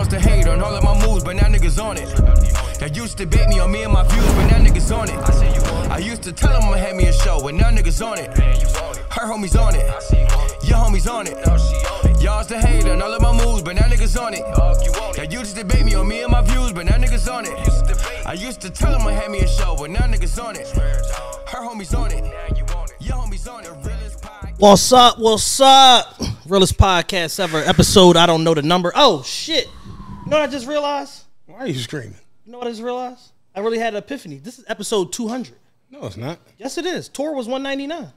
Y'all's the hate on all of my moves, but now niggas on it. Y'all used to bait me on me and my views, but now niggas on it. I used to tell them I'ma have me a show, but now niggas on it. Her homies on it, your homies on it. Y'all's the hate on all of my moves, but now niggas on it. Y'all used to debate me on me and my views, but now niggas on it. I used to tell them I had me a show, but now niggas on it. Her homies on it, your homies on it. What's up? What's up? Realest podcast ever. Episode, I don't know the number. Oh, shit. You know what I just realized? Why are you screaming? You know what I just realized? I really had an epiphany. This is episode 200. No, it's not. Yes, it is. Tour was 199.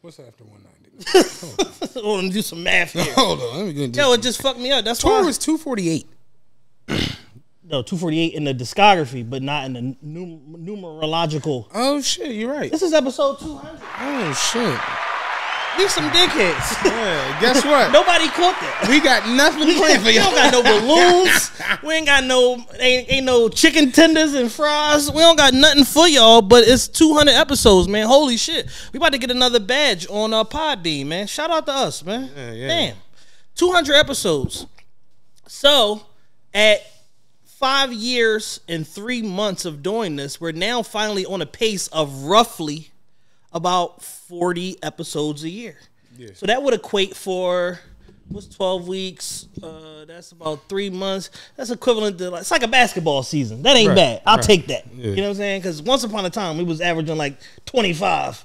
What's after 199? Hold on, do some math here. Hold on. Let me do Yo, it just fucked me up. That's Tour why. was 248. No, 248 in the discography, but not in the numerological. Oh, shit. You're right. This is episode 200. Oh, shit. We some dickheads. Yeah, guess what? Nobody caught that. We got nothing planned for We you. don't got no balloons. We ain't got ain't no chicken tenders and fries. We don't got nothing for y'all, but it's 200 episodes, man. Holy shit. We about to get another badge on Podbean, man. Shout out to us, man. Yeah. Damn. 200 episodes. So, at 5 years and 3 months of doing this, we're now finally on a pace of roughly about 40 episodes a year. Yeah. So that would equate for, what's 12 weeks? That's about 3 months. That's equivalent to, it's like a basketball season. That ain't bad. I'll take that. Yeah. You know what I'm saying? Because once upon a time, we was averaging like 25.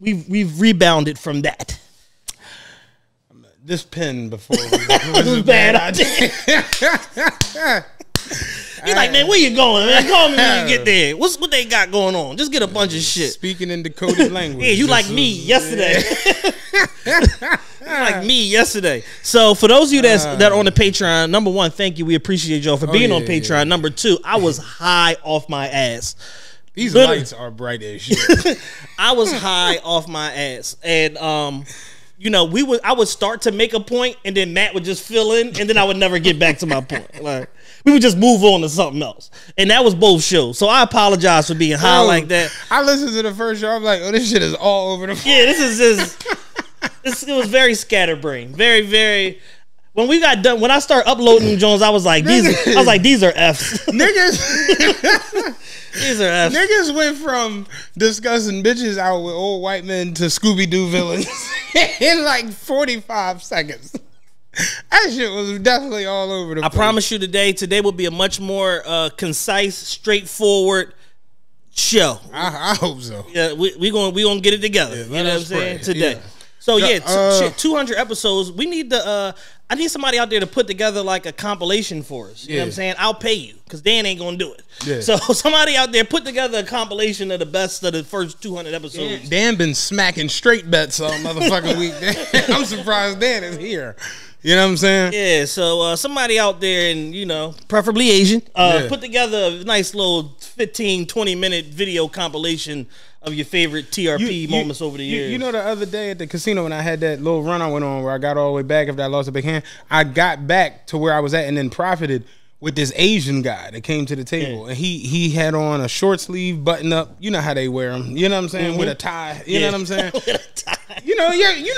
We've rebounded from that. This pen before was a bad idea. You're like, man, where you going, man? Call me when you get there. What they got going on? Just get a bunch of shit. Speaking in decoded language. Yeah, you like me yesterday. Like me yesterday. So for those of you that are on the Patreon, number one, thank you. We appreciate y'all for being on Patreon. Yeah. Number two, I was high off my ass. These lights are bright as shit. I was high off my ass. And you know, I would start to make a point, and then Matt would just fill in, and then I would never get back to my point. Like, we would just move on to something else, and that was both shows. So I apologize for being high like that. I listened to the first show. I'm like, oh, this shit is all over the place. Yeah, this is just. It was very scatterbrained, very, very. When we got done, when I started uploading them Jones, I was like, these are Fs. Niggas. These are Fs. Niggas went from discussing bitches out with old white men to Scooby-Doo villains in like 45 seconds. That shit was definitely all over the place. I promise you today will be a much more concise, straightforward show. I hope so. Yeah, we gonna get it together. Yeah, you know what I'm saying? Today. Yeah. So yeah, 200 episodes. We need to. I need somebody out there to put together like a compilation for us. You know what I'm saying? I'll pay you because Dan ain't gonna do it. Yeah. So somebody out there put together a compilation of the best of the first 200 episodes. Dan been smacking straight bets all motherfucking week. I'm surprised Dan is here. You know what I'm saying? Yeah. So somebody out there, and you know, preferably Asian, put together a nice little 15, 20-minute video compilation of your favorite TRP moments over the years. You know, the other day at the casino when I had that little run I went on where I got all the way back after I lost a big hand, I got back to where I was at and then profited with this Asian guy that came to the table. And he had on a short sleeve button up. You know how they wear them. You know what I'm saying? With a tie. You know what I'm saying? With a tie. You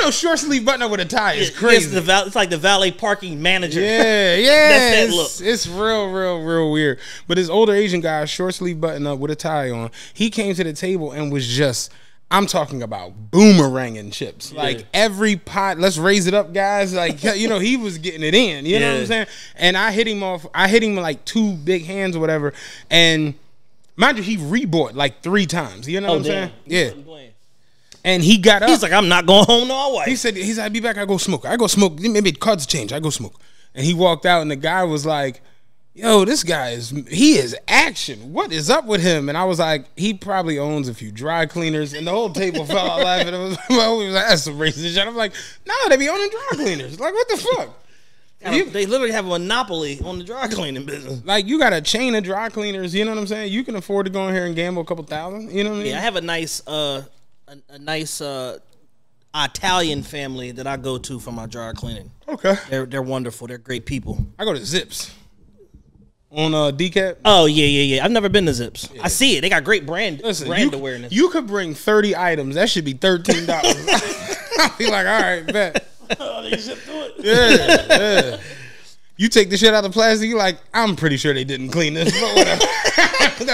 know, short sleeve button up with a tie is crazy. It's like the valet parking manager. Yeah. That's that look. It's real weird. But this older Asian guy, short sleeve button up with a tie on, he came to the table and was just, I'm talking about boomeranging chips. Yeah. Like every pot, let's raise it up, guys. Like, you know, he was getting it in. You know what I'm saying? And I hit him with like 2 big hands or whatever. And mind you, he rebought like 3 times. You know what I'm saying? Yeah. And he got up. He's like, I'm not going home to our wife. He said, I'll be back. I go smoke. Maybe cards change. I go smoke. And he walked out and the guy was like, yo, this guy he is action. What is up with him? And I was like, he probably owns a few dry cleaners. And the whole table fell out laughing. It was like, that's some racist shit. I'm like, no, they be owning dry cleaners. Like, what the fuck? They literally have a monopoly on the dry cleaning business. Like, you got a chain of dry cleaners. You know what I'm saying? You can afford to go in here and gamble a couple thousand. You know what I mean? Yeah, I have a nice Italian family that I go to for my dry cleaning. Okay. They're wonderful. They're great people. I go to Zips. On decap? Oh, yeah. I've never been to Zips. Yeah. I see it. They got great brand awareness. You could bring 30 items. That should be $13. I'll be like, all right, bet. Oh, they ship through it. Yeah. You take the shit out of plastic, you like, I'm pretty sure they didn't clean this, but whatever.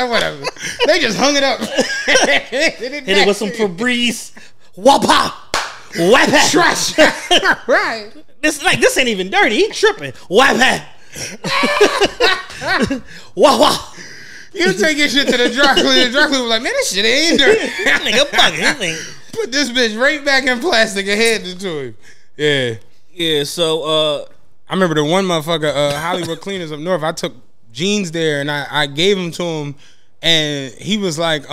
Whatever. They just hung it up. Hit it with some Febreze. Wapa! Wapa! Trash. Right. This ain't even dirty. He tripping. Wapa! Wapa! You take your shit to the dry cleaner. The dry cleaner was like, man, this shit ain't dirty. Nigga bugging. Put this bitch right back in plastic and handed it to him. Yeah. Yeah, so I remember the one motherfucker, Hollywood Cleaners up north. I took jeans there and I gave them to him, and he was like,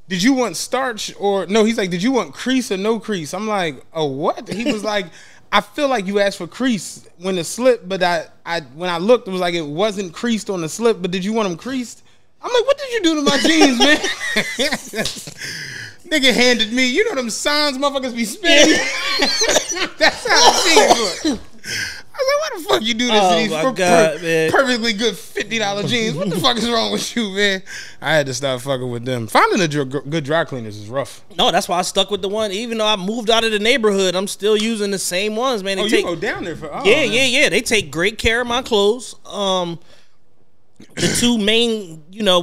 did you want starch or no? He's like, did you want crease or no crease? I'm like, oh, what? He was like, I feel like you asked for crease when the slip, but I when I looked, it was like it wasn't creased on the slip. But did you want them creased? I'm like, what did you do to my jeans, man? Nigga handed me, you know them signs motherfuckers be spinning. That's how the jeans look. I was like, why the fuck you do this to these perfectly good $50 jeans? What the fuck is wrong with you, man? I had to stop fucking with them. Finding good dry cleaners is rough. No, that's why I stuck with the one. Even though I moved out of the neighborhood, I'm still using the same ones, man. You go down there for yeah. They take great care of my clothes. The two main,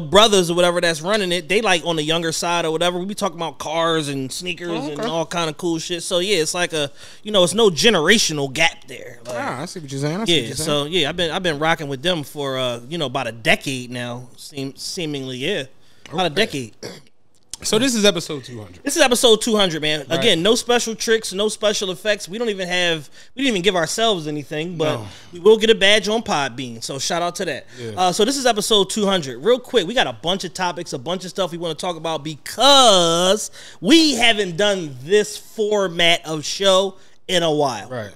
brothers or whatever that's running it, they like on the younger side or whatever. We be talking about cars and sneakers and all kind of cool shit. So yeah, it's like a, it's no generational gap there. Like, I see what you're saying. So yeah, I've been rocking with them for about a decade now. Seemingly, yeah, about a decade. So this is episode 200. This is episode 200, man. Right. Again, no special tricks, no special effects. We didn't even give ourselves anything, but we will get a badge on Podbean. So shout out to that. Yeah. So this is episode 200. Real quick, we got a bunch of topics, a bunch of stuff we want to talk about because we haven't done this format of show in a while. Right.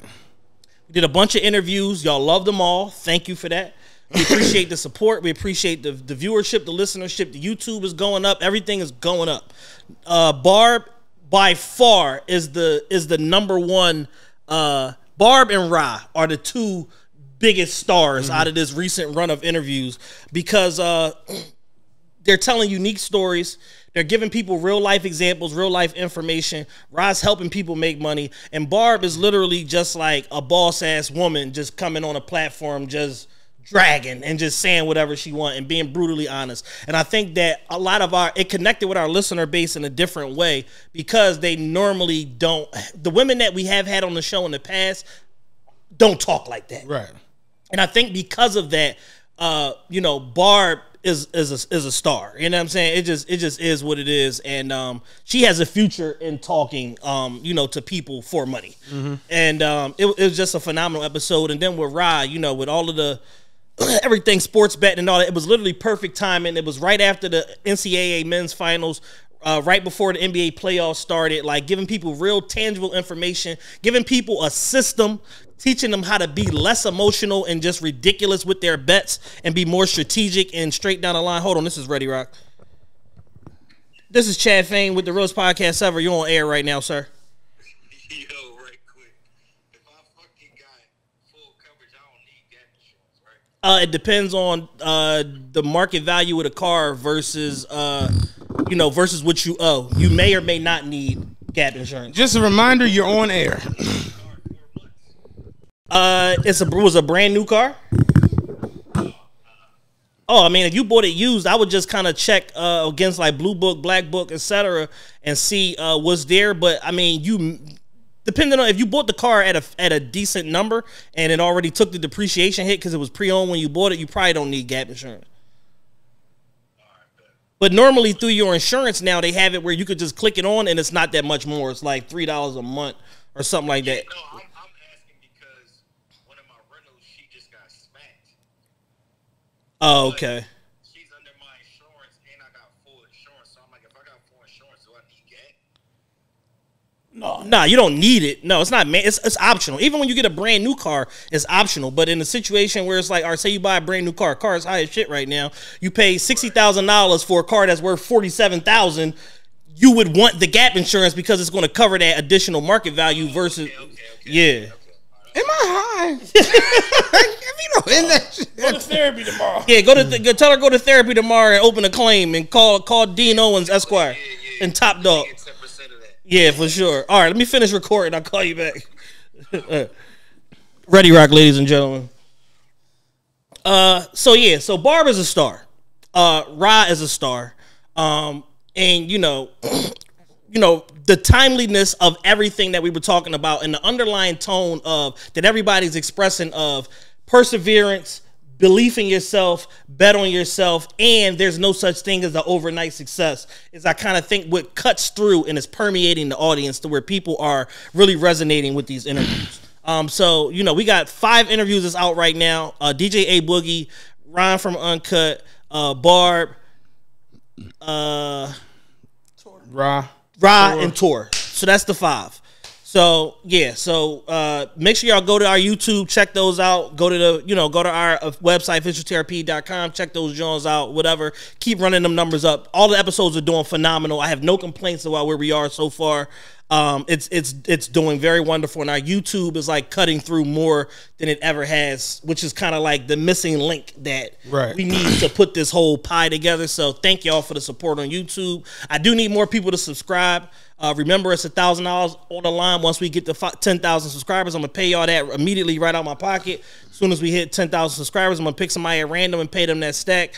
We did a bunch of interviews. Y'all loved them all. Thank you for that. We appreciate the support. We appreciate the viewership, the listenership. The YouTube is going up. Everything is going up. Barb, by far, is the number one. Barb and Ra are the two biggest stars out of this recent run of interviews because they're telling unique stories. They're giving people real life examples, real life information. Ra's helping people make money. And Barb is literally just like a boss ass woman just coming on a platform just dragging and just saying whatever she wants and being brutally honest. And I think that a lot of it connected with our listener base in a different way because they normally don't. The women that we have had on the show in the past don't talk like that. Right. And I think because of that, Barb is a star. You know what I'm saying? It just is what it is. And she has a future in talking, to people for money. Mm-hmm. And it was just a phenomenal episode. And then with Ra, with all of the everything sports betting and all that, it was literally perfect timing. It was right after the NCAA men's finals, right before the NBA playoffs started, like giving people real tangible information, giving people a system, teaching them how to be less emotional and just ridiculous with their bets and be more strategic and straight down the line. Hold on, this is Ready Rock. This is Chad Fain with the Realest Podcast Ever. You're on air right now, sir. Yo, right quick. If I fucking got full coverage, I don't need gap insurance, right? It depends on the market value of the car versus versus what you owe. You may or may not need gap insurance. Just a reminder, you're on air. It was a brand new car. Oh, I mean, if you bought it used, I would just kind of check against like Blue Book, Black Book, etc., and see what's there. But I mean, depending on if you bought the car at a decent number and it already took the depreciation hit because it was pre-owned when you bought it, you probably don't need gap insurance. But normally through your insurance now, they have it where you could just click it on and it's not that much more. It's like $3 a month or something like that. No, I'm asking because one of my rentals, she just got smacked. Oh, okay. She's under my insurance and I got full insurance. So I'm like, if I got full insurance, do I need gap? No, you don't need it. No, it's not. It's optional. Even when you get a brand new car, it's optional. But in a situation where it's like, all right, say you buy a brand new car, car is high as shit right now. You pay $60,000 for a car that's worth $47,000. You would want the gap insurance because it's going to cover that additional market value versus, yeah. Am I high? If you don't end that shit. Go to therapy tomorrow. Yeah, tell her go to therapy tomorrow and open a claim and call Dean Owens Esquire and Top Dog. Yeah, for sure. All right, let me finish recording. I'll call you back. Ready Rock, ladies and gentlemen. So Barb is a star. Ra is a star. And you know, the timeliness of everything that we were talking about and the underlying tone of that everybody's expressing of perseverance, belief in yourself, bet on yourself, and there's no such thing as an overnight success is I kind of think what cuts through and is permeating the audience to where people are really resonating with these interviews. So, you know, we got 5 interviews that's out right now. DJ A Boogie, Ron from Uncut, Barb, Ra, and Tor. So that's the 5. So yeah, so make sure y'all go to our YouTube, check those out. Go to our website, TRPE.com, check those joints out, whatever. Keep running them numbers up. All the episodes are doing phenomenal. I have no complaints about where we are so far. It's doing very wonderful, and our YouTube is like cutting through more than it ever has, which is kind of like the missing link that we need to put this whole pie together. So thank y'all for the support on YouTube. I do need more people to subscribe. Remember, it's $1,000 on the line. Once we get to 10,000 subscribers, I'm gonna pay y'all that immediately right out of my pocket. As soon as we hit 10,000 subscribers, I'm gonna pick somebody at random and pay them that stack.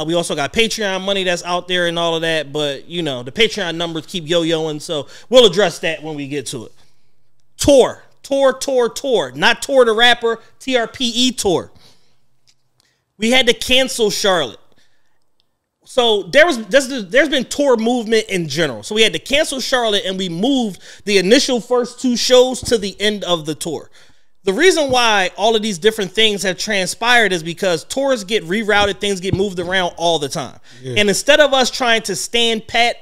We also got Patreon money that's out there and all of that, but you know the Patreon numbers keep yo-yoing, so we'll address that when we get to it. Tour, not Tour the rapper, TRPE tour. We had to cancel Charlotte. So there's been tour movement in general. So we had to cancel Charlotte and we moved the initial first 2 shows to the end of the tour. The reason why all of these different things have transpired is because tours get rerouted, things get moved around all the time. Yeah. And instead of us trying to stand pat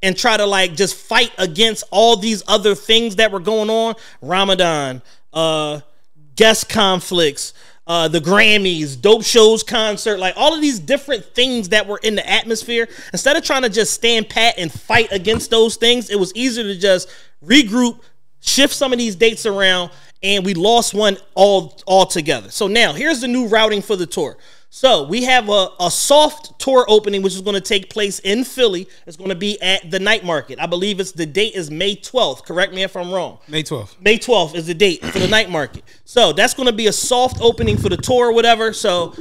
and try to like just fight against all these other things that were going on, Ramadan, guest conflicts, the Grammys, dope shows, concert, like all of these different things that were in the atmosphere. Instead of trying to just stand pat and fight against those things, it was easier to just regroup, shift some of these dates around, and we lost one all together. So now here's the new routing for the tour. So we have a soft tour opening, which is going to take place in Philly. It's going to be at the Night Market. I believe the date is May 12th. Correct me if I'm wrong. May 12th. May 12th is the date for the Night Market. So that's going to be a soft opening for the tour or whatever. So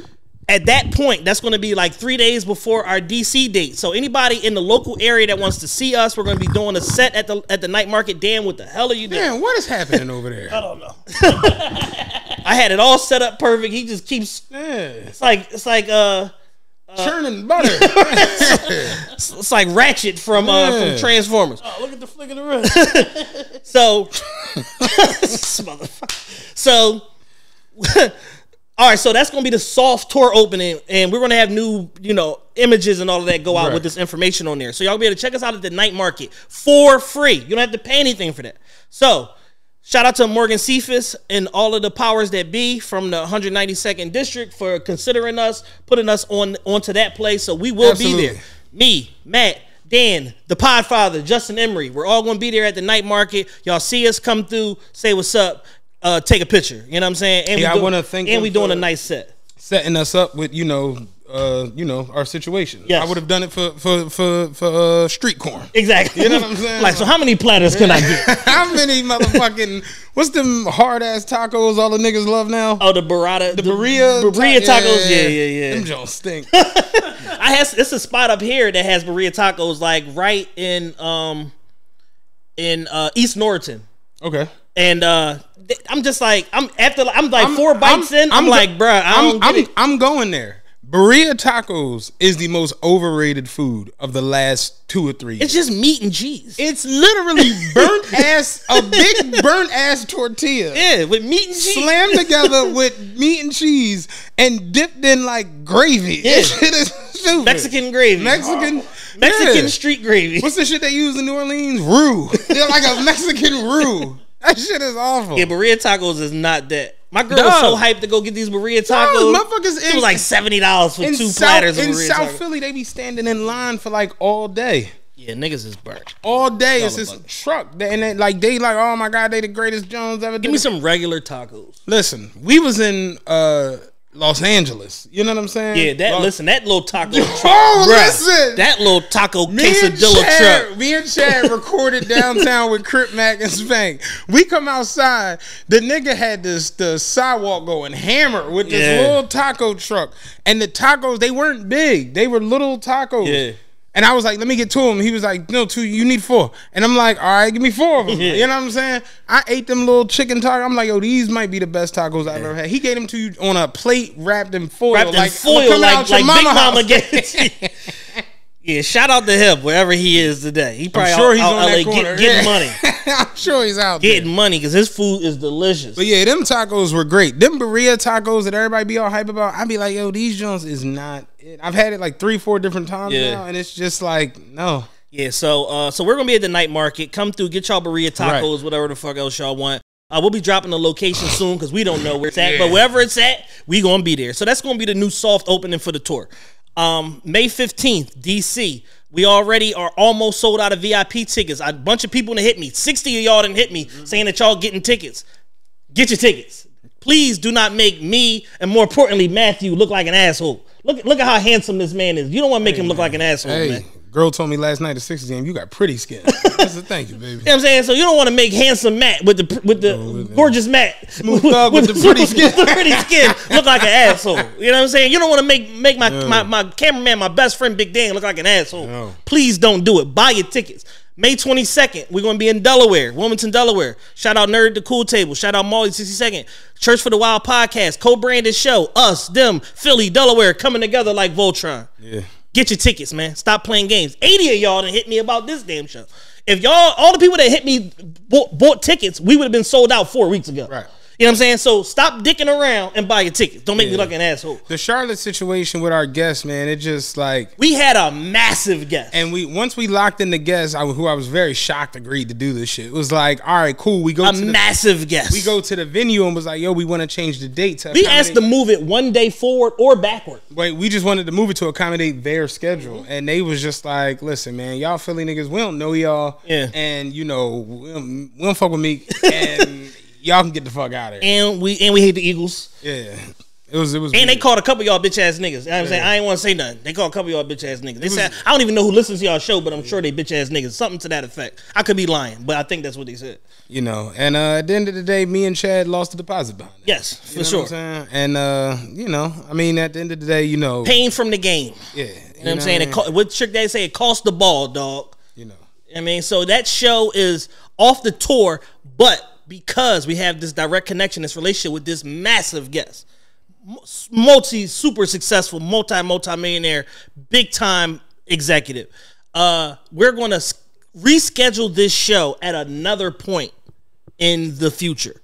at that point, that's going to be like 3 days before our DC date. So anybody in the local area that wants to see us, we're going to be doing a set at the Night Market. Dan, what the hell are you doing? Man, what is happening over there? I don't know. I had it all set up perfect. He just keeps. Yeah. It's like churning butter. It's like Ratchet from Transformers. Oh, look at the flick of the wrist. So, all right. So that's gonna be the soft tour opening, and we're gonna have new, images and all of that go out with this information on there. So y'all be able to check us out at the Night Market for free. You don't have to pay anything for that. So. Shout out to Morgan Cephas and all of the powers that be from the 192nd District for considering us, putting us onto that place. So we will be there. Me, Matt, Dan, the Podfather, Justin Emery. We're all going to be there at the Night Market. Y'all see us come through, say what's up, take a picture. You know what I'm saying? And I want to thank and we doing a nice set. Setting us up with, our situation. Yes. I would have done it for street corn. Exactly. You know what I'm saying? Like, so how many platters can I get? How many motherfucking, what's them hard ass tacos all the niggas love now? Oh, the burrata. The burrilla tacos. Yeah. Them joints stink. It's a spot up here that has burrilla tacos, like right in East Norriton. Okay. And I'm just like, I'm 4 bites in. I'm like, bruh, I don't get it. I'm going there. Burrilla tacos is the most overrated food of the last 2 or 3 years. It's just meat and cheese. It's literally a big burnt ass tortilla. Yeah, with meat and cheese. Slammed together with meat and cheese and dipped in like gravy. Yeah. That shit is stupid. Mexican gravy. Mexican street gravy. What's the shit they use in New Orleans? Roux. They're like a Mexican roux. That shit is awful. Yeah, burrilla tacos is not that. My girl was so hyped to go get these burrilla tacos. Motherfuckers, it was like $70 for 2 platters of burrilla tacos. In South Philly, they be standing in line for like all day. Yeah, niggas is burnt. All day. It's this truck. And they like, oh my God, they the greatest Jones ever did. Give me some regular tacos. Listen, we was in Los Angeles. You know what I'm saying? Yeah, listen, that little taco truck. Oh, listen. That little taco quesadilla truck. Me and Chad recorded downtown with Crip Mac and Spank. We come outside. The nigga had the sidewalk going hammer with this little taco truck. And the tacos, they weren't big. They were little tacos. Yeah. And I was like, let me get 2 of them. He was like, no, 2, you need 4. And I'm like, all right, give me 4 of them. You know what I'm saying? I ate them little chicken tacos. I'm like, yo, these might be the best tacos I've ever had. He gave them to you on a plate wrapped in foil. Like Big Mama gave it to you. Yeah, shout out to him wherever he is today. He probably sure he's out on LA that corner. getting money. I'm sure he's out getting money because his food is delicious. But yeah, them tacos were great. Them burrito tacos that everybody be all hype about, I'd be like, yo, these joints is not it. I've had it like 3-4 different times now, and it's just like, no. Yeah, so we're gonna be at the night market. Come through, get y'all burrito tacos, whatever the fuck else y'all want. We'll be dropping the location soon because we don't know where it's at, but wherever it's at, we gonna be there. So that's gonna be the new soft opening for the tour. May 15th, DC. We already are almost sold out of VIP tickets. A bunch of people done hit me. 60 of y'all done hit me saying that y'all getting tickets. Get your tickets. Please do not make me, and more importantly, Matthew, look like an asshole. Look at how handsome this man is. You don't want to make him look like an asshole, man. Girl told me last night at 6 game, you got pretty skin. I said, thank you, baby. You know what I'm saying? So you don't want to make handsome Matt with the gorgeous Matt. Smooth thug with the pretty skin. With the pretty skin look like an asshole. You know what I'm saying? You don't want to make my cameraman, my best friend, Big Dan, look like an asshole. No. Please don't do it. Buy your tickets. May 22nd, we're going to be in Delaware, Wilmington, Delaware. Shout out Nerd the Cool Table. Shout out Molly 62nd. Church for the Wild podcast. Co-branded show. Us, them, Philly, Delaware coming together like Voltron. Yeah. Get your tickets, man. Stop playing games. 80 of y'all done hit me about this damn show. If y'all, all the people that hit me bought tickets, we would have been sold out 4 weeks ago. Right. You know what I'm saying? So stop dicking around and buy your tickets. Don't make me look like an asshole. The Charlotte situation with our guests, man, it just like... We had a massive guest. And once we locked in the guests, who I was very shocked agreed to do this shit. It was like, all right, cool. We go to massive guest. We go to the venue and was like, yo, we want to change the date. We asked to move it one day forward or backward. Wait, we just wanted to move it to accommodate their schedule. And they was just like, listen, man, y'all Philly niggas, we don't know y'all. Yeah. And, you know, we don't fuck with me. And... Y'all can get the fuck out of here. And we hate the Eagles. Yeah. It was and weird. They called a couple of y'all bitch ass niggas. You know what I'm saying? I ain't want to say nothing. They called a couple of y'all bitch ass niggas. They said, I don't even know who listens to y'all show, but I'm sure they bitch ass niggas. Something to that effect. I could be lying, but I think that's what they said. You know, and at the end of the day, me and Chad lost the deposit behind it. Yes, for sure. What I'm saying? And, you know, I mean, at the end of the day, you know. Pain from the game. Yeah. You know what I'm saying? What Trick Daddy say? It cost the ball, dog. You know. I mean, so that show is off the tour, but because we have this direct connection, this relationship with this massive guest, super successful, multi-millionaire, big time executive. We're going to reschedule this show at another point in the future,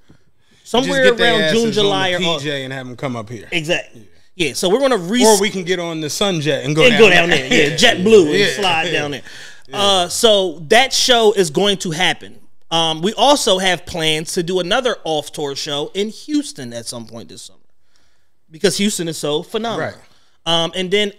somewhere around June, July, or PJ and have them come up here. Exactly. Yeah. So we're going to or we can get on the Sunjet and go down there. Yeah, JetBlue and slide down there. Yeah. So that show is going to happen. We also have plans to do another off-tour show in Houston at some point this summer because Houston is so phenomenal. Right. And then,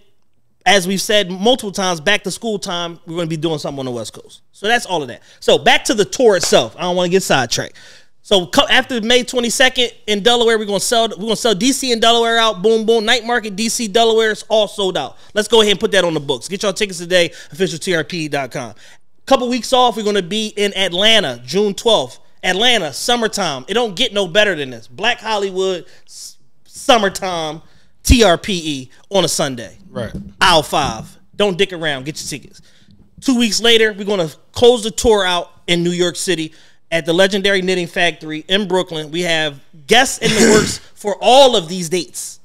as we've said multiple times, back to school time, we're going to be doing something on the West Coast. So that's all of that. So back to the tour itself. I don't want to get sidetracked. So after May 22nd in Delaware, we're gonna sell DC and Delaware out. Boom, boom. Night market, DC, Delaware, it's all sold out. Let's go ahead and put that on the books. Get y'all tickets today, officialtrpe.com. Couple weeks off, we're going to be in Atlanta, June 12th. Atlanta, summertime. It don't get no better than this. Black Hollywood, summertime, TRPE on a Sunday. Right. Aisle 5. Don't dick around. Get your tickets. 2 weeks later, we're going to close the tour out in New York City at the legendary Knitting Factory in Brooklyn. We have guests in the works for all of these dates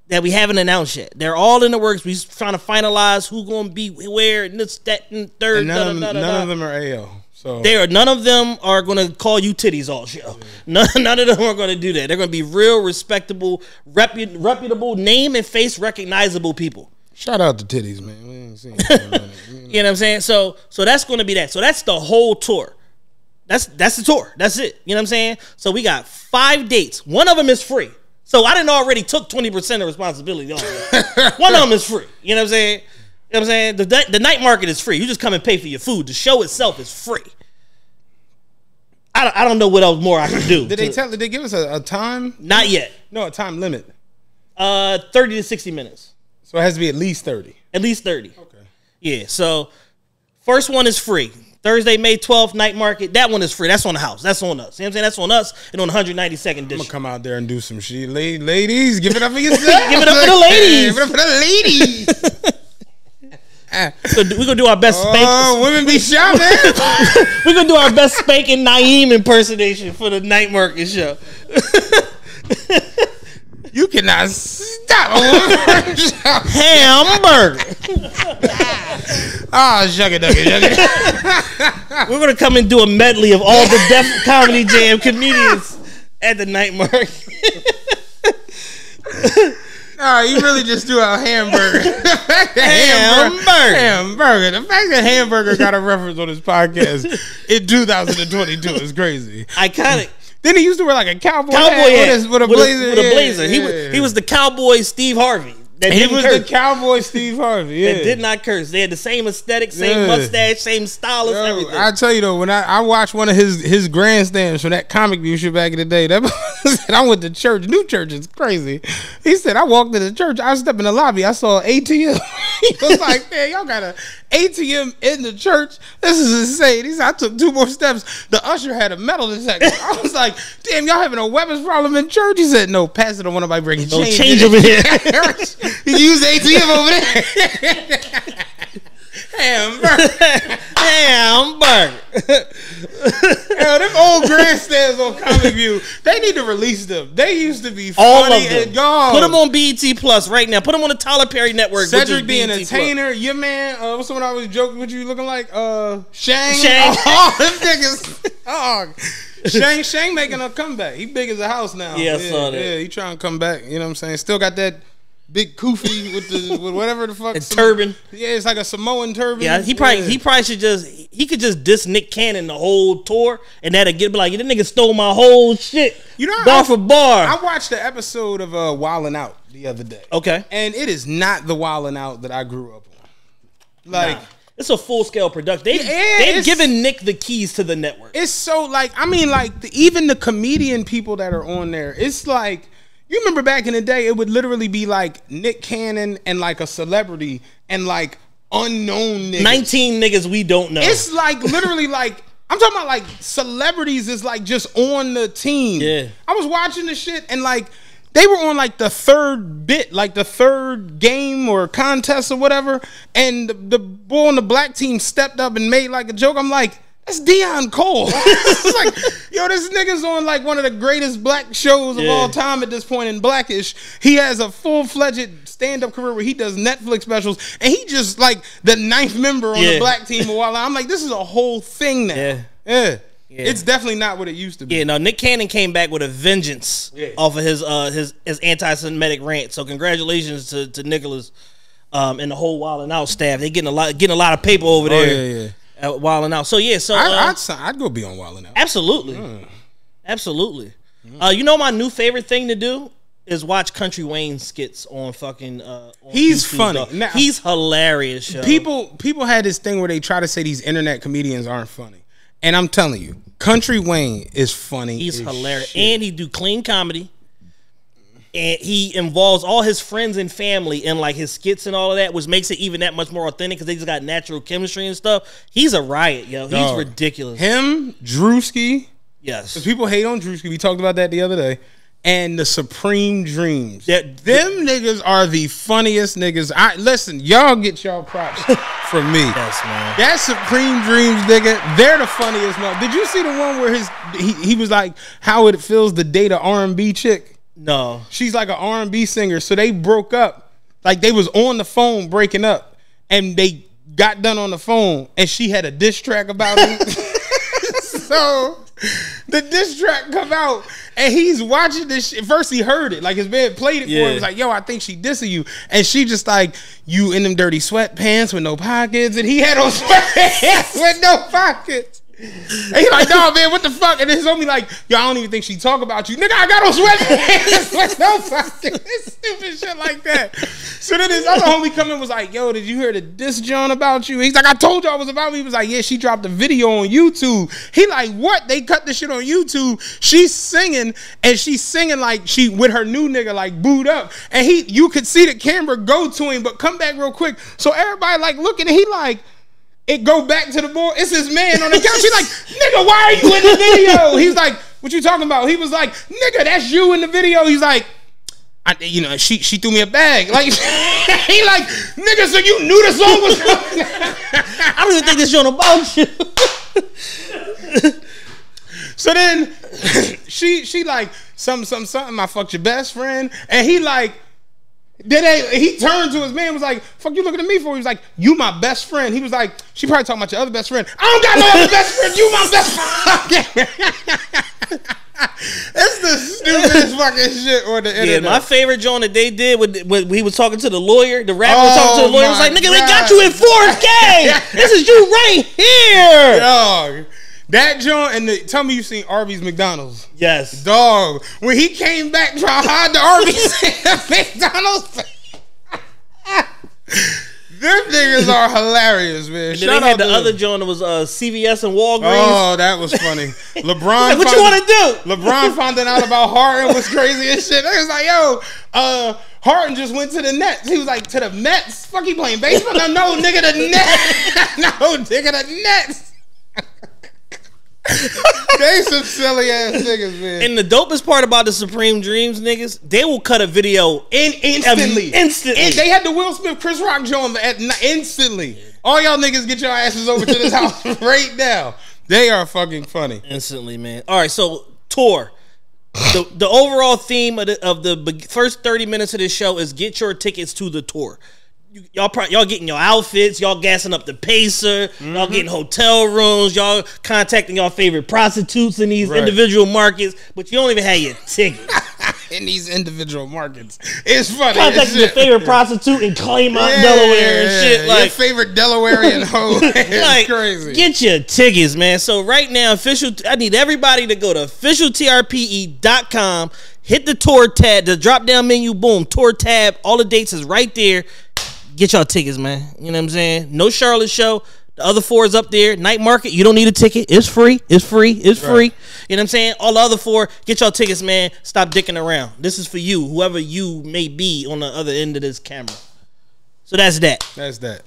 that we haven't announced yet. They're all in the works. We're trying to finalize who's going to be where, and this, that, and third. And none of them are AO. So none of them are going to call you titties all show. Yeah. None of them are going to do that. They're going to be real, respectable, reputable, name and face recognizable people. Shout out to titties, man. We ain't seen You know what I'm saying? So that's going to be that. So that's the whole tour. That's the tour. That's it. You know what I'm saying? So we got 5 dates. One of them is free. So I didn't already took 20% of responsibility on it. One of them is free. You know what I'm saying? You know what I'm saying? The night market is free. You just come and pay for your food. The show itself is free. I don't know what else more I can do. Did they give us a time? Not yet. No, a time limit. 30 to 60 minutes. So it has to be at least 30. At least 30. Okay. Yeah, so first one is free. Thursday, May 12th, night market. That one is free. That's on the house. That's on us. You know what I'm saying? That's on us and on 192nd I'm dish. gonna come out there and do some shit. Ladies, give it up for yourself. Give it up for the ladies. Give it up for the ladies. So we're gonna do our best spank. Oh, women be shopping. We're gonna do our best spanking Naeem impersonation for the night market show. You cannot stop a woman. Hamburger. Oh, shucky ducky, shucky. We're gonna come and do a medley of all the Def Comedy Jam comedians at the night market. No, you really just threw out hamburger. The fact that hamburger. The fact that hamburger got a reference on his podcast in 2022 is crazy. Iconic. Then he used to wear like a cowboy Hat with a blazer. With a blazer. He was the cowboy Steve Harvey. He was the cowboy Steve Harvey. Yeah. That did not curse. They had the same aesthetic, same mustache, same stylist, everything. I tell you though, when I watched one of his grandstands from that comic view shit back in the day, that said I went to church. New church is crazy. He said I walked into church. I stepped in the lobby. I saw an ATM. He was like, "Man, y'all got an ATM in the church? This is insane." He said I took 2 more steps. The usher had a metal detector. I was like, "Damn, y'all having a weapons problem in church?" He said, "No, pastor don't want nobody bringing change over here." He used ATM over there. Hamburger. Yo, them old grandstands on Comic View, they need to release them. They used to be funny. All of them. And gone. Put them on BET Plus right now. Put them on the Tyler Perry Network. Cedric the Entertainer, your man, what's someone I was joking with you looking like? Shang. Shang. Oh, them niggas. Oh. Shang making a comeback. He big as a house now. Yeah, I saw that. Yeah, he trying to come back. You know what I'm saying? Still got that big kufi with whatever the fuck. A turban. Yeah, it's like a Samoan turban. Yeah, he probably should could just diss Nick Cannon the whole tour, and that'd be like, that nigga stole my whole shit. You know, bar for bar. I watched the episode of Wildin' Out the other day. Okay, and it is not the Wildin' Out that I grew up on. Like, it's a full scale production. They've given Nick the keys to the network. It's so like, I mean, like even the comedian people that are on there, it's like. You remember back in the day, it would literally be like Nick Cannon and like a celebrity and like unknown niggas. 19 niggas we don't know. It's like literally like, I'm talking about like celebrities is like just on the team. Yeah. I was watching the shit and like they were on like the third bit, like the third game or contest or whatever. And the boy on the black team stepped up and made like a joke. I'm like, that's Deion Cole. It's like, yo, this nigga's on like one of the greatest black shows of all time at this point in Blackish. He has a full-fledged stand-up career where he does Netflix specials, and he just like the 9th member on the black team. While I'm like, this is a whole thing now. Yeah. It's definitely not what it used to be. Yeah, no, Nick Cannon came back with a vengeance off of his anti-Semitic rant. So congratulations to Nicholas and the whole Wildin' Out staff. They getting a lot of paper over there. Wildin' Out. So I'd go be on Wildin' Out. Absolutely. Absolutely. You know my new favorite thing to do is watch Country Wayne skits on fucking on He's YouTube, funny. Now, he's hilarious, yo. People had this thing where they try to say these internet comedians aren't funny. And I'm telling you, Country Wayne is funny. He's hilarious. Shit. And he do clean comedy. And he involves all his friends and family in like his skits and all of that, which makes it even that much more authentic because they just got natural chemistry and stuff. He's a riot, yo. He's ridiculous. Him, Drewski. Yes. Because people hate on Drewski. We talked about that the other day. And the Supreme Dreams. Them niggas are the funniest niggas. Listen, y'all get y'all props from me. Yes, man. That Supreme Dreams nigga, they're the funniest. Did you see the one where he was like, how it feels to date a R&B chick? No. She's like an R&B singer. So they broke up. Like they was on the phone breaking up. And they got done on the phone. And she had a diss track about him. So the diss track come out. And he's watching this shit. First he heard it. Like his man played it for him. He was like, yo, I think she dissing you. And she just like, you in them dirty sweatpants with no pockets. And he had on sweatpants with no pockets. And he like, no, man, what the fuck? And his homie like, yo, I don't even think she talk about you. Nigga, I got on sweatpants with no pockets. This stupid and shit like that. So then this other homie come in and was like, yo, did you hear the diss John about you? He's like, I told y'all it was about me. He was like, yeah, she dropped a video on YouTube. He like, what? They cut the shit on YouTube. She's singing, and she's singing like she with her new nigga like booed up. And you could see the camera go to him, but come back real quick. So everybody like looking, and he like, it go back to the boy. It's his man on the couch. He's like, nigga, why are you in the video? He's like, what you talking about? He was like, nigga, that's you in the video. He's like, she threw me a bag. Like, he like, nigga, so you knew the song was coming. I don't even think this showing about you. So then she like, something, I fucked your best friend. And he like, he turned to his man and was like, fuck you looking at me for? He was like, you my best friend. He was like, she probably talking about your other best friend. I don't got no other best friend. You my best friend. That's the stupidest fucking shit on the internet. Yeah, my favorite joint that they did when he was talking to the lawyer, the rapper was talking to the lawyer, was like, nigga, we got you in 4K. This is you right here. Dog. That joint, and tell me you seen Arby's McDonald's. Yes. Dog. When he came back trying to hide the Arby's McDonald's. Them niggas are hilarious, man. And then they had the other joint that was CVS and Walgreens. Oh, that was funny. LeBron. Like, what you want to do? LeBron finding out about Harden was crazy as shit. They was like, yo, Harden just went to the Nets. He was like, to the Mets? Fuck, he playing baseball? No, nigga, the Nets. No, nigga, the Nets. They some silly ass niggas, man. And the dopest part about the Supreme Dreams niggas, they will cut a video instantly. And they had the Will Smith, Chris Rock joint instantly. All y'all niggas get your asses over to this house right now. They are fucking funny. Instantly, man. All right, so tour. The overall theme of the first 30 minutes of this show is get your tickets to the tour. Y'all getting your outfits, y'all gassing up the pacer, y'all getting hotel rooms, y'all contacting y'all favorite prostitutes in these individual markets, but you don't even have your ticket. In these individual markets. It's funny. Contacting your favorite prostitute in Claymont, Delaware and shit. Like, your favorite Delawarean hoe. It's like, crazy. Get your tickets, man. So right now, I need everybody to go to officialtrpe.com, hit the tour tab, the drop down menu, boom, tour tab, all the dates is right there. Get y'all tickets, man. You know what I'm saying? No Charlotte show. The other 4 is up there. Night Market, you don't need a ticket. It's free. It's free. It's free. You know what I'm saying? All the other 4, get y'all tickets, man. Stop dicking around. This is for you, whoever you may be on the other end of this camera. So that's that. That's that.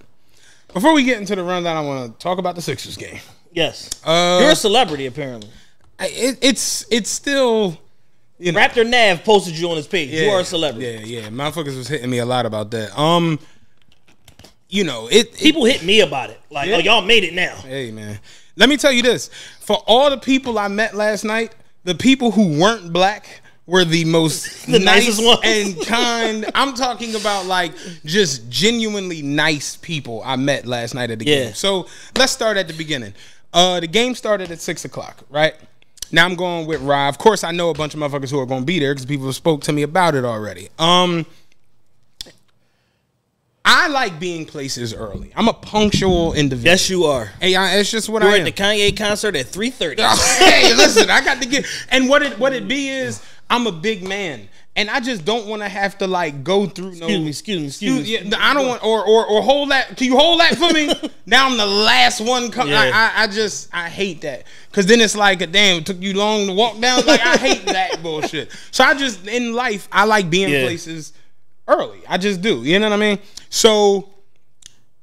Before we get into the rundown, I want to talk about the Sixers game. Yes. You're a celebrity, apparently. It's still... You know, Raptor Nav posted you on his page. You are a celebrity. Yeah. Motherfuckers was hitting me a lot about that. You know, people hit me about it. Like, oh, y'all made it now. Hey, man. Let me tell you this. For all the people I met last night, the people who weren't black were the most the nicest ones. And kind. I'm talking about like just genuinely nice people I met last night at the game. So let's start at the beginning. The game started at 6 o'clock, right? Now I'm going with Rye. Of course, I know a bunch of motherfuckers who are going to be there because people spoke to me about it already. I like being places early. I'm a punctual individual. Yes, you are. Hey, it's just what You're I am. at the Kanye concert at 3:30. Hey, listen, I got to get. And what it be is, I'm a big man, and I just don't want to have to like go through. Excuse me. Yeah, I don't want or hold that. Can you hold that for me? Now I'm the last one coming. Yeah. I hate that because then it's like, damn, it took you long to walk down. Like I hate that bullshit. So I just in life I like being places early. I just do. You know what I mean? So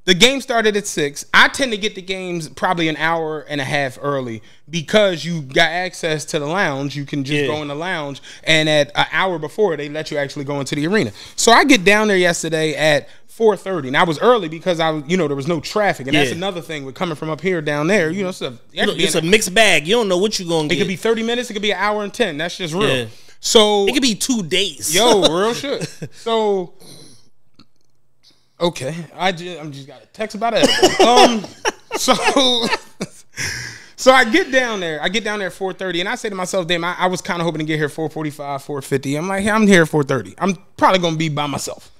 the game started at 6. I tend to get the games probably an hour and a half early because you got access to the lounge. You can just go in the lounge, and at an hour before, they let you actually go into the arena. So I get down there yesterday at 4:30. And I was early because there was no traffic. And that's another thing with coming from up here down there. You know, it's a mixed bag. You don't know what you're going to get. It could be 30 minutes. It could be an hour and 10. That's just real. Yeah. So it could be 2 days. Yo, real shit. So... Okay, I'm just got a text about it. So I get down there. I get down there at 4:30, and I say to myself, "Damn, I was kind of hoping to get here 4:45, 4:50." I'm like, hey, I'm here at 4:30. I'm probably gonna be by myself.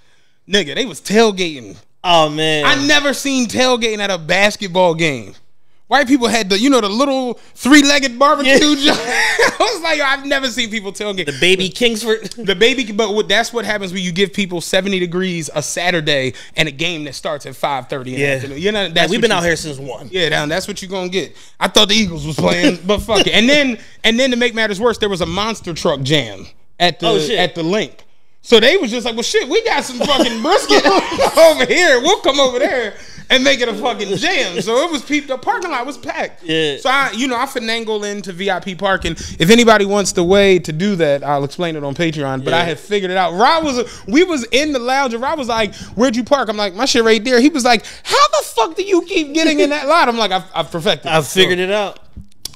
Nigga, they was tailgating. Oh man, I never seen tailgating at a basketball game. White people had the little 3-legged barbecue joint. I was like, I've never seen people tailgate. The baby Kingsford. That's what happens when you give people 70 degrees a Saturday and a game that starts at 5:30 in the afternoon. You know, we've been out here since 1. Yeah, that's what you're gonna get. I thought the Eagles was playing, but fuck it. And then to make matters worse, there was a monster truck jam at the link. So they was just like, well, shit, we got some fucking brisket over here. We'll come over there and make it a fucking jam. So it was the parking lot was packed. Yeah. So I finagle into VIP parking. If anybody wants the way to do that, I'll explain it on Patreon. But I had figured it out. We was in the lounge and Rob was like, "Where'd you park?" I'm like, "My shit right there." He was like, "How the fuck do you keep getting in that lot?" I'm like, "I've perfected. I've figured it out.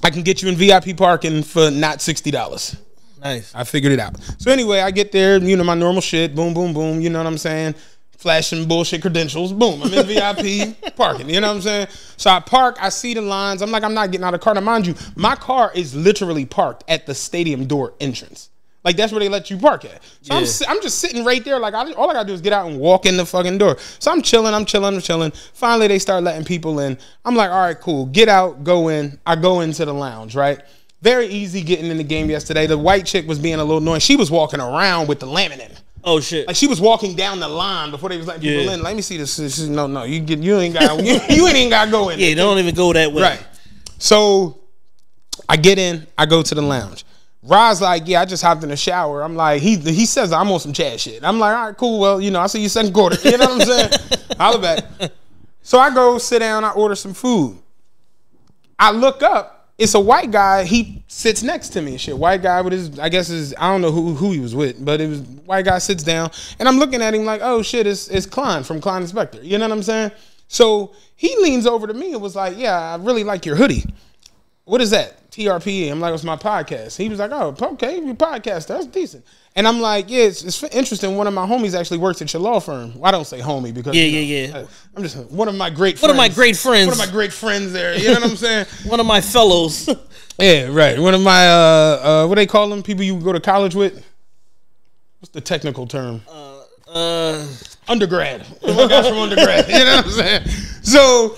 I can get you in VIP parking for not $60." Nice. I figured it out. So anyway, I get there, my normal shit, boom, boom, boom, you know what I'm saying? Flashing bullshit credentials, boom, I'm in VIP parking, you know what I'm saying? So I park, I see the lines, I'm like, I'm not getting out of the car. Now, mind you, my car is literally parked at the stadium door entrance. Like, that's where they let you park at. So I'm just sitting right there, like, all I gotta do is get out and walk in the fucking door. So I'm chilling. Finally, they start letting people in. I'm like, all right, cool, get out, go in. I go into the lounge, right? Very easy getting in the game yesterday. The white chick was being a little annoying. She was walking around with the laminate. Oh shit! Like she was walking down the line before they was letting people in. Let me see this. No, you ain't got you ain't got to go in. Yeah, don't even go that way. Right. So I get in. I go to the lounge. Rod's like, yeah, I just hopped in the shower. I'm like, he says I'm on some Chad shit. I'm like, all right, cool. Well, I see you second quarter. You know what I'm saying? Holla back. So I go sit down. I order some food. I look up. It's a white guy. He sits next to me and shit. White guy with his, I don't know who he was with, but it was white guy sits down and I'm looking at him like, oh shit, it's Klein from Klein Inspector. You know what I'm saying? So he leans over to me and was like, yeah, I really like your hoodie. What is that? TRPE. I'm like, it's my podcast. He was like, oh, okay, your podcast, that's decent. And I'm like, yeah, it's interesting. One of my homies actually works at your law firm. Well, I don't say homie because I'm just one of my great friends. One of my great friends. One of my great friends there. You know what I'm saying? One of my fellows. Yeah, right. One of my what they call them? People you go to college with? What's the technical term? Undergrad. One of my guys from undergrad. You know what I'm saying? So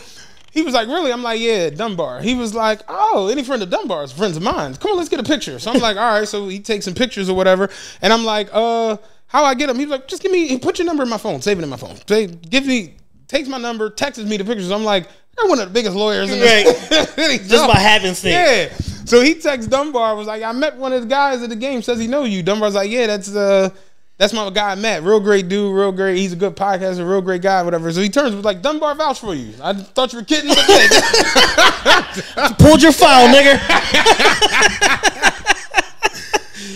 he was like, really? I'm like, yeah, Dunbar. He was like, oh, any friend of Dunbar's friends of mine. Come on, let's get a picture. So I'm like, all right. So he takes some pictures or whatever. And I'm like, how I get him? He was like, just put your number in my phone. Save it in my phone. Takes my number, texts me the pictures. I'm like, you're one of the biggest lawyers in the Just by happenstance. Yeah. So he texts Dunbar, was like, I met one of the guys at the game, says he know you. Dunbar's like, yeah, that's my guy Matt. Real great dude, real great. He's a good podcaster, real great guy, whatever. So he turns was like, Dunbar vouch for you. I thought you were kidding, but pulled your file, nigga.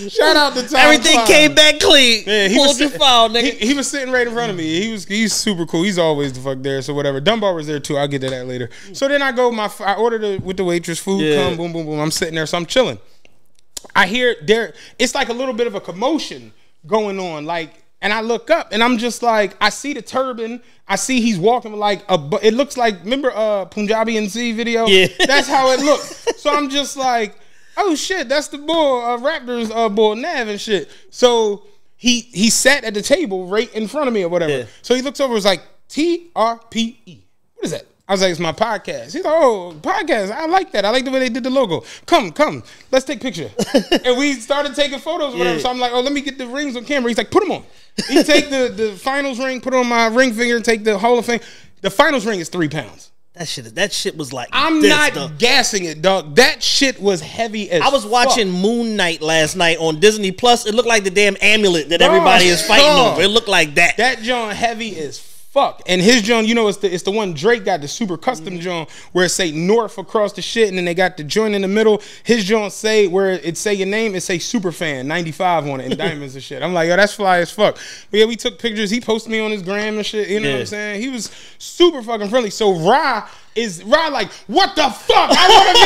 Shout out to Tom. Everything Klein. came back clean. Yeah, pulled your file, nigga. He was sitting right in front of me. He's super cool. He's always the fuck there. So whatever. Dunbar was there too. I'll get to that later. So then I ordered with the waitress food. Come boom boom boom. I'm sitting there, so I'm chilling. I hear it's like a little bit of a commotion going on, like, and I look up and I'm just like, I see the turban, I see he's walking like it looks like, remember Punjabi NC video? Yeah, that's how it looks. So I'm just like, oh shit, that's the bull Raptors bull Nav and shit. So he sat at the table right in front of me or whatever. Yeah. So he looks over, was like, TRPE. What is that? I was like, it's my podcast. He's like, oh, podcast. I like that. I like the way they did the logo. Come. Let's take a picture. And we started taking photos or whatever. So I'm like, oh, let me get the rings on camera. He's like, put them on. He take the finals ring, put it on my ring finger, and take the Hall of Fame. The finals ring is 3 pounds. That shit was like, I'm not gassing it, dog. That shit was heavy as I was watching Moon Knight last night on Disney Plus. It looked like the damn amulet that everybody is fighting over. It looked like that. That John heavy as fuck. And his John, it's the one Drake got, the super custom John, where it say North across the shit, and then they got the joint in the middle. His John say, where it say your name, it say Superfan 95 on it, and diamonds and shit. I'm like, yo, that's fly as fuck. But yeah, we took pictures. He posted me on his gram and shit. You know what I'm saying? He was super fucking friendly. So Ra like, what the fuck? I want to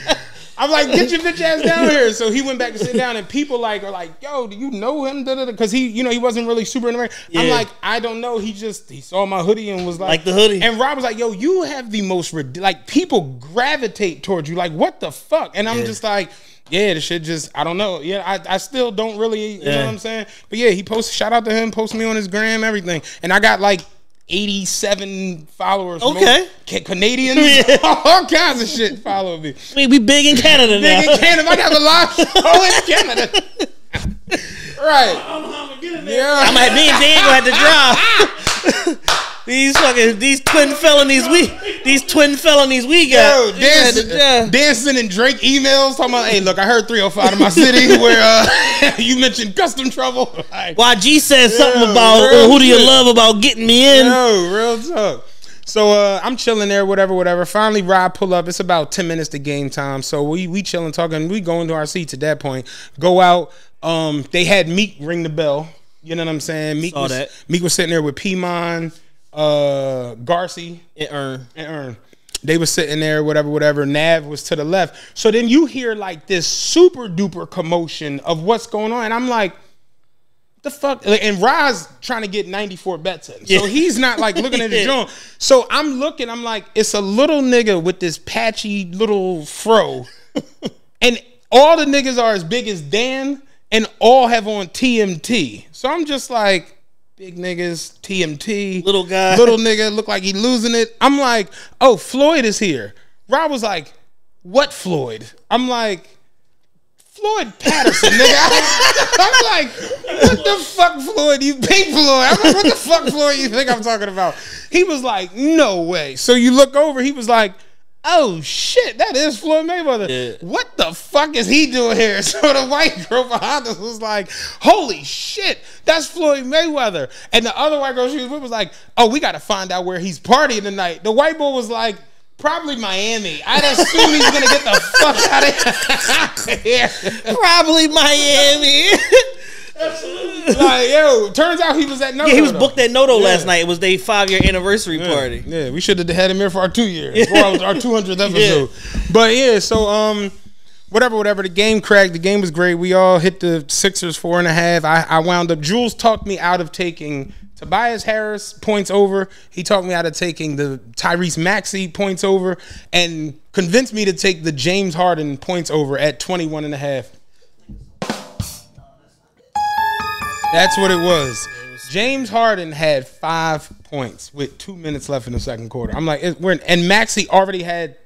meet. I'm like, get your bitch ass down here. So he went back to sit down, and people are like, yo, do you know him? Because he wasn't really super in the ring. Yeah. I'm like, I don't know. He saw my hoodie and was like the hoodie. And Rob was like, yo, you have the most people gravitate towards you. Like, what the fuck? And I'm just like, yeah, the shit just, I don't know. Yeah, I still don't really, you know what I'm saying? But yeah, he posted, shout out to him, posted me on his gram, everything. And I got like 87 followers. Okay. Canadians, all kinds of shit follow me. We big in Canada now. Big in Canada. I got a live show in Canada. Right. I don't know how I'm gonna get in there. Yeah. Me and Dan gonna have to drive. These twin felonies we got. Yo, dancing and Drake emails talking about, hey, look, I heard 305 in my city where you mentioned custom trouble. Like, YG said something about real who do you shit. love about getting me in. Yo, real talk. So I'm chilling there, whatever. Finally, Rob pull up. It's about 10 minutes to game time. So we chilling, talking. We go into our seats at that point. Go out. They had Meek ring the bell. You know what I'm saying? Meek was sitting there with P-Mon, Garci, and Earn. They was sitting there, whatever. Nav was to the left. So then you hear like this super duper commotion of what's going on, and I'm like, the fuck? And Roz trying to get 94 bets in. So he's not like looking at his joint. So I'm looking, I'm like, it's a little nigga with this patchy little fro. And all the niggas are as big as Dan and all have on TMT. So I'm just like, big niggas, TMT. Little guy. Little nigga, look like he losing it. I'm like, oh, Floyd is here. Rob was like, what Floyd? I'm like, Floyd Patterson, nigga. I'm like, what the fuck, Floyd? You Pink Floyd. I'm like, what the fuck, Floyd, you think I'm talking about? He was like, no way. So you look over, he was like, oh shit, that is Floyd Mayweather. Yeah. What the fuck is he doing here? So the white girl behind us was like, holy shit, that's Floyd Mayweather. And the other white girl she was with was like, oh, we got to find out where he's partying tonight. The white boy was like, probably Miami. I'd assume he's gonna get the fuck out of here. Probably Miami. Like, yo, turns out he was at Noto. Yeah, he was booked at Noto last night. It was their 5-year anniversary party. Yeah, we should have had him here for our 2 years, for our 200th episode. But yeah, so whatever. The game cracked. The game was great. We all hit the Sixers 4.5. I wound up. Jules talked me out of taking Tobias Harris points over. He talked me out of taking the Tyrese Maxey points over, and convinced me to take the James Harden points over at 21.5. That's what it was. James Harden had 5 points with 2 minutes left in the second quarter. I'm like, and Maxey already had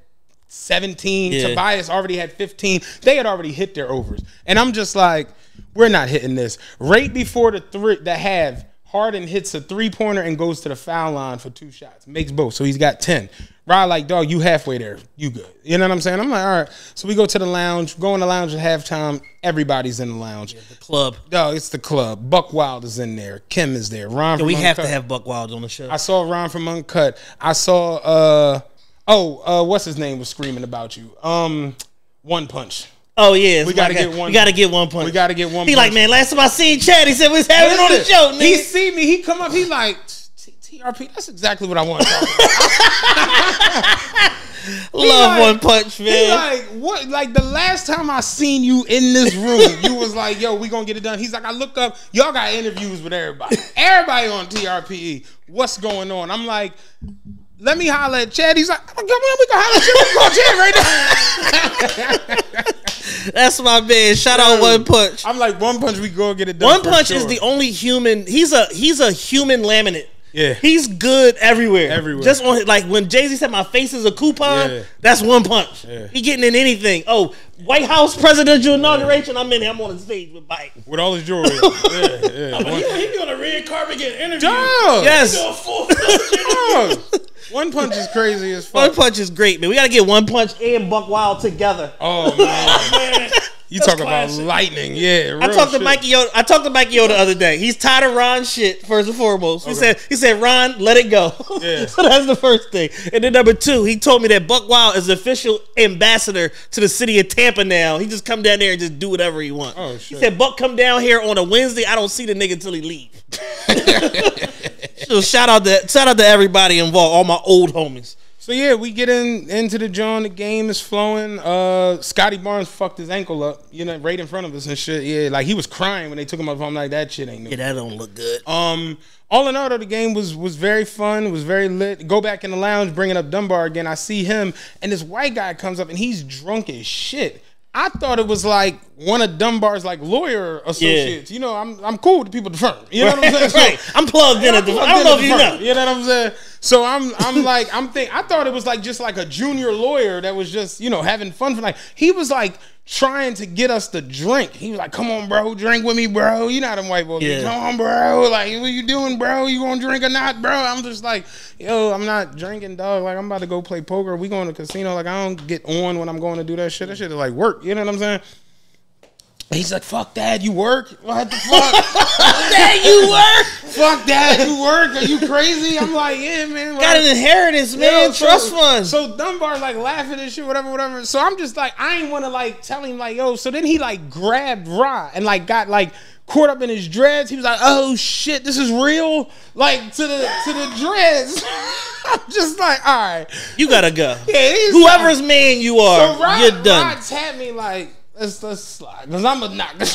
17. Yeah. Tobias already had 15. They had already hit their overs. And I'm just like, we're not hitting this. Right before the half, Harden hits a 3-pointer and goes to the foul line for 2 shots. Makes both. So he's got 10. Rod like, dog, you halfway there. You good. You know what I'm saying? I'm like, all right. So we go to the lounge. Go in the lounge at halftime. Everybody's in the lounge. Yeah, the club. No, it's the club. Buck Wild is in there. Kim is there. Ron from We have Uncut. to have Buck Wild on the show. I saw Ron from Uncut. I saw what's his name was screaming about you. One Punch. Oh yeah, We gotta get one. We gotta get one punch. We gotta get one. He punch. like, man, last time I seen Chad, he said we was having it on the show. Nigga. He see me. He come up. He like TRP. That's exactly what I want to talk about. Love like, One Punch, He man. like what? Like the last time I seen you in this room, you was like, "Yo, we gonna get it done." He's like, "I look up. Y'all got interviews with everybody. Everybody on TRPE. What's going on?" I'm like, "Let me holler at Chad." He's like, "Come on, we can holler at Chad. We can call Chad right now." That's my man. Shout out One Punch. I'm like, One Punch, we go get it done. One for Punch sure. is the only human. He's a human laminate. Yeah. He's good everywhere. Everywhere. Just on like when Jay-Z said my face is a coupon, Yeah. that's One Punch. Yeah. He getting in anything. Oh, White House presidential inauguration, I'm in here. I'm on the stage with Mike. with all his jewelry. Yeah. He be on a red carpet getting interviewed. Dog. Yes. Doing full Dog. One Punch is crazy as fuck. One Punch is great, man. We got to get One Punch and Buck Wild together. Oh man. man. You That's talk about classic. lightning, yeah. I real talked to shit. Mikey Yoda. I talked to Mikey Yoda the other day. He's tired of Ron's shit, first and foremost. He said, Ron, let it go. Yeah. So that's the first thing. And then number 2, he told me that Buck Wild is the official ambassador to the city of Tampa now. He just come down there and just do whatever he wants. Oh, He shit. said, Buck come down here on a Wednesday. I don't see the nigga until he leave. So shout out to everybody involved, all my old homies. So yeah, we get into the joint. The game is flowing. Scotty Barnes fucked his ankle up, right in front of us and shit. Yeah, like he was crying when they took him up. I'm like, that shit ain't new. Yeah, that don't look good. All in all, though, the game was very fun. It was very lit. Go back in the lounge, bringing up Dunbar again. I see him, and this white guy comes up, and he's drunk as shit. I thought it was like one of Dunbar's like lawyer associates. You know, I'm cool with the people at the firm. You know what I'm saying? Right. I'm plugged in at the firm. I don't know if you know. You know what I'm saying? So I'm I thought it was like just like a junior lawyer that was just, you know, having fun for like he was like trying to get us to drink. He was like, "Come on, bro, drink with me, bro." You know how them white boys. Yeah. Come on, bro. Like, what you doing, bro? You gonna drink or not, bro? I'm just like, yo, I'm not drinking, dog. Like, I'm about to go play poker. We going to casino. Like, I don't get on when I'm going to do that shit. That shit is like work. You know what I'm saying? He's like, fuck that, you work? What the fuck? Dad, you work? Fuck that, you work? Are you crazy? I'm like, yeah, man. Got an inheritance, man. Trust fund. So Dunbar's like laughing and shit, whatever. So I'm just like, I ain't want to like tell him like, yo. So then he like grabbed Ra and like got like caught up in his dreads. He was like, oh shit, this is real. Like to the dreads. I'm just like, all right, you gotta go. Yeah, whoever's man you are, so you're done. Ra tapped me like, let's slide, because I'm going to knock this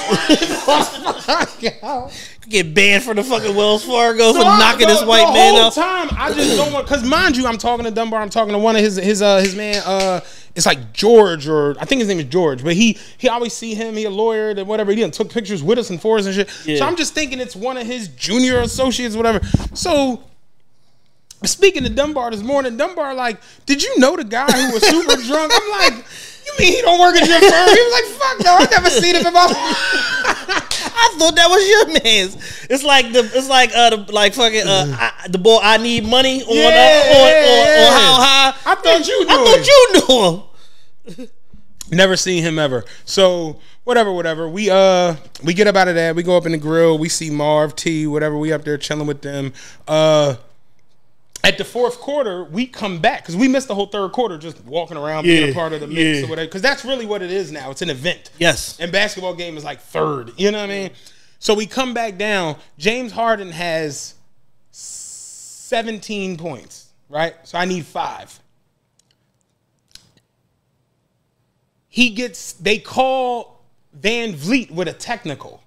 fuck out. Get banned from the fucking Wells Fargo for knocking this white man out. The whole time, I just don't want, because mind you, I'm talking to Dunbar, I'm talking to one of his man, it's like George, or I think his name is George, but he always see him, he a lawyer, and whatever, he done took pictures with us and for us and shit. Yeah. So I'm just thinking it's one of his junior associates, whatever. So, speaking to Dunbar this morning, Dunbar like, did you know the guy who was super drunk? I'm like, you mean he don't work at your firm? He was like, fuck no, I never seen him in my I thought that was your man's. It's like the boy I Need Money on How High. I thought you knew him. Never seen him ever. So whatever. We get up out of that. We go up in the grill. We see Marv T. Whatever. We up there chilling with them. At the fourth quarter, we come back because we missed the whole third quarter just walking around being a part of the mix or whatever. Because that's really what it is now. It's an event. Yes. And basketball game is like third. You know what I mean? So we come back down. James Harden has 17 points, right? So I need 5. They call Van Vliet with a technical.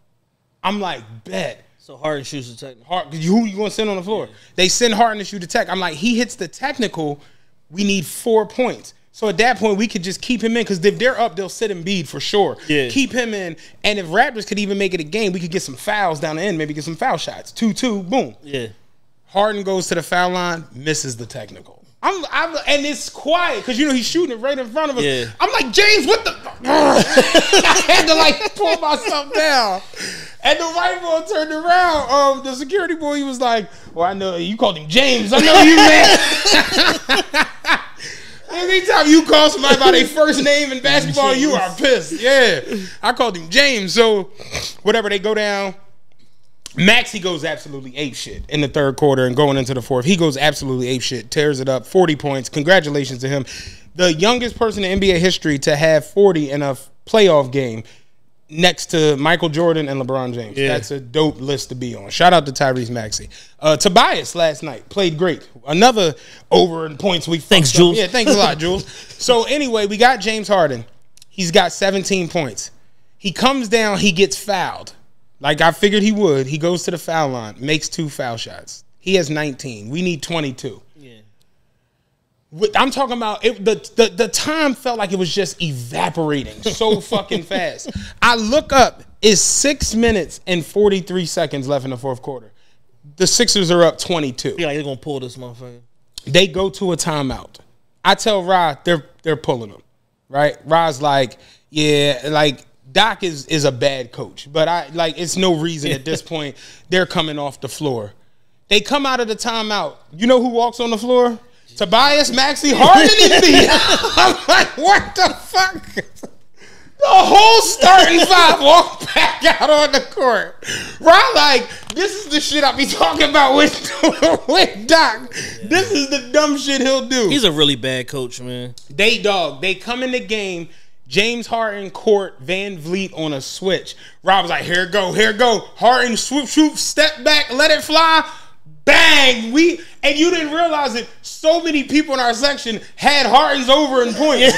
I'm like, bet. So Harden shoots the technical. Who you going to send on the floor? Yeah. They send Harden to shoot the tech. I'm like, he hits the technical. We need 4 points. So at that point, we could just keep him in because if they're up, they'll sit Embiid for sure. Yeah. Keep him in. And if Raptors could even make it a game, we could get some fouls down the end, maybe get some foul shots. 2-2, boom. Yeah. Harden goes to the foul line, misses the technical. And it's quiet because, you know, he's shooting it right in front of us. Yeah. I'm like, James, what the fuck? I had to, like, pull myself down. And the white boy turned around. The security boy, he was like, well, I know you called him James. I know you, man. Anytime you call somebody by their first name in basketball, you are pissed. Yeah. I called him James. So, whatever, they go down. Maxey goes absolutely apeshit in the third quarter and going into the fourth. He goes absolutely apeshit, tears it up, 40 points. Congratulations to him. The youngest person in NBA history to have 40 in a playoff game next to Michael Jordan and LeBron James. Yeah. That's a dope list to be on. Shout out to Tyrese Maxey. Tobias last night played great. Another over in points we Thanks, Jules. Yeah, thanks a lot, Jules. So anyway, we got James Harden. He's got 17 points. He comes down, he gets fouled. Like I figured he would. He goes to the foul line, makes 2 foul shots. He has 19. We need 22. Yeah. I'm talking about it, the time felt like it was just evaporating so fucking fast. I look up, it's 6 minutes and 43 seconds left in the fourth quarter. The Sixers are up 22. Yeah, like they're gonna pull this motherfucker. They go to a timeout. I tell Ra they're pulling them, right? Ra's like, yeah, like Doc is a bad coach, but it's no reason at this point they're coming off the floor. They come out of the timeout. You know who walks on the floor? Tobias, Maxey, Harden, and Embiid. I'm like, what the fuck? The whole starting 5 walk back out on the court. Right? Like, this is the shit I be talking about with Doc. This is the dumb shit he'll do. He's a really bad coach, man. They come in the game. James Harden court Van Vliet on a switch. Rob was like, here it go. Harden swoop, step back, let it fly. Bang! And you didn't realize it. So many people in our section had Harden's over in points.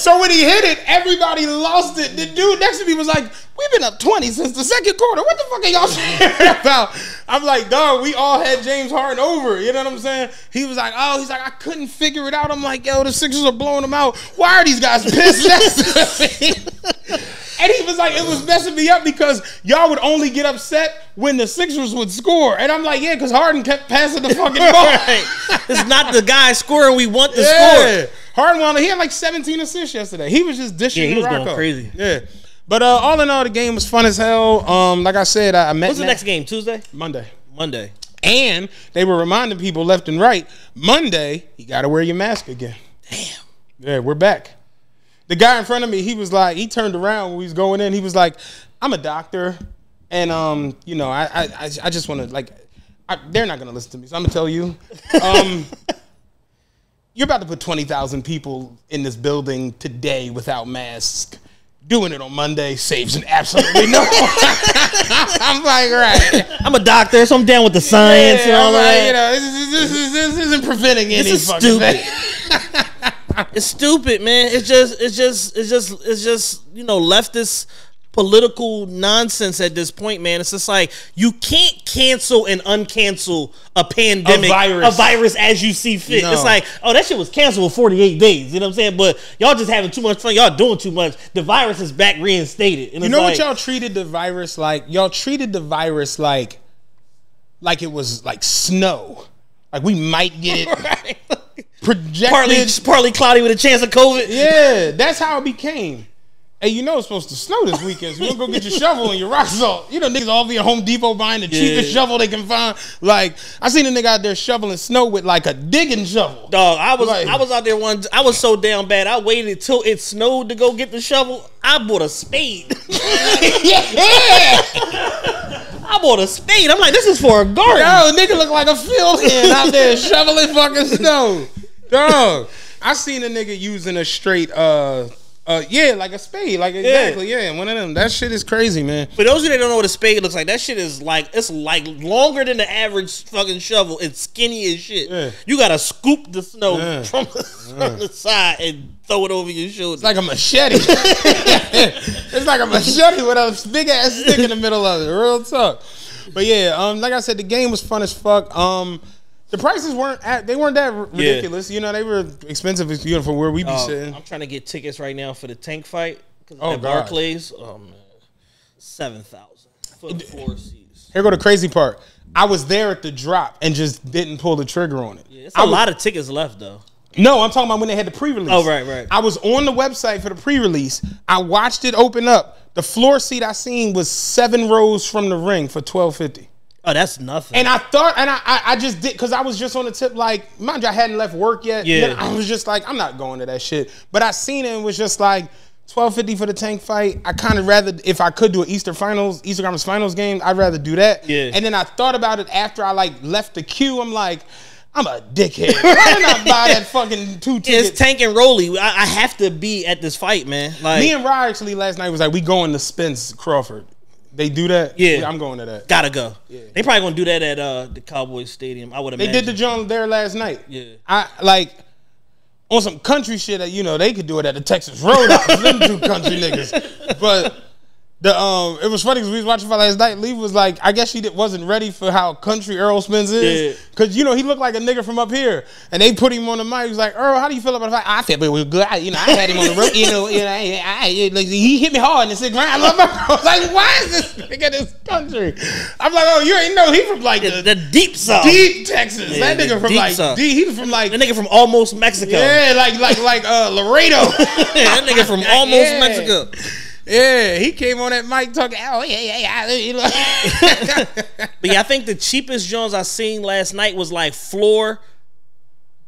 So when he hit it, everybody lost it. The dude next to me was like, we've been up 20 since the second quarter. What the fuck are y'all talking about? I'm like, dog, we all had James Harden over. You know what I'm saying? He was like, I couldn't figure it out. I'm like, yo, the Sixers are blowing them out. Why are these guys pissed? And he was like, it was messing me up because y'all would only get upset when the Sixers would score. And I'm like, yeah, because Harden kept passing the fucking ball. Right. It's not the guy scoring we want to score. Harden, he had like 17 assists yesterday. He was just dishing he was Rocco. going crazy. Yeah. But all in all, the game was fun as hell. Like I said, I met What's the next game? Tuesday? Monday. And they were reminding people left and right, Monday, you got to wear your mask again. Damn. Yeah, we're back. The guy in front of me, he was like, he turned around when he was going in. He was like, I'm a doctor. And, you know, I just want to, like, they're not going to listen to me. So I'm going to tell you. You're about to put 20,000 people in this building today without masks. Doing it on Monday saves an absolutely no. I'm like, right. I'm a doctor, so I'm down with the science and all like, that. you know, this isn't preventing any is fucking stupid. thing. It's stupid, man. It's just you know, leftist political nonsense at this point, man. It's just like you can't cancel and uncancel a pandemic, a virus as you see fit. No. It's like, oh, that shit was canceled for 48 days. You know what I'm saying? But y'all just having too much fun. Y'all doing too much. The virus is back reinstated. And you know what y'all treated the virus like? Y'all treated the virus like it was like snow. Like we might get it. Right. Projected. Partly cloudy with a chance of COVID. Yeah, that's how it became. Hey, you know it's supposed to snow this weekend, so you gonna go get your shovel and your rock salt. You know, niggas all be at Home Depot buying the cheapest shovel they can find. Like, I seen a nigga out there shoveling snow with like a digging shovel. Dog, I was out there I was so damn bad. I waited till it snowed to go get the shovel. I bought a spade. I bought a spade. I'm like, this is for a garden. Yo, nigga look like a field hand out there shoveling fucking snow. Dog, I seen a nigga using a straight like a spade, like exactly, one of them. That shit is crazy, man. For those of you that don't know what a spade looks like, that shit is like, it's like longer than the average fucking shovel. It's skinny as shit. Yeah. You gotta scoop the snow from the side and throw it over your shoulder. It's like a machete. It's like a machete with a big ass stick in the middle of it. Real talk. But yeah, like I said, the game was fun as fuck. The prices weren't that ridiculous. You know, they were expensive for where we be sitting. I'm trying to get tickets right now for the tank fight at Barclays. Oh man, 7,000 for the 4 seats. Here go the crazy part. I was there at the drop and just didn't pull the trigger on it. Yeah, it's a lot of tickets left though. No, I'm talking about when they had the pre-release. Oh, right. I was on the website for the pre-release. I watched it open up. The floor seat I seen was 7 rows from the ring for $12.50. Oh, that's nothing. And I thought, and I just did, because I was just on the tip, like, mind you, I hadn't left work yet. Yeah. I was just like, I'm not going to that shit. But I seen it and was just like, $12.50 for the tank fight. I kind of rather, if I could do an Easter Conference Finals game, I'd rather do that. Yeah. And then I thought about it after I, like, left the queue. I'm like, I'm a dickhead. Why did I buy that fucking 2 tickets? It's Tank and Rolly. I have to be at this fight, man. Like, me and Rye actually last night was like, we going to Spence Crawford. They do that? Yeah. I'm going to that. Gotta go. Yeah. They probably gonna do that at the Cowboys Stadium, I would imagine. They did the joint there last night. Yeah. I like on some country shit that, you know, they could do it at the Texas Roadhouse. Them 2 country niggas. But it was funny because we was watching for last night. Lee was like, I guess she wasn't ready for how country Earl Spence is. Because, you know, he looked like a nigga from up here. And they put him on the mic. He was like, Earl, how do you feel about the fight? I feel it was good. I had him on the road. He hit me hard in the 6th round. I was like, why is this nigga this country? I'm like, oh, you ain't know he from like the deep south. Deep Texas. Yeah, that nigga from like south. he was from like that nigga from almost Mexico. Yeah, like Laredo. That nigga from almost Mexico. Yeah, he came on that mic talking. Oh yeah. But yeah, I think the cheapest Jones I seen last night was like floor,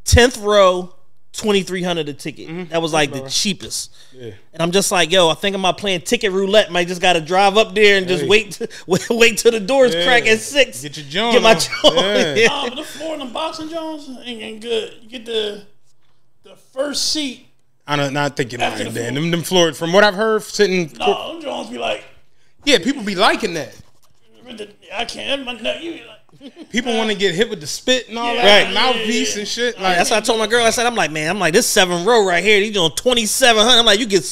10th row, 2,300 a ticket. Mm-hmm. That was like the cheapest. Yeah. And I'm just like, yo, I think I'm not playing ticket roulette. Might just got to drive up there and just wait till the doors crack at 6. Get your Jones. Get my Jones. Yeah. But the floor in the boxing Jones ain't good. You get the first seat. I'm not thinking of it, then. Them Florida, from what I've heard, sitting. No, them Jones be like. Yeah, people be liking that. I can't. People want to get hit with the spit and all that, Right. mouthpiece and shit. Like, That's what I told my girl. I said, I'm like, this 7 row right here. These doing 2,700. I'm like, you get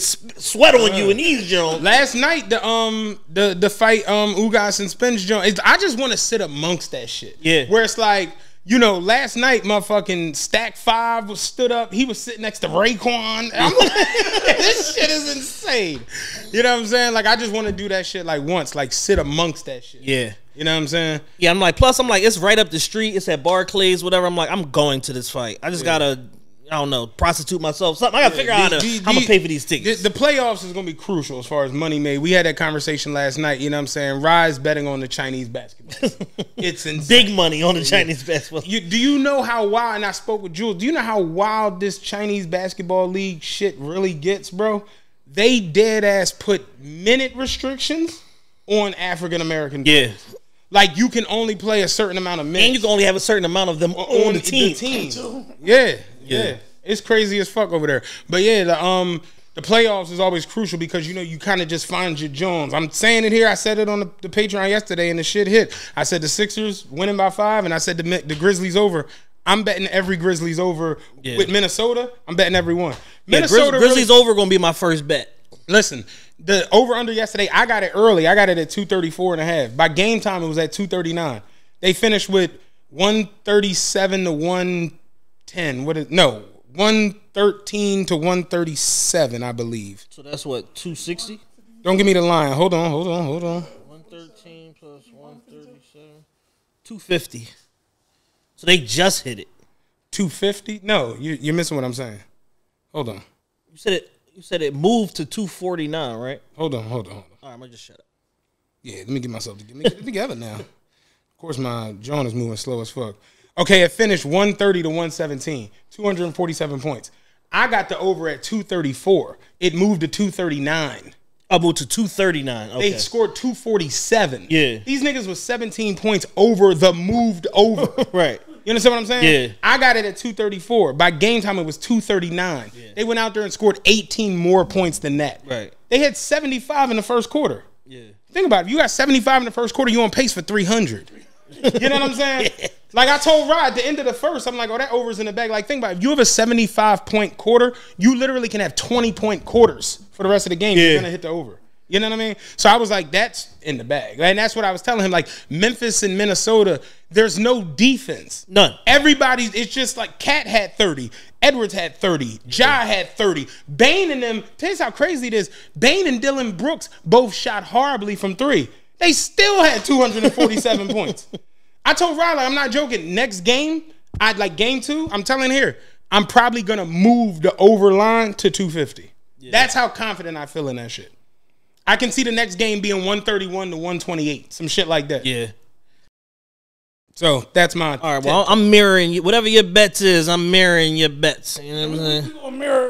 sweat on you in these Jones. last night, the fight, Ugas and Spence Jones. I just want to sit amongst that shit. Yeah. Where it's like, you know, last night, motherfucking Stack 5 was stood up. He was sitting next to Raekwon. I'm like, this shit is insane. You know what I'm saying? Like, I just want to do that shit like once, like sit amongst that shit. Yeah. You know what I'm saying? Yeah, I'm like, plus I'm like, it's right up the street. It's at Barclays, whatever. I'm like, I'm going to this fight. I just gotta, I don't know, prostitute myself. Something. I gotta figure out how I'm gonna pay for these tickets. The playoffs is gonna be crucial as far as money made. We had that conversation last night. You know what I'm saying? Rise betting on the Chinese basketball. It's insane. Big money on the Chinese basketball. Do you know how wild? And I spoke with Jules. Do you know how wild this Chinese basketball league shit really gets, bro? They dead ass put minute restrictions on African American players. Yeah. Like, you can only play a certain amount of minutes. And you can only have a certain amount of them on the team. Yeah. It's crazy as fuck over there. But yeah, the playoffs is always crucial because, you know, you kind of just find your Jones. I'm saying it here. I said it on the Patreon yesterday and the shit hit. I said the Sixers winning by 5 and I said the Grizzlies over. I'm betting every Grizzlies over with Minnesota. I'm betting every one. Minnesota Grizzlies over gonna be my first bet. Listen, the over-under yesterday, I got it early. I got it at 234.5. By game time, it was at 239. They finished with 137 to 110. 113 to 137, I believe. So that's what, 260? Don't give me the line. Hold on. 113 plus 137. 250. So they just hit it. 250? No, you're missing what I'm saying. Hold on. You said it moved to 249, right? Hold on. All right, I'm gonna just shut up. Yeah, let me get myself together now. Of course, my John is moving slow as fuck. Okay, it finished 130 to 117, 247 points. I got the over at 234. It moved to 239. I moved to 239. Okay. They scored 247. Yeah. These niggas was 17 points over the moved over. Right. You understand what I'm saying? Yeah. I got it at 234. By game time, it was 239. Yeah. They went out there and scored 18 more points than that. Right. They had 75 in the first quarter. Yeah. Think about it. If you got 75 in the first quarter, you on pace for 300. You know what I'm saying? Like I told Rod at the end of the first, I'm like, oh, that over's in the bag. Like, think about it. If you have a 75-point quarter, you literally can have 20-point quarters for the rest of the game. You're going to hit the over. You know what I mean? So I was like, that's in the bag. And that's what I was telling him. Like, Memphis and Minnesota, there's no defense. None. Everybody's, it's just like Cat had 30. Edwards had 30. Ja had 30. Bane and them, tell you how crazy it is. Bane and Dylan Brooks both shot horribly from 3. They still had 247 points. I told Riley, I'm not joking. Next game, I'd like game 2, I'm telling here, I'm probably going to move the over line to 250. Yeah. That's how confident I feel in that shit. I can see the next game being 131 to 128, some shit like that. Yeah. So that's my. All right. Well, I'm mirroring you. Whatever your bets is, I'm mirroring your bets. You know what I'm saying?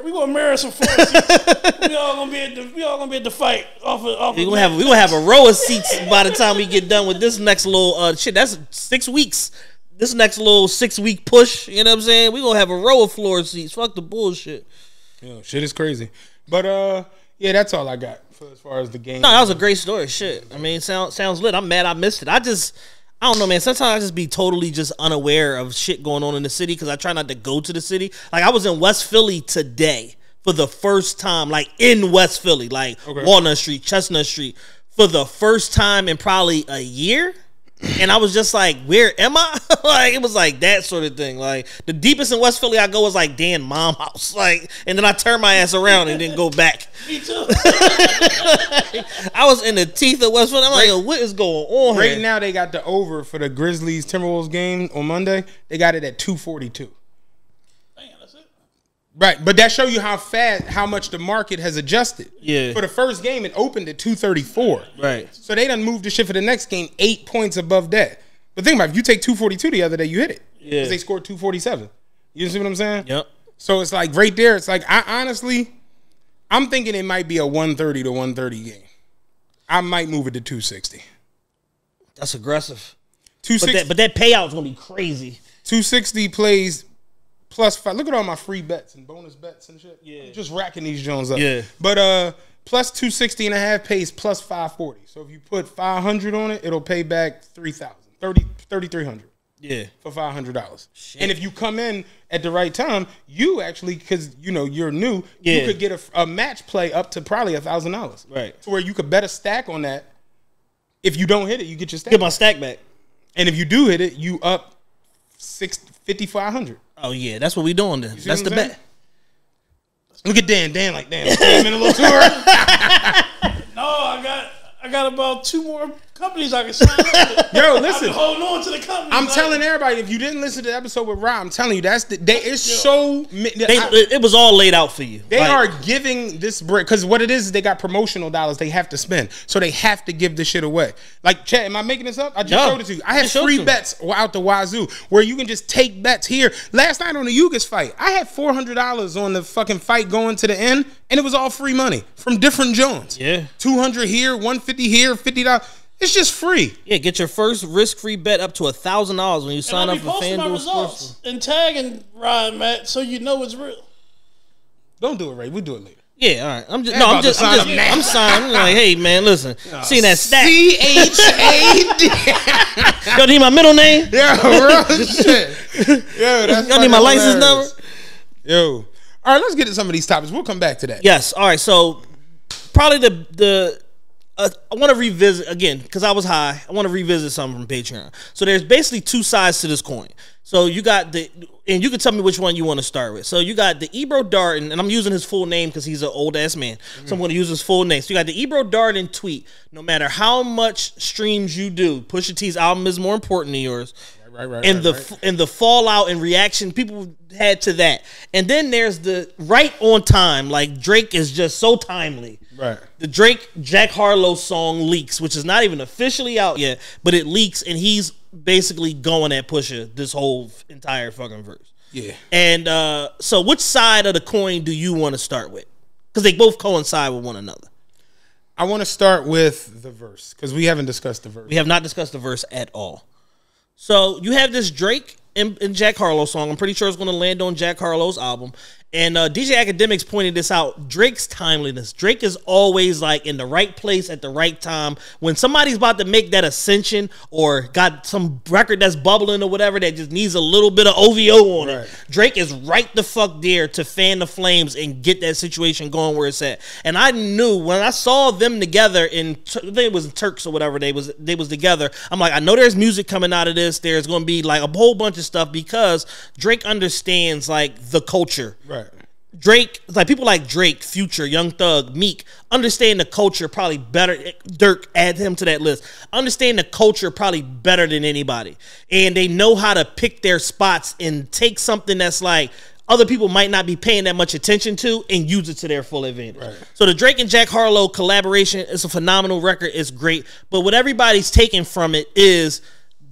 We gonna mirror some floor seats. we all gonna be at the fight. We gonna have a row of seats by the time we get done with this next little shit. That's 6 weeks. This next little 6-week push. You know what I'm saying? We gonna have a row of floor seats. Fuck the bullshit. Yo, shit is crazy. But yeah, that's all I got for as far as the game. No, that was a great story. Shit. I mean, sounds lit. I'm mad I missed it. I don't know, man. Sometimes I just be totally just unaware of shit going on in the city because I try not to go to the city. Like, I was in West Philly today for the first time, like in West Philly, like Walnut Street, Chestnut Street, for the first time in probably a year. And I was just like, where am I? Like, it was like that sort of thing. Like, the deepest in West Philly I go is like Dan Mom House. Like, and then I turn my ass around and then go back. Me too. I was in the teeth of West Philly. I'm like, yo, what is going on right here? now they got the over for the Grizzlies Timberwolves game on Monday. They got it at 242. Damn, that's it. Right, but that show you how much the market has adjusted. Yeah. For the first game, it opened at 234. Right. So they done moved the shit for the next game 8 points above that. But think about it, if you take 242 the other day, you hit it. Yeah. Because they scored 247. You see what I'm saying? Yep. So it's like right there, it's like I'm thinking it might be a 130 to 130 game. I might move it to 260. That's aggressive. 260, But that payout's gonna be crazy. 260 plays plus 5. Look at all my free bets and bonus bets and shit. Yeah. I'm just racking these Jones up. Yeah. But plus 260 and a half pays plus 540. So if you put 500 on it, it'll pay back 3,300. Yeah, for $500. And if you come in at the right time, you actually, because you know you're new, you could get a match play up to probably $1,000. Right. To where you could bet a stack on that. If you don't hit it, you get your stack. Get my stack back. And if you do hit it, you up 5,500. Oh yeah, that's what we doing then. That's the bet. Look at Dan. Dan like, damn, came in a little too early. No, I got about 2 more companies I can sign up with. Yo, listen. I've been holding on to the company. I'm telling everybody, if you didn't listen to the episode with Rob, I'm telling you, It was all laid out for you. They are giving this break because what it is they got promotional dollars they have to spend, so they have to give this shit away. Like, Chad, am I making this up? I just showed it to you. I have free bets out the wazoo where you can just take bets here. Last night on the Yugas fight, I had $400 on the fucking fight going to the end, and it was all free money from different Jones. Yeah, 200 here, 150 here, $50. It's just free. Yeah, get your first risk-free bet up to $1,000 when you sign up for FanDuel Sportsbook. And tagging Ryan, Matt, so you know it's real. Don't do it, Ray. We'll do it later. Yeah, all right. I'm signing. Like, hey, man, listen. Seen that stack. CHAD. Y'all need my middle name? Yeah, real shit. Yo, that's y'all need my license number? Yo. All right, let's get to some of these topics. We'll come back to that. Yes. All right. So probably I want to revisit again because I was high. I want to revisit something from Patreon. So there's basically 2 sides to this coin. So you got and you can tell me which one you want to start with. So you got the Ebro Darden, and I'm using his full name because he's an old ass man. So I'm going to use his full name. So you got the Ebro Darden tweet. No matter how much streams you do, Pusha T's album is more important than yours. Right. And the fallout and reaction people had to that. And then there's the right on time. Like Drake is just so timely. Right. The Drake Jack Harlow song leaks, which is not even officially out yet, but it leaks, and he's basically going at Pusha this whole entire fucking verse. Yeah. And so which side of the coin do you want to start with? Because they both coincide with one another. I want to start with the verse because we haven't discussed the verse. We have not discussed the verse at all. So you have this Drake and Jack Harlow song. I'm pretty sure it's going to land on Jack Harlow's album. And DJ Academics pointed this out. Drake's timeliness. Drake is always like in the right place at the right time. When somebody's about to make that ascension or got some record that's bubbling or whatever that just needs a little bit of OVO on it, Drake is right the fuck there to fan the flames and get that situation going where it's at. And I knew when I saw them together I think it was in Turks or whatever they was together. I'm like, I know there's music coming out of this. There's going to be like a whole bunch of stuff because Drake understands like the culture. Right. Drake, like people like Drake, Future, Young Thug, Meek, understand the culture probably better. Dirk, add him to that list. Understand the culture probably better than anybody. And they know how to pick their spots and take something that's like other people might not be paying that much attention to and use it to their full advantage. Right. So the Drake and Jack Harlow collaboration is a phenomenal record. It's great. But what everybody's taking from it is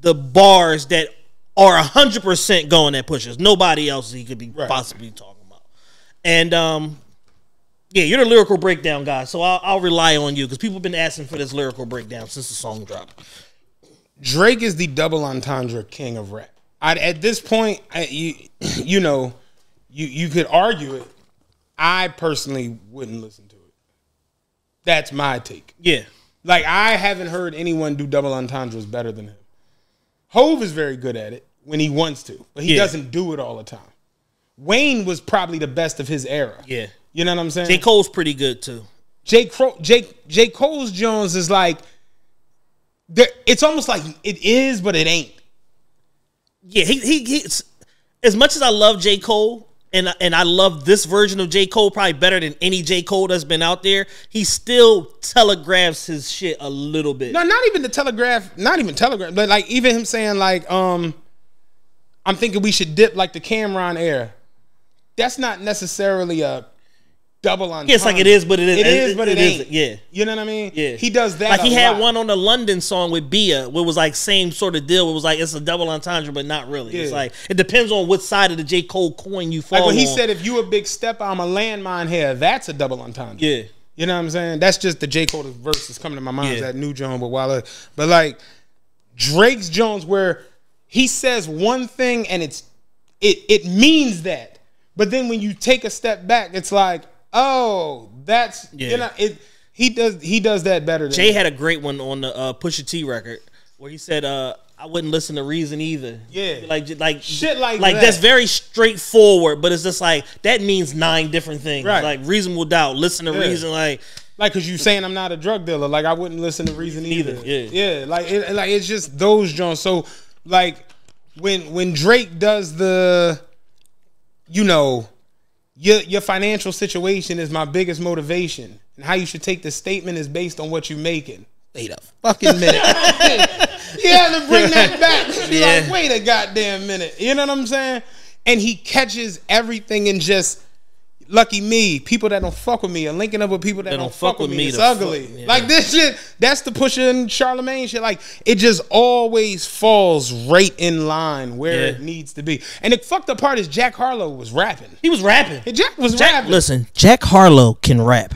the bars that are 100% going at Pusha's. Nobody else he could be possibly talking. And yeah, you're the lyrical breakdown guy, so I'll rely on you because people have been asking for this lyrical breakdown since the song dropped. Drake is the double entendre king of rap. At this point, you could argue it. I personally wouldn't listen to it. That's my take. Yeah, like I haven't heard anyone do double entendres better than him. Hove is very good at it when he wants to, but he doesn't do it all the time. Wayne was probably the best of his era. Yeah. You know what I'm saying? J. Cole's pretty good too. J. Cole's Jones is like, it's almost like it is, but it ain't. Yeah, he's as much as I love J. Cole and I love this version of J. Cole probably better than any J. Cole that's been out there, he still telegraphs his shit a little bit. No, not even telegraph, but like even him saying like, I'm thinking we should dip like the Cameron era. That's not necessarily a double entendre. Yeah, it's like it is, but it is. It is, but it ain't. Yeah. You know what I mean? Yeah. He does that. Like he had lot. one on the London song with Bia, where it was like same sort of deal. It was like it's a double entendre, but not really. Yeah. It's like it depends on what side of the J. Cole coin you fall on. Like when he said, if you a big stepper, I'm a landmine here. That's a double entendre. Yeah. You know what I'm saying? That's just the J. Cole verse that's coming to my mind. That new Jones with Wale. But like Drake's Jones, where he says one thing and it means that. But then when you take a step back, it's like, Oh, that's he does that better than Jay had a great one on the Pusha T record where he said, I wouldn't listen to Reason either. Yeah. Like shit like that. That's very straightforward, but it's just like that means 9 different things. Right. Like reasonable doubt, listen to Reason, like because you saying I'm not a drug dealer, like I wouldn't listen to Reason either. Yeah. Like it's just those Jones. So like when Drake does the, you know, your financial situation is my biggest motivation, and how you should take the statement is based on what you're making. Wait a fucking minute. He had to bring that back. Like, wait a goddamn minute. You know what I'm saying? And he catches everything in just, lucky me, people that don't fuck with me are linking up with people that don't fuck with me. It's ugly. Like this shit, that's the Pusha and Charlamagne shit. Like it just always falls right in line where it needs to be. And the fucked up part is Jack Harlow was rapping. He was rapping. Jack was rapping. Listen, Jack Harlow can rap.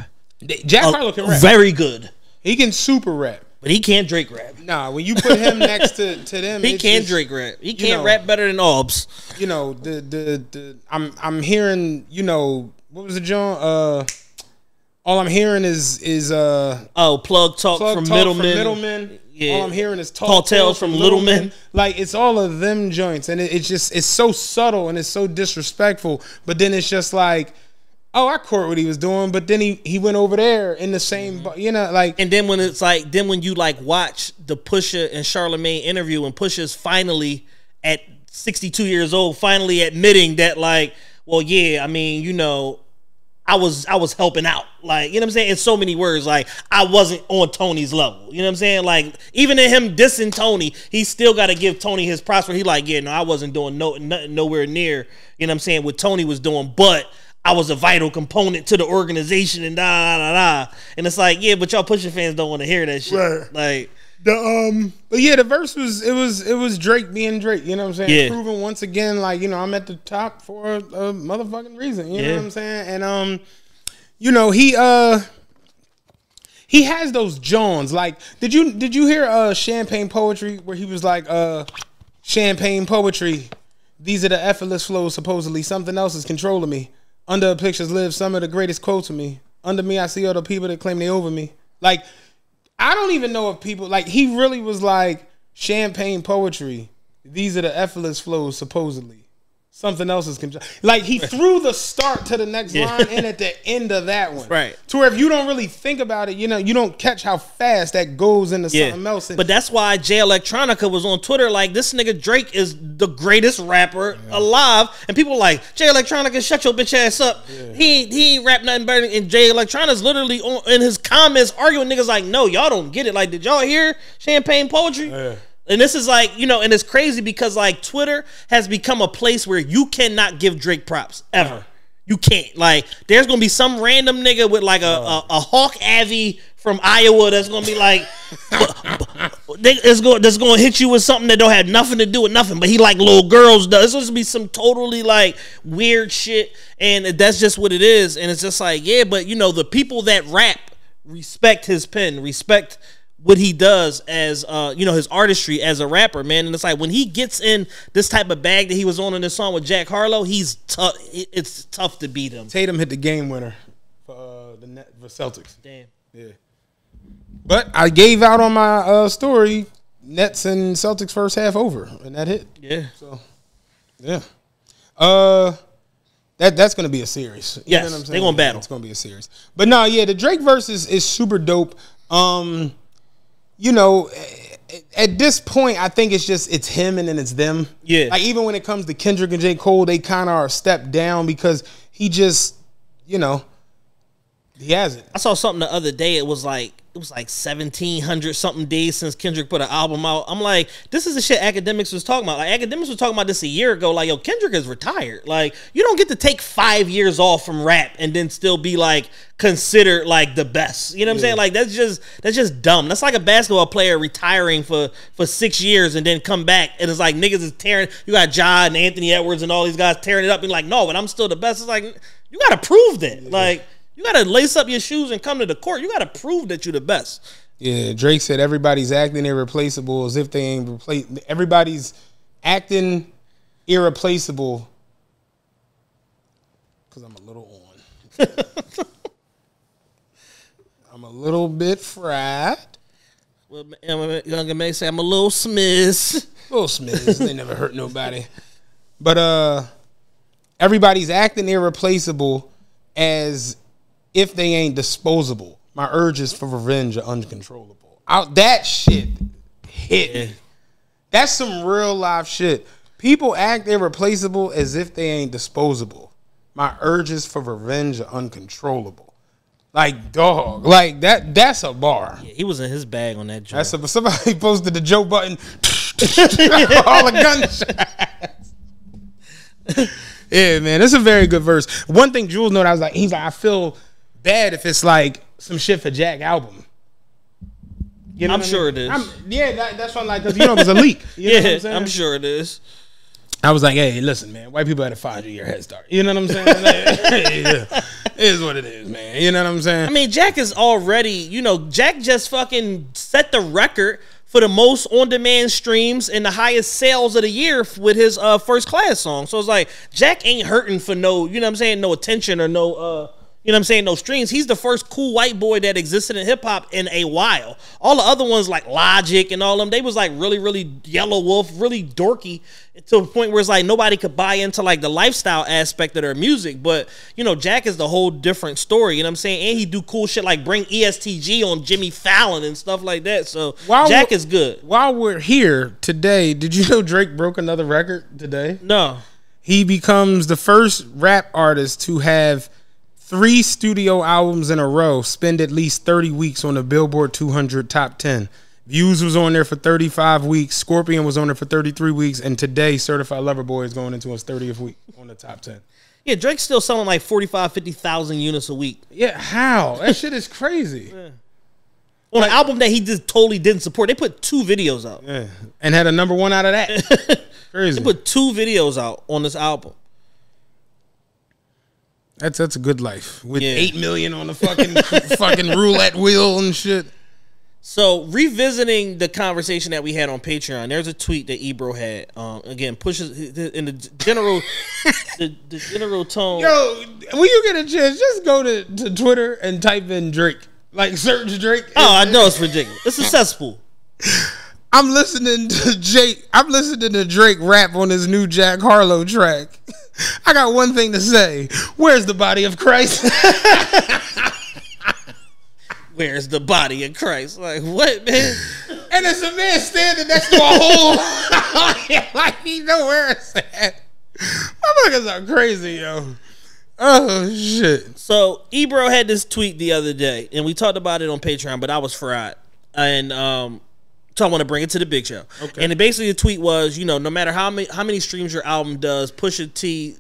Jack Harlow can rap. Very good. He can super rap. But he can't Drake rap. Nah, when you put him next to them, he can't Drake rap. He can't rap better than Orbs. You know, I'm hearing, you know, what was the John? All I'm hearing is plug talk from Middlemen. Yeah. All I'm hearing is tall tales from Little Men. Like it's all of them joints, and it's so subtle and it's so disrespectful. But then it's just like, oh, I caught what he was doing, but then he went over there in the same, you know, like. And then when it's like, then when you like watch the Pusha and Charlamagne interview, and Pusha's finally at 62 years old, finally admitting that, like, well, yeah, I mean, you know, I was helping out, like, you know what I'm saying, in so many words, like I wasn't on Tony's level, you know what I'm saying, like even in him dissing Tony, he still got to give Tony his props where he like, yeah, no, I wasn't doing nothing nowhere near, you know what I'm saying, what Tony was doing, but I was a vital component to the organization and da. And it's like, yeah, but y'all Pusha fans don't want to hear that shit. Right. Like but yeah, the verse was it was Drake being Drake, you know what I'm saying? Yeah. Proving once again, like, you know, I'm at the top for a motherfucking reason. You know what I'm saying? And you know, he has those Jones. Like, did you hear Champagne Poetry where he was like, Champagne Poetry, these are the effortless flows, supposedly. Something else is controlling me. Under pictures live some of the greatest quotes of me. Under me, I see other people that claim they over me. Like, I don't even know if people, like, he really was like, Champagne Poetry, these are the effortless flows, supposedly. Something else is control. Like, he threw the start to the next line in at the end of that one. Right. To where if you don't really think about it, you know, you don't catch how fast that goes into something else. But that's why Jay Electronica was on Twitter like, this nigga Drake is the greatest rapper alive. And people were like, Jay Electronica, shut your bitch ass up. Yeah. He ain't rap nothing better. And Jay Electronica's literally in his comments arguing niggas like, no, y'all don't get it. Like, did y'all hear Champagne Poetry? Yeah. And this is like, you know, and it's crazy because like Twitter has become a place where you cannot give Drake props ever. You can't. Like, there's gonna be some random nigga with like a Hawk Avi from Iowa that's gonna be like, that's gonna hit you with something that don't have nothing to do with nothing, but he like little girls. It's supposed to be some totally like weird shit, and that's just what it is. And it's just like, yeah, but you know, the people that rap respect his pen, respect what he does as you know, his artistry as a rapper, man. And it's like when he gets in this type of bag that he was on in this song with Jack Harlow, he's tough. It's tough to beat him. Tatum hit the game winner for for Celtics. Damn. Yeah. But I gave out on my story Nets and Celtics first half over, and that hit. Yeah. So yeah. That's gonna be a series. You yes, know what I'm saying? They're gonna battle. It's gonna be a series. But no, yeah, the Drake verse is super dope. You know, at this point, I think it's him and then it's them. Yeah. Like, even when it comes to Kendrick and J. Cole, they kind of are a step down because he just, you know, he has it. I saw something the other day. It was like 1,700 something days since Kendrick put an album out. I'm like, this is the shit academics was talking about. Like, academics was talking about this a year ago. Like, yo, Kendrick is retired. Like, you don't get to take 5 years off from rap and then still be like considered like the best. You know what I'm saying? Like, that's just dumb. That's like a basketball player retiring for 6 years and then come back and it's like niggas is tearing. You got Ja and Anthony Edwards and all these guys tearing it up and like, no, but I'm still the best. It's like, you got to prove that. Like, you got to lace up your shoes and come to the court. You got to prove that you're the best. Yeah, Drake said everybody's acting irreplaceable as if they ain't replace. Everybody's acting irreplaceable because I'm a little on. I'm a little bit fried. Well, younger man say I'm a little smiz. Little Smiths, they never hurt nobody. But everybody's acting irreplaceable as if they ain't disposable. My urges for revenge are uncontrollable. That shit hit me. That's some real life shit. People act irreplaceable as if they ain't disposable. My urges for revenge are uncontrollable. Like, dog. Like, that's a bar. Yeah, he was in his bag on that joint. Somebody posted the Joe Button. All the gunshots. Yeah, man, it's a very good verse. One thing Jules noted, he's like, I feel bad if it's like some shit for Jack album. You know I'm sure it is. That's what I'm like, because it was a leak. You know what I'm sure it is. I was like, hey, listen, man, white people had a 5-year head start. You know what I'm saying? It is what it is, man. You know what I'm saying? I mean, Jack is already, Jack just fucking set the record for the most on-demand streams and the highest sales of the year with his First Class song. So it's like, Jack ain't hurting for no, no attention or no, no streams. He's the first cool white boy that existed in hip-hop in a while. All the other ones like Logic and all them, they was like really, really Yellow Wolf, really dorky to a point where it's like nobody could buy into like the lifestyle aspect of their music. But, Jack is the whole different story, you know what I'm saying? And he do cool shit like bring ESTG on Jimmy Fallon and stuff like that. So Jack is good. While we're here today, did you know Drake broke another record today? No. He becomes the first rap artist to have 3 studio albums in a row spend at least 30 weeks on the Billboard 200 Top 10. Views was on there for 35 weeks. Scorpion was on there for 33 weeks. And today, Certified Lover Boy is going into his 30th week on the top 10. Yeah, Drake's still selling like 45, 50,000 units a week. Yeah, how? That shit is crazy. Yeah. On an album that he just totally didn't support. They put 2 videos out. Yeah, and had a #1 out of that. Crazy. They put 2 videos out on this album. That's a good life with 8 million on the fucking roulette wheel and shit. So revisiting the conversation that we had on Patreon, there's a tweet that Ebro had. Again, pushes in the general the general tone. Yo, when you get a chance, just go to Twitter and type in Drake. Like search Drake. Oh, I know it's ridiculous. It's a cesspool. I'm listening to Drake rap on his new Jack Harlow track. I got one thing to say. Where's the body of Christ? Where's the body of Christ? Like, what, man? And there's a man standing next to a hole. Like, he know where it's at. Motherfuckers are crazy, yo. Oh, shit. So, Ebro had this tweet the other day, and we talked about it on Patreon, but I was fried. And so I want to bring it to the big show. Okay. And basically the tweet was, no matter how many streams your album does, Pusha T's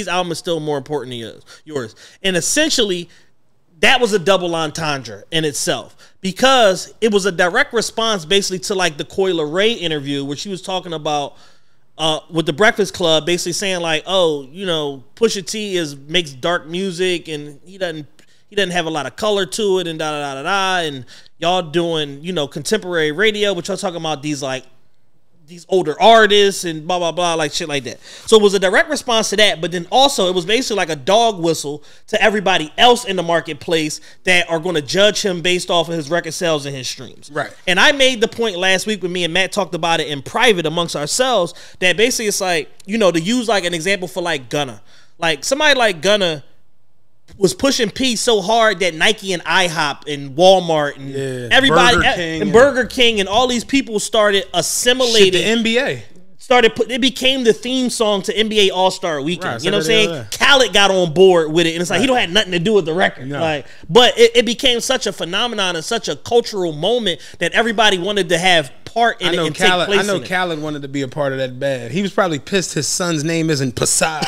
album is still more important than yours. And essentially, that was a double entendre in itself, because it was a direct response basically to like the Coi Leray interview where she was talking about with the Breakfast Club, basically saying like, oh, Pusha T makes dark music and he doesn't have a lot of color to it and and y'all doing contemporary radio, but y'all talking about these older artists and blah blah blah, like shit like that. So it was a direct response to that, but then also it was basically like a dog whistle to everybody else in the marketplace that are going to judge him based off of his record sales and his streams. Right. And I made the point last week when me and Matt talked about it in private amongst ourselves that basically it's like, to use like an example for like Gunna. Like somebody like Gunna was pushing P so hard that Nike and IHOP and Walmart and everybody Burger King and all these people started assimilating the NBA. It became the theme song to NBA All-Star Weekend. Right, you know what I'm saying? Khaled got on board with it, and it's like he don't have nothing to do with the record. No. But it became such a phenomenon and such a cultural moment that everybody wanted to have part in it and take place in it. I know Khaled wanted to be a part of that bad. He was probably pissed his son's name isn't Passad.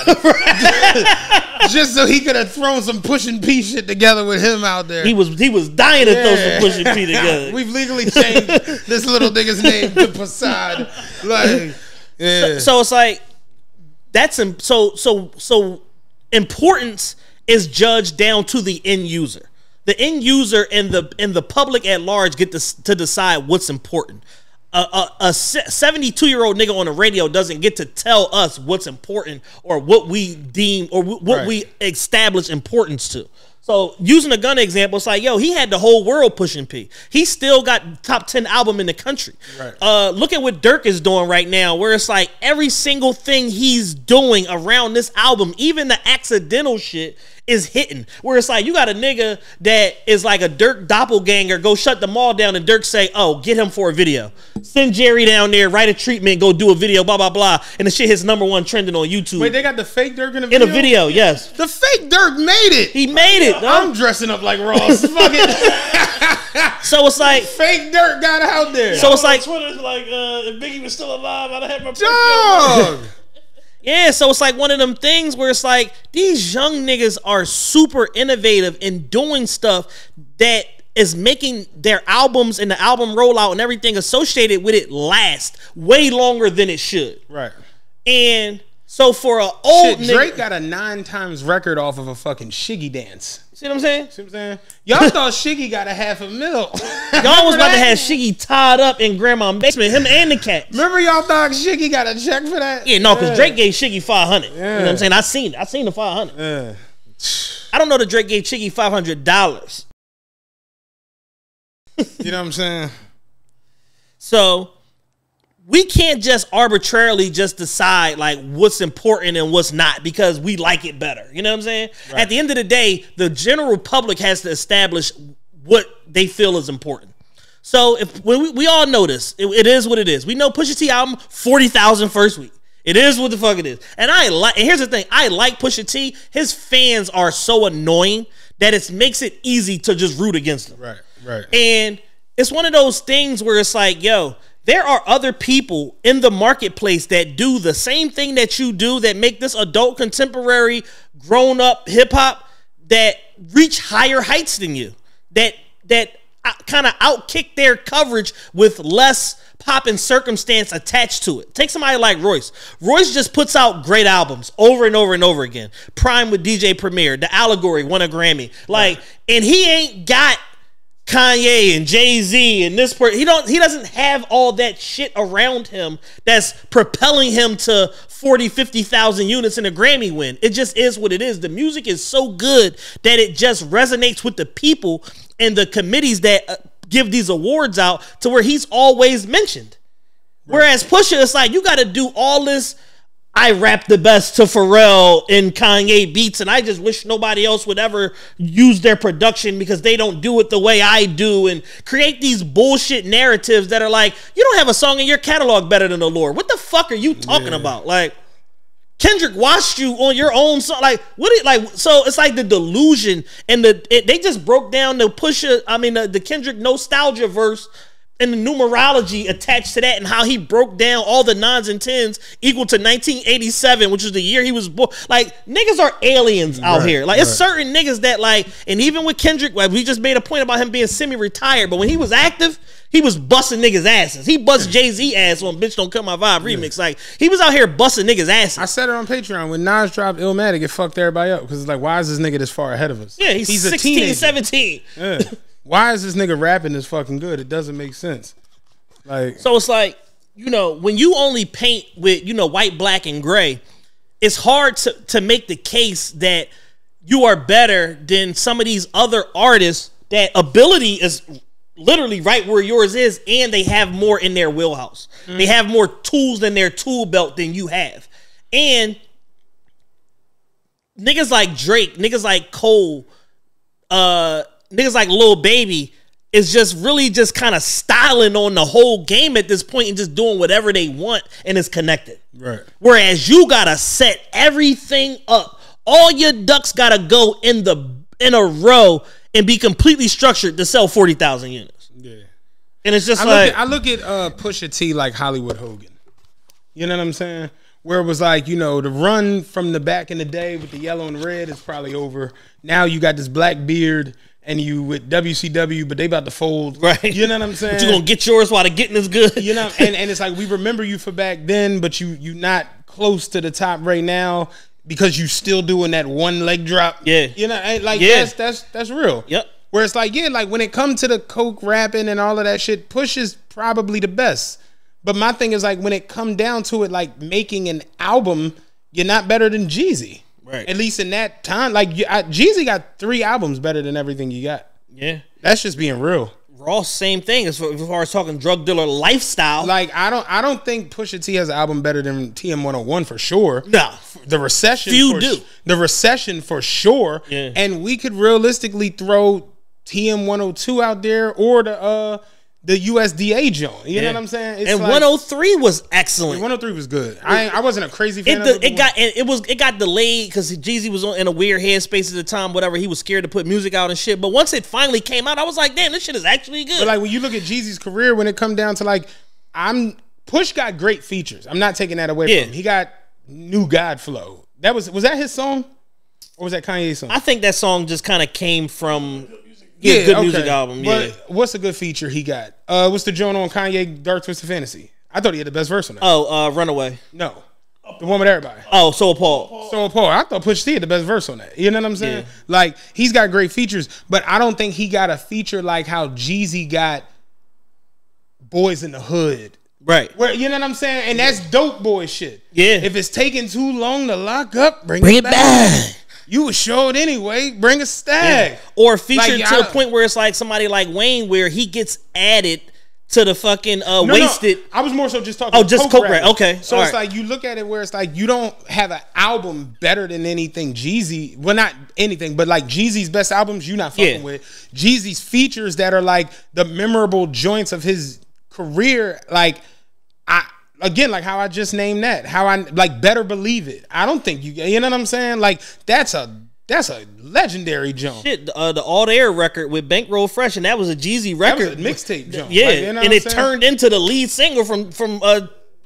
Just so he could have thrown some Pushin' P shit together with him out there. He was dying to throw some Pushin' P together. We've legally changed this little nigga's name to Passad. Like, yeah. So it's like that's so importance is judged down to the end user. The end user and the public at large get to decide what's important. A 72-year-old nigga on the radio doesn't get to tell us what's important or what we deem or what we establish importance to. So using a Gunna example, it's like, yo, he had the whole world pushing P. He still got top 10 album in the country. Right. Look at what Dirk is doing right now, where it's like every single thing he's doing around this album, even the accidental shit, is hitting. Where it's like, you got a nigga that is like a Dirk doppelganger, go shut the mall down, and Dirk say, oh, get him for a video. Send Jerry down there, write a treatment, go do a video, blah, blah, blah. And the shit hits #1 trending on YouTube. Wait, they got the fake Dirk in a video? In a video, yes. The fake Dirk made it. He made it. I'm dressing up like Ross. Fuck it. So it's like fake Dirk got out there. So it's like Twitter's like, if Biggie was still alive, I'd have had my dog. Yeah, so it's like one of them things where it's like these young niggas are super innovative in doing stuff that is making their albums and the album rollout and everything associated with it last way longer than it should. Right. And so for an old shit, Drake got a 9 times record off of a fucking Shiggy dance. See what I'm saying? See what I'm saying? Y'all thought Shiggy got a $500,000. Y'all was about to have Shiggy tied up in grandma's basement, him and the cat. Remember y'all thought Shiggy got a check for that? Yeah, no, because Drake gave Shiggy 500. You know what I'm saying? I seen the 500. I don't know that Drake gave Shiggy $500. You know what I'm saying? So we can't just arbitrarily just decide like what's important and what's not because we like it better. You know what I'm saying? Right. At the end of the day, the general public has to establish what they feel is important. So if when we all know this, it is what it is. We know Pusha T album 40,000 first week. It is what the fuck it is. And and here's the thing, I like Pusha T. His fans are so annoying that it makes it easy to just root against them. Right. And it's one of those things where it's like, yo, there are other people in the marketplace that do the same thing that you do that make this adult, contemporary, grown-up hip-hop that reach higher heights than you, that kind of outkick their coverage with less pop and circumstance attached to it. Take somebody like Royce. Royce just puts out great albums over and over and over again. Prime with DJ Premier, The Allegory won a Grammy. Like, and he ain't got Kanye and Jay-Z and this person. He doesn't have all that shit around him that's propelling him to 40, 50,000 units in a Grammy win. It just is what it is. The music is so good that it just resonates with the people and the committees that give these awards out to where he's always mentioned. Right. Whereas Pusha, it's like you got to do all this. I rap the best to Pharrell and Kanye beats, and I just wish nobody else would ever use their production because they don't do it the way I do, and create these bullshit narratives that are like, you don't have a song in your catalog better than the Lord. What the fuck are you talking about? Like, Kendrick watched you on your own song. Like, so it's like the delusion and they just broke down the the Kendrick nostalgia verse and the numerology attached to that and how he broke down all the 9s and 10s equal to 1987, which is the year he was born. Like, niggas are aliens out here. Like, it's certain niggas that like, and even with Kendrick, like, we just made a point about him being semi-retired, but when he was active, he was busting niggas' asses. He bust Jay-Z ass on Bitch Don't Kill My Vibe remix. Like, he was out here busting niggas' asses. I said it on Patreon. When Nas dropped Illmatic, it fucked everybody up because it's like, why is this nigga this far ahead of us? Yeah, he's 16, 17. Yeah. Why is this nigga rapping this fucking good? It doesn't make sense. Like, so it's like, you know, when you only paint with, you know, white, black, and gray, it's hard to make the case that you are better than some of these other artists that ability is literally right where yours is, and they have more in their wheelhouse. They have more tools in their tool belt than you have. And niggas like Drake, niggas like Cole, niggas like Lil Baby is just really just kind of styling on the whole game at this point and just doing whatever they want and it's connected. Right. Whereas you gotta set everything up. All your ducks gotta go in a row and be completely structured to sell 40,000 units. Yeah. And it's just I look at Pusha T like Hollywood Hogan. You know what I'm saying? Where it was like, you know, the run from the back in the day with the yellow and red is probably over. Now you got this black beard and you with WCW, but they about to fold. Right. You know what I'm saying? But you gonna get yours while the getting is good. You know, and it's like we remember you for back then, but you not close to the top right now because you still doing that one leg drop. Yeah. You know, like yeah. that's real. Yep. Where it's like, yeah, like when it comes to the coke rapping and all of that shit, Push is probably the best. But my thing is like when it come down to it, like making an album, you're not better than Jeezy. Right. At least in that time, like Jeezy got 3 albums better than everything you got. Yeah. That's just being real. Ross, same thing as far as talking drug dealer lifestyle. Like I don't think Pusha T has an album better than TM 101 for sure. No. The Recession The Recession for sure. Yeah. And we could realistically throw TM 102 out there or the USDA joint. You know what I'm saying? It's and like, 103 was excellent. 103 was good. I wasn't a crazy fan of it got delayed because Jeezy was in a weird headspace at the time. Whatever, he was scared to put music out and shit. But once it finally came out, I was like, damn, this shit is actually good. But like when you look at Jeezy's career, when it come down to like, Push got great features. I'm not taking that away from him. He got New God Flow. Was that his song, or was that Kanye's song? I think that song just kind of came from. Good music album. But what's a good feature he got? What's the joint on Kanye Dark Twisted Fantasy? I thought he had the best verse on that. Oh, Runaway. No, the one with everybody. Oh, Soul Paul. Soul Paul. I thought Pusha T had the best verse on that. You know what I'm saying? Yeah. Like he's got great features, but I don't think he got a feature like how Jeezy got Boys in the Hood. Right. Where you know what I'm saying? And that's dope boy shit. Yeah. If it's taking too long to lock up, bring Bring it it back. You was showed anyway. Bring a stag. Yeah. Or feature Like, to the point where it's like somebody like Wayne, where he gets added to the fucking wasted. No, I was more so just talking. Oh, just coke rap. rapping. Okay. So all it's right. like you look at it where it's like you don't have an album better than anything Jeezy. Well, not anything, but like Jeezy's best albums, you not fucking with. Jeezy's features that are like the memorable joints of his career, like again, like how I just named that, how I like Better Believe It. I don't think you know what I'm saying? Like that's a legendary jump. Shit, the All the Air record with Bankroll Fresh, and that was a Jeezy record. That was a mixtape jump. Yeah, like, you know and it turned into the lead single from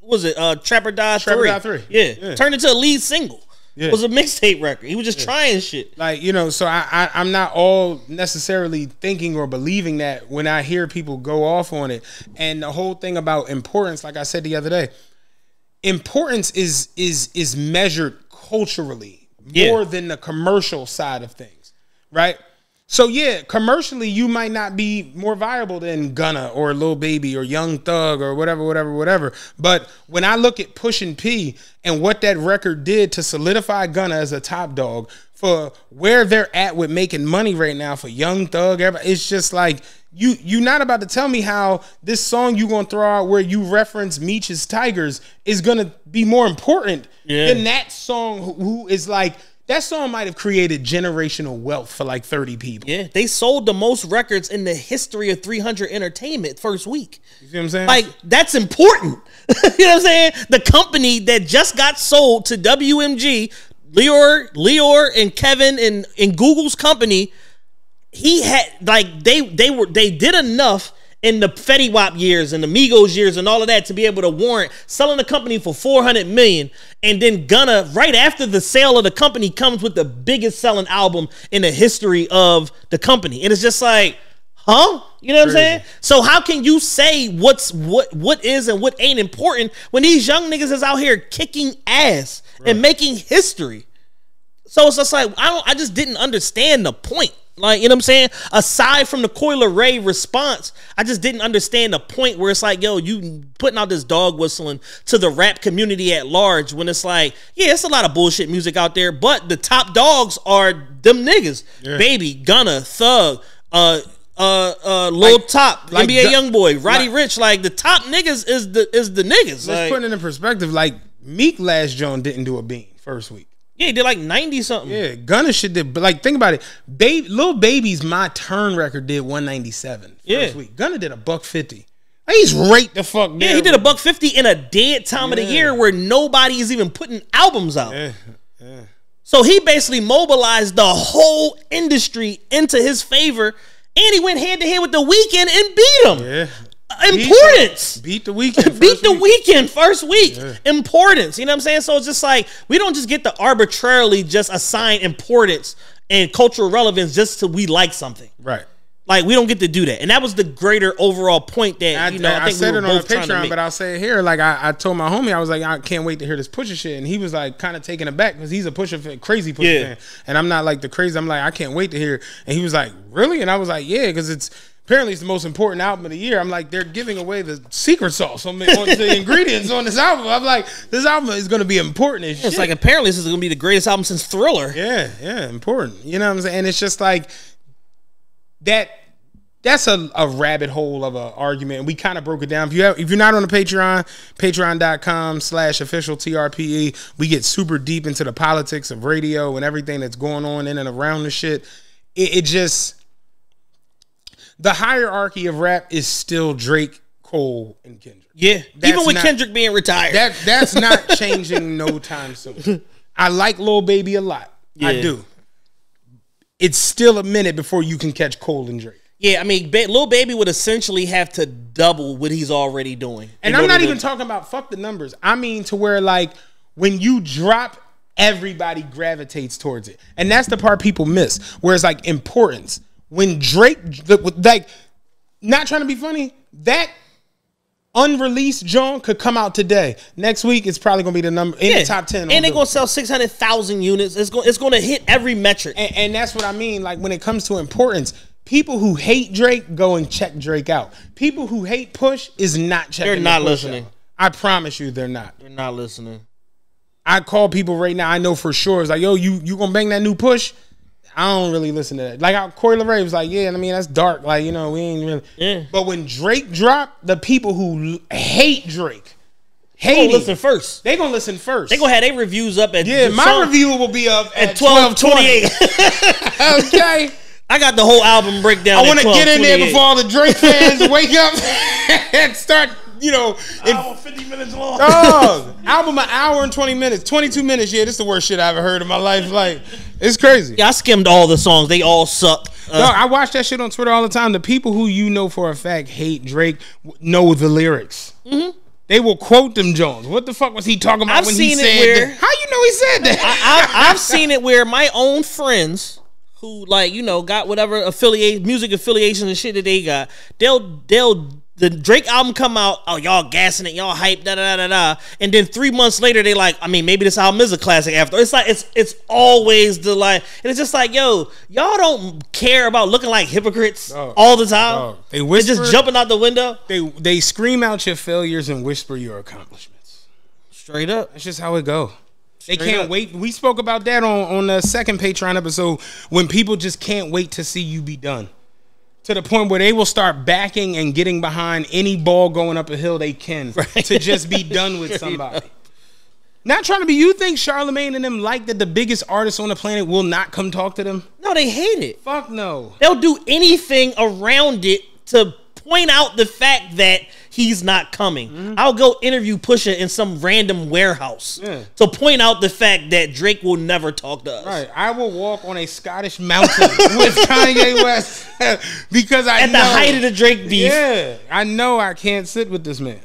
was it Trapper Die 3? Trapper Die 3. Yeah, turned into a lead single. Yeah. It was a mixtape record. He was just trying shit. Like, you know, so I'm not all necessarily thinking or believing that when I hear people go off on it. And the whole thing about importance, like I said the other day, importance is measured culturally more than the commercial side of things, right? So yeah, commercially you might not be more viable than Gunna or Lil Baby or Young Thug or whatever. But when I look at Pushin' P and what that record did to solidify Gunna as a top dog, for where they're at with making money right now for Young Thug, it's just like you're not about to tell me how this song you gonna throw out where you reference Meech's Tigers is gonna be more important than that song who is like. That song might have created generational wealth for like 30 people. Yeah, they sold the most records in the history of 300 Entertainment first week. You see what I'm saying? Like, that's important. You know what I'm saying? The company that just got sold to WMG, Lior and Kevin and Google's company, he had, like, they did enough in the Fetty Wap years and the Migos years and all of that to be able to warrant selling the company for $400 million, and then Gunna right after the sale of the company comes with the biggest selling album in the history of the company, and it's just like, huh? You know what I'm saying? So how can you say what is and what ain't important when these young niggas is out here kicking ass and making history? So it's just like I just didn't understand the point. Like, you know what I'm saying? Aside from the Coil Ray response, I just didn't understand the point where it's like, yo, you putting out this dog whistling to the rap community at large when it's like, yeah, it's a lot of bullshit music out there, but the top dogs are them niggas. Yeah. Baby, Gunna, Thug, Lil Top, like NBA Youngboy, Roddy Ricch, like the top niggas is the niggas. Let's put it in perspective. Like Meek last Joan didn't do a bean first week. Yeah, he did like 90 something. Yeah, Gunna shit did, but like think about it. Lil Baby's My Turn record did 197 first week. Gunna did $150. He's right the fuck there. Yeah, he did $150 in a dead time of the year where nobody is even putting albums out. Yeah. So he basically mobilized the whole industry into his favor, and he went hand to hand with The Weeknd and beat him. Yeah. Importance. Beat The Weeknd. Beat The Weeknd first week. Yeah. Importance. You know what I'm saying? So it's just like we don't just get to arbitrarily just assign importance and cultural relevance just to we like something. Right. Like, we don't get to do that. And that was the greater overall point that, I think I said we were it on both trying to Patreon, make. but I'll say it here. Like, I told my homie, I was like, I can't wait to hear this Pusha shit. And he was like kind of taken aback because he's a crazy Pusha fan. And I'm not like the crazy. I'm like, I can't wait to hear it. And he was like, really? And I was like, yeah, because apparently it's the most important album of the year. I'm like, they're giving away the secret sauce on the ingredients on this album. I'm like, this album is going to be important as shit. It's like, apparently this is going to be the greatest album since Thriller. Yeah, important. You know what I'm saying? And it's just like that's a rabbit hole of an argument. And we kind of broke it down. If you're not on the Patreon, patreon.com/official TRPE, we get super deep into the politics of radio and everything that's going on in and around the shit. It just, the hierarchy of rap is still Drake, Cole, and Kendrick. Yeah. Even with Kendrick being retired. That's not changing no time soon. I like Lil Baby a lot. Yeah. I do. It's still a minute before you can catch Cole and Drake. Yeah, I mean, Lil Baby would essentially have to double what he's already doing. And I'm not even talking about fuck the numbers. I mean to where, like, when you drop, everybody gravitates towards it. And that's the part people miss. Where it's like importance. When Drake, like, not trying to be funny, that unreleased John could come out today. Next week, it's probably going to be the number in the top 10. And they're going to sell 600,000 units. It's going to hit every metric. And that's what I mean. Like, when it comes to importance, people who hate Drake go and check Drake out. People who hate Push is not checking. They're not listening. Out. I promise you, they're not. They're not listening. I call people right now. I know for sure. It's like, yo, you gonna bang that new Push? I don't really listen to that. Like how Corey LeRae was like, yeah, I mean that's dark. Like, you know, we ain't really. Yeah. But when Drake dropped, the people who hate Drake listen first. They gonna listen first. They gonna have their reviews up at my review will be up at 12:28. Okay. I got the whole album breakdown. I want to get in there before all the Drake fans wake up and start, you know. Album 50 minutes long. Album an hour and 20 minutes. 22 minutes. Yeah, this is the worst shit I ever heard in my life. Like, it's crazy. Yeah, I skimmed all the songs. They all suck. I watch that shit on Twitter all the time. The people who you know for a fact hate Drake know the lyrics. Mm-hmm. They will quote them Jones. What the fuck was he talking about when he said that? How you know he said that? I've seen it where my own friends who, like, you know, got whatever music affiliations and shit that they got, the Drake album come out, oh, y'all gassing it, y'all hype, da-da-da-da-da, and then 3 months later, they like, I mean, maybe this album is a classic after. It's like, it's always the, like, and it's just like, yo, y'all don't care about looking like hypocrites all the time. They whisper, they're just jumping out the window. They scream out your failures and whisper your accomplishments. Straight up. That's just how it go. They can't wait. We spoke about that on the second Patreon episode when people just can't wait to see you be done. To the point where they will start backing and getting behind any ball going up a hill they can to just be done with somebody. Not trying to be, you think Charlamagne and them like that the biggest artists on the planet will not come talk to them? No, they hate it. Fuck no. They'll do anything around it to point out the fact that he's not coming. Mm-hmm. I'll go interview Pusha in some random warehouse to point out the fact that Drake will never talk to us. Right. I will walk on a Scottish mountain with Kanye West because I know. At the height of the Drake beef. Yeah. I know I can't sit with this man.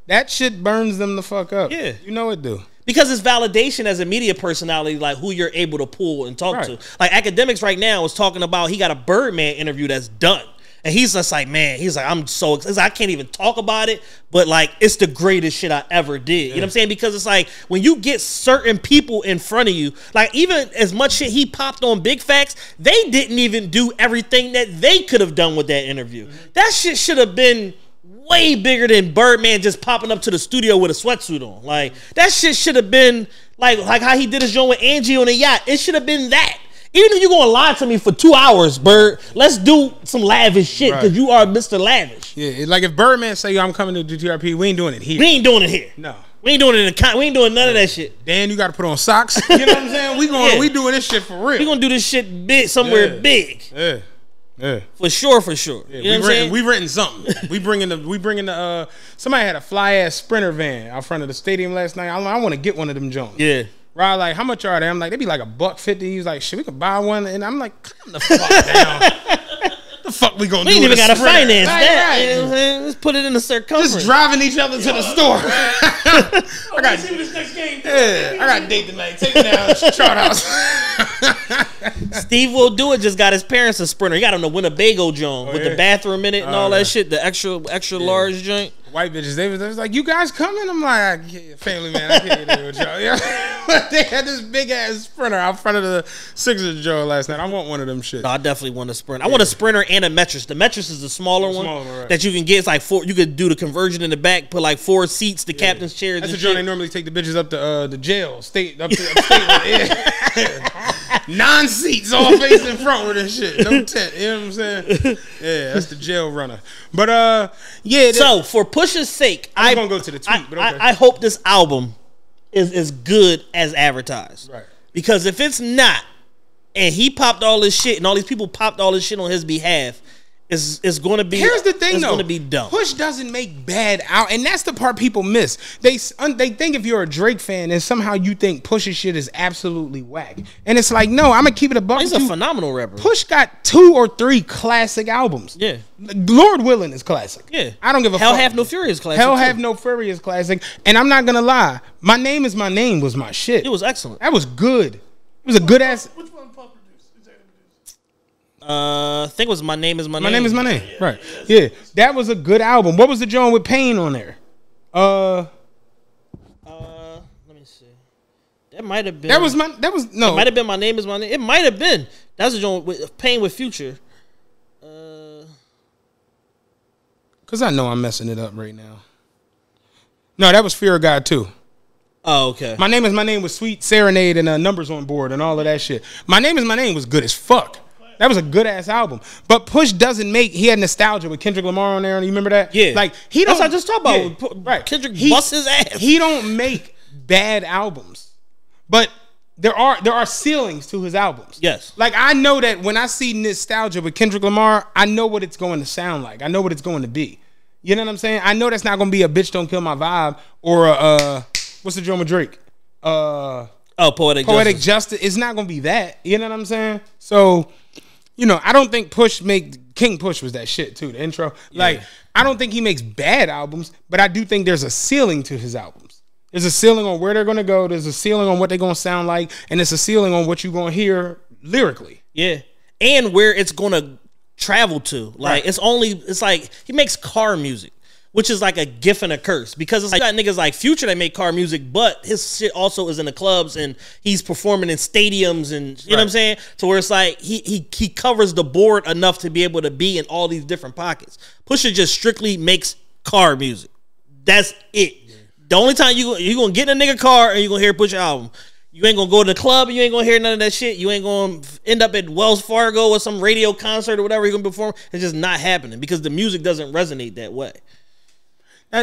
That shit burns them the fuck up. Yeah. You know it do. Because it's validation as a media personality, like who you're able to pull and talk to. Like Academics right now is talking about he got a Birdman interview that's done. And he's just like, man, he's like, I'm so excited. I can't even talk about it, but like, it's the greatest shit I ever did. You know what I'm saying? Because it's like, when you get certain people in front of you, like even as much shit he popped on Big Facts, they didn't even do everything that they could have done with that interview. That shit should have been way bigger than Birdman just popping up to the studio with a sweatsuit on. Like, that shit should have been like how he did his joint with Angie on a yacht. It should have been that. Even if you're going to lie to me for 2 hours, Bird, let's do some lavish shit because you are Mr. Lavish. Yeah, like if Birdman say, yo, I'm coming to TRP, we ain't doing it here. We ain't doing it here. No. We ain't doing it we ain't doing none of that shit. Dan, you got to put on socks. You know what I'm saying? We doing this shit for real. We going to do this shit big somewhere big. Yeah. Yeah. For sure. Yeah, you know what I'm saying? We renting something. we bringing the somebody had a fly ass Sprinter van out front of the stadium last night. I want to get one of them Jones. Yeah. Rod like, how much are they? I'm like, they be like $150. He's like, shit, we could buy one. And I'm like, calm the fuck down. The fuck we gonna do? We ain't even gotta finance that. Right. You know what I'm saying? Let's put it in the circumference. Just driving each other to the store. I got to see this next game. Yeah, I got to date tonight. Take me down to Chart House. Steve Will Do It just got his parents a Sprinter. He got him the Winnebago joint with the bathroom in it and all that shit. The extra large joint. White bitches, they was like, "You guys coming?" I'm like, "Family man, I can't do it with y'all." Yeah. They had this big ass Sprinter out front of the Sixers joint last night. I want one of them shit. No, I definitely want a Sprinter. I want a Sprinter and a Metris. The Metris is the smaller one right. that you can get. It's like 4. You could do the conversion in the back, put like 4 seats, the captain's chairs. That's the and joint shit. they normally take the bitches up to the jail, up state. Yeah. 9 seats all facing front with this shit. No tent. You know what I'm saying? Yeah, that's the jail runner. But yeah. So for Push's sake, I'm gonna go to the tweet. But okay. I hope this album is as good as advertised. Right. Because if it's not, and he popped all this shit, and all these people popped all this shit on his behalf, it's going to be. Here's the thing, it's though. going to be dumb. Push doesn't make bad out, and that's the part people miss. They think if you're a Drake fan, and somehow you think Push's shit is absolutely whack, and it's like, no, I'm gonna keep it a buck. He's a phenomenal rapper. Push got 2 or 3 classic albums. Yeah. Lord Willing is classic. Yeah. I don't give a Hell fuck. Have No Fury is classic. Hell too. Have No Fury is classic, and I'm not gonna lie. My Name Is My Name was my shit. It was excellent. That was good. It was a good ass. Which one Puff produced? Is that produced? I think it was My Name Is My Name. My Name Is My Name. Right. Yeah. That was a good album. What was the joint with Pain on there? Let me see. That might have been. No. It might have been My Name Is My Name. It might have been. That was a joint with Pain with Future. Because I know I'm messing it up right now. No, that was Fear of God too. Oh, okay. My Name Is My Name was Sweet Serenade and Numbers on Board and all of that shit. My Name Is My Name was good as fuck. That was a good ass album. But Push doesn't make. He had Nostalgia with Kendrick Lamar on there. You remember that? Yeah. Like he That's don't. what I just talked about. Yeah, right. Kendrick busts his ass. He don't make bad albums, but there are ceilings to his albums. Yes. Like I know that when I see Nostalgia with Kendrick Lamar, I know what it's going to sound like. I know what it's going to be. You know what I'm saying? I know that's not going to be a Bitch Don't Kill My Vibe or what's the drum with Drake? Poetic Justice. It's not going to be that. You know what I'm saying? So, you know, I don't think King Push was that shit too, the intro. Yeah. Like, I don't think he makes bad albums, but I do think there's a ceiling to his albums. There's a ceiling on where they're going to go. There's a ceiling on what they're going to sound like. And it's a ceiling on what you're going to hear lyrically. Yeah. And where it's going to travel to. Like, Right. it's like he makes car music, which is like a gift and a curse because it's like you got niggas like Future that make car music, but his shit also is in the clubs and he's performing in stadiums and you know what I'm saying? To where it's like he covers the board enough to be able to be in all these different pockets. Pusha just strictly makes car music. That's it. Yeah. The only time you gonna get in a nigga car and you gonna hear Pusha album. You ain't gonna go to the club and you ain't gonna hear none of that shit. You ain't gonna end up at Wells Fargo or some radio concert or whatever you're gonna perform. It's just not happening because the music doesn't resonate that way.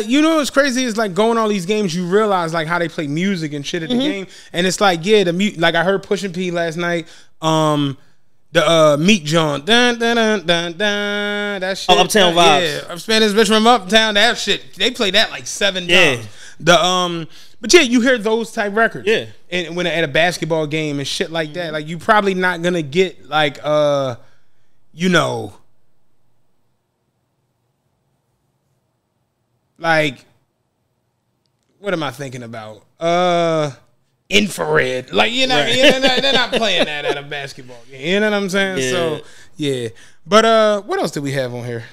You know what's crazy is like going all these games, you realize like how they play music and shit at the game, and it's like like I heard Pusha P last night, the Meat John, dun dun dun dun dun, that shit. Uptown Vibes. Yeah, I'm spending this bitch from Uptown. That shit, they play that like 7 times. But yeah, you hear those type records. Yeah, and when at a basketball game and shit like that, like you probably not gonna get like you know. Like, what am I thinking about? Infrared. Like, you know, right. They're not playing that at a basketball game. You know what I'm saying? Yeah. So, yeah. But what else do we have on here?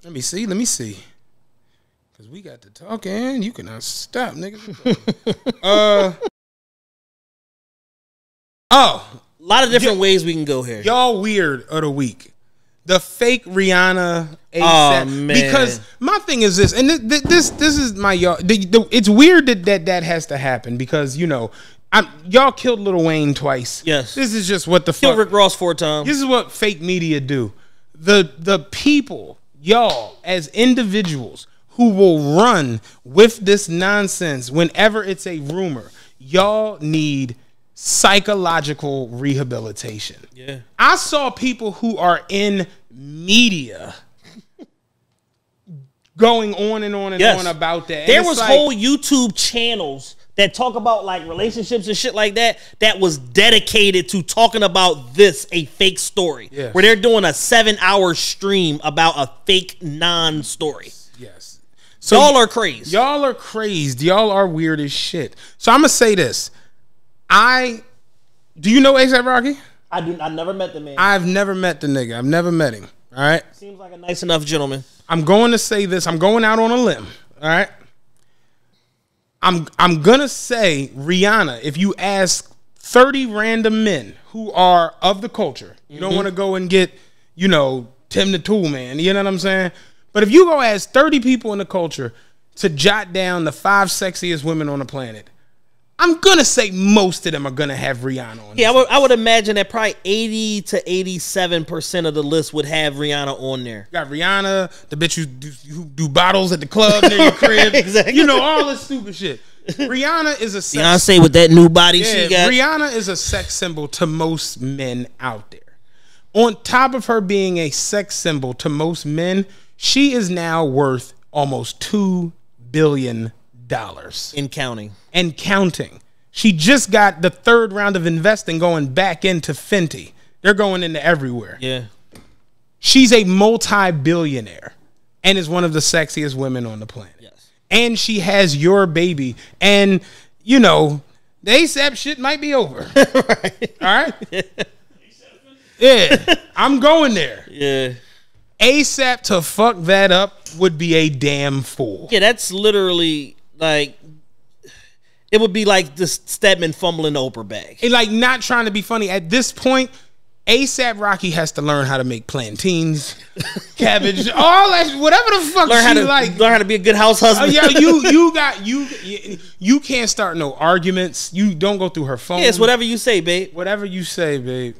Let me see. Because we got to talking. You cannot stop, nigga. A lot of different ways we can go here. Y'all weird of the week. The fake Rihanna ASAP. Oh, man. Because my thing is this, and this is my y'all. It's weird that has to happen because you know, y'all killed Lil Wayne twice. Yes, this is just what the killed fuck. Rick Ross 4 times. This is what fake media do. The people, y'all as individuals who will run with this nonsense whenever it's a rumor, y'all need psychological rehabilitation. Yeah. I saw people who are in media going on and on and on about that. There was whole YouTube channels that talk about like relationships and shit like that was dedicated to talking about a fake story. Yes. Where they're doing a 7-hour stream about a fake non-story. Yes. So y'all are crazy. Y'all are crazed. Y'all are weird as shit. So I'm gonna say this. Do you know A$AP Rocky? I never met the man. I've never met the nigga. I've never met him. All right. Seems like a nice enough gentleman. I'm going to say this. I'm going out on a limb. All right. I'm gonna say Rihanna. If you ask 30 random men who are of the culture, you don't want to go and get, you know, Tim the Tool Man. You know what I'm saying? But if you go ask 30 people in the culture to jot down the 5 sexiest women on the planet, I'm gonna say most of them are gonna have Rihanna on. Yeah, I would imagine that probably 80 to 87% of the list would have Rihanna on there. You got Rihanna, the bitch who do bottles at the club near your crib. Exactly. You know, all this stupid shit. Rihanna is a sex Beyonce with that new body she got. Rihanna is a sex symbol to most men out there. On top of her being a sex symbol to most men, she is now worth almost $2 billion. In counting. And counting. She just got the 3rd round of investing going back into Fenty. They're going into everywhere. Yeah. She's a multi-billionaire and is one of the sexiest women on the planet. Yes. And she has your baby. And, you know, the A$AP shit might be over. Right. All right? Yeah. I'm going there. Yeah. A$AP to fuck that up would be a damn fool. Yeah, that's literally like, it would be like the Stedman fumbling the Oprah bag. And like, not trying to be funny. At this point, A$AP Rocky has to learn how to make plantains, cabbage, all that, whatever the fuck Learn how to be a good house husband. Yeah, you can't start no arguments. You don't go through her phone. Yeah, it's whatever you say, babe. Whatever you say, babe.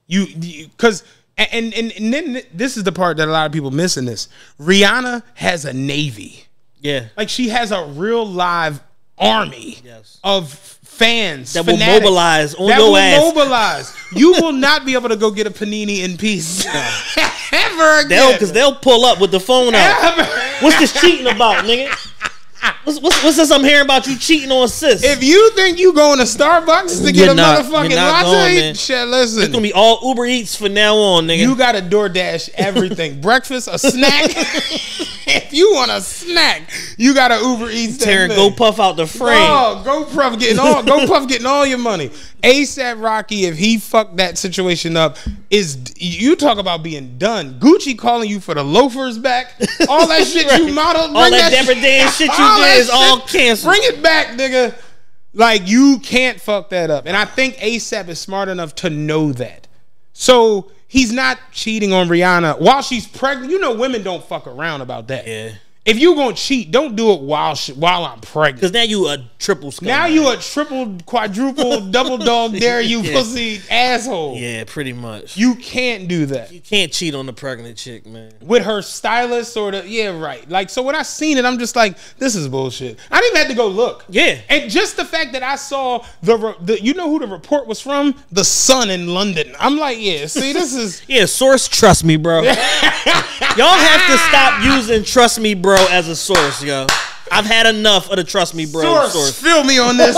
Because and then this is the part that a lot of people miss in this. Rihanna has a navy. Yeah, like she has a real live army of fans that fanatics, will mobilize on your ass. Mobilize. You will not be able to go get a panini in peace ever again. Because they'll pull up with the phone out. What's this cheating about, nigga? What's this I'm hearing about you cheating on sis? If you think you going to Starbucks to get a motherfucking latte, shit, listen. It's gonna be all Uber Eats from now on, nigga. You gotta DoorDash everything. Breakfast, a snack. If you want a snack, you gotta Uber Eats that Taryn, thing. go puff out the frame. Oh, go puff getting all your money. A$AP Rocky, if he fucked that situation up, you talk about being done. Gucci calling you for the loafers back. All that shit you modeled. All that Dapper Dan shit you did is all canceled. Bring it back, nigga. Like, you can't fuck that up. And I think A$AP is smart enough to know that. So he's not cheating on Rihanna while she's pregnant. You know women don't fuck around about that. Yeah. If you gonna cheat, don't do it while I'm pregnant. Because now you a triple scumbag. Now you a triple, quadruple, double dog dare you pussy asshole. Yeah, pretty much. You can't do that. You can't cheat on the pregnant chick, man. With her stylist or right. Like, so when I seen it, I'm just like, this is bullshit. I didn't even have to go look. Yeah. And just the fact that I saw the you know who the report was from? The Sun in London. I'm like, yeah, see, this is... Yeah, source, trust me, bro. Y'all have to stop using trust me, bro, as a source, yo. I've had enough of the trust me, bro. Source. Feel me on this.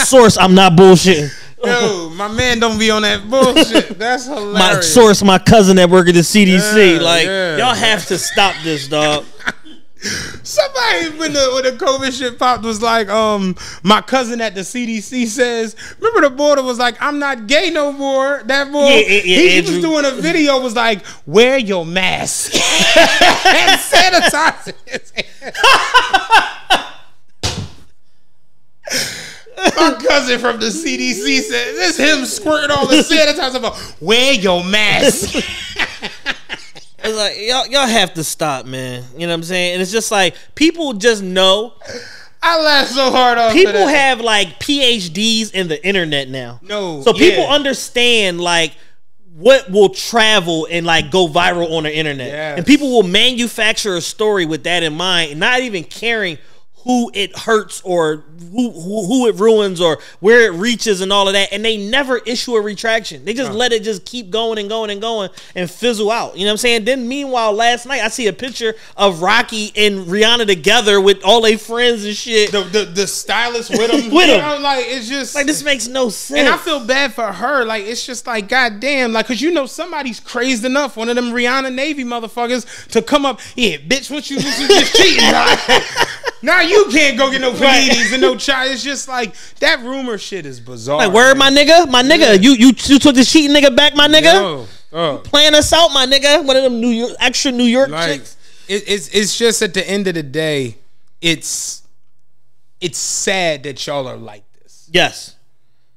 Source, I'm not bullshitting. Yo, my man don't be on that bullshit. That's hilarious. My source, my cousin that work at the CDC. Y'all have to stop this, dog. Somebody when the COVID shit popped was like, my cousin at the CDC says, remember the boy that was like, I'm not gay no more. That boy, he was doing a video, was like, wear your mask and sanitize it. My cousin from the CDC said, this him squirting all the sanitizer about, wear your mask. It's like, y'all have to stop, man. You know what I'm saying? And it's just like, people just know. I laughed so hard off people of that. have like PhDs in the internet now. No. So people understand like what will travel and like go viral on the internet. Yes. And people will manufacture a story with that in mind, not even caring who it hurts or who it ruins or where it reaches and all of that, and they never issue a retraction. They just let it just keep going and going and going and fizzle out. You know what I'm saying? Then meanwhile, last night I see a picture of Rocky and Rihanna together with all their friends and shit. The stylist with them. With you them. know, like, it's just Like, this makes no sense. and I feel bad for her. Like, it's just like, goddamn, like, cause you know somebody's crazed enough, one of them Rihanna Navy motherfuckers, to come up, yeah, bitch, what you just cheating? Now you can't go get no Pleiades and no child. It's just like that rumor shit is bizarre. Like, word, my nigga, you took this cheating nigga back, my nigga. Playing us out, my nigga. One of them extra New York like, chicks. It's just at the end of the day, it's sad that y'all are like this. Yes.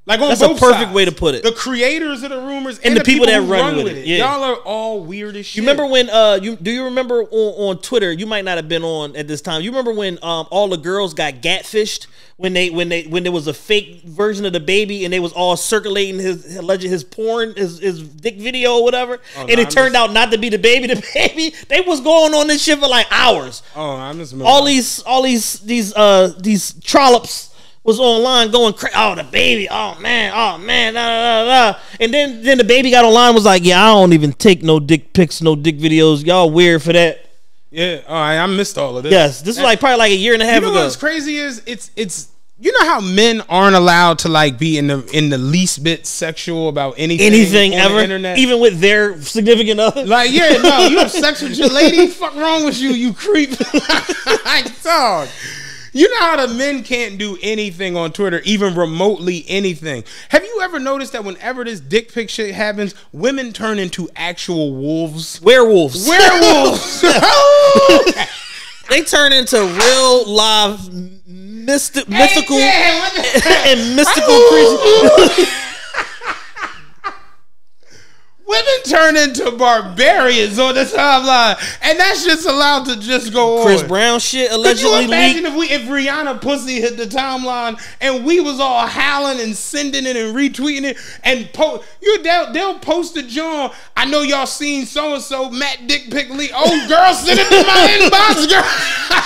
Like, on That's both a perfect sides. way to put it. The creators of the rumors And the people that who run with it. Yeah. Y'all are all weird as shit. You remember when do you remember on Twitter? You might not have been on at this time. You remember when all the girls got catfished when there was a fake version of the baby and they was all circulating his porn, his dick video or whatever, and it turned out not to be the baby. The baby, they was going on this shit for like hours. Oh, I'm just all these trollops was online going crazy. Oh, the baby. Oh man. Da, da, da, da. And then the baby got online, was like, yeah, I don't even take no dick pics, no dick videos. Y'all weird for that. Yeah. All right. I missed all of this. Yes, this was like probably like a year and a half ago. What's crazy is it's you know how men aren't allowed to like be in the least bit sexual about anything on ever, the internet, even with their significant other. Like, yeah, no, you have sex with your lady. Fuck wrong with you, you creep. Like, dog. You know how the men can't do anything on Twitter, even remotely anything. Have you ever noticed that whenever this dick pic shit happens, women turn into actual wolves? Werewolves. They turn into real live mystical and mystical creatures. Women turn into barbarians on the timeline, and that's just allowed to just go on. Chris Brown shit allegedly Could you imagine leaked. if Rihanna pussy hit the timeline and we was all howling and sending it and retweeting it and they'll post a John. I know y'all seen so and so Matt dick pic leak. Oh, girl, send it to my inbox, girl.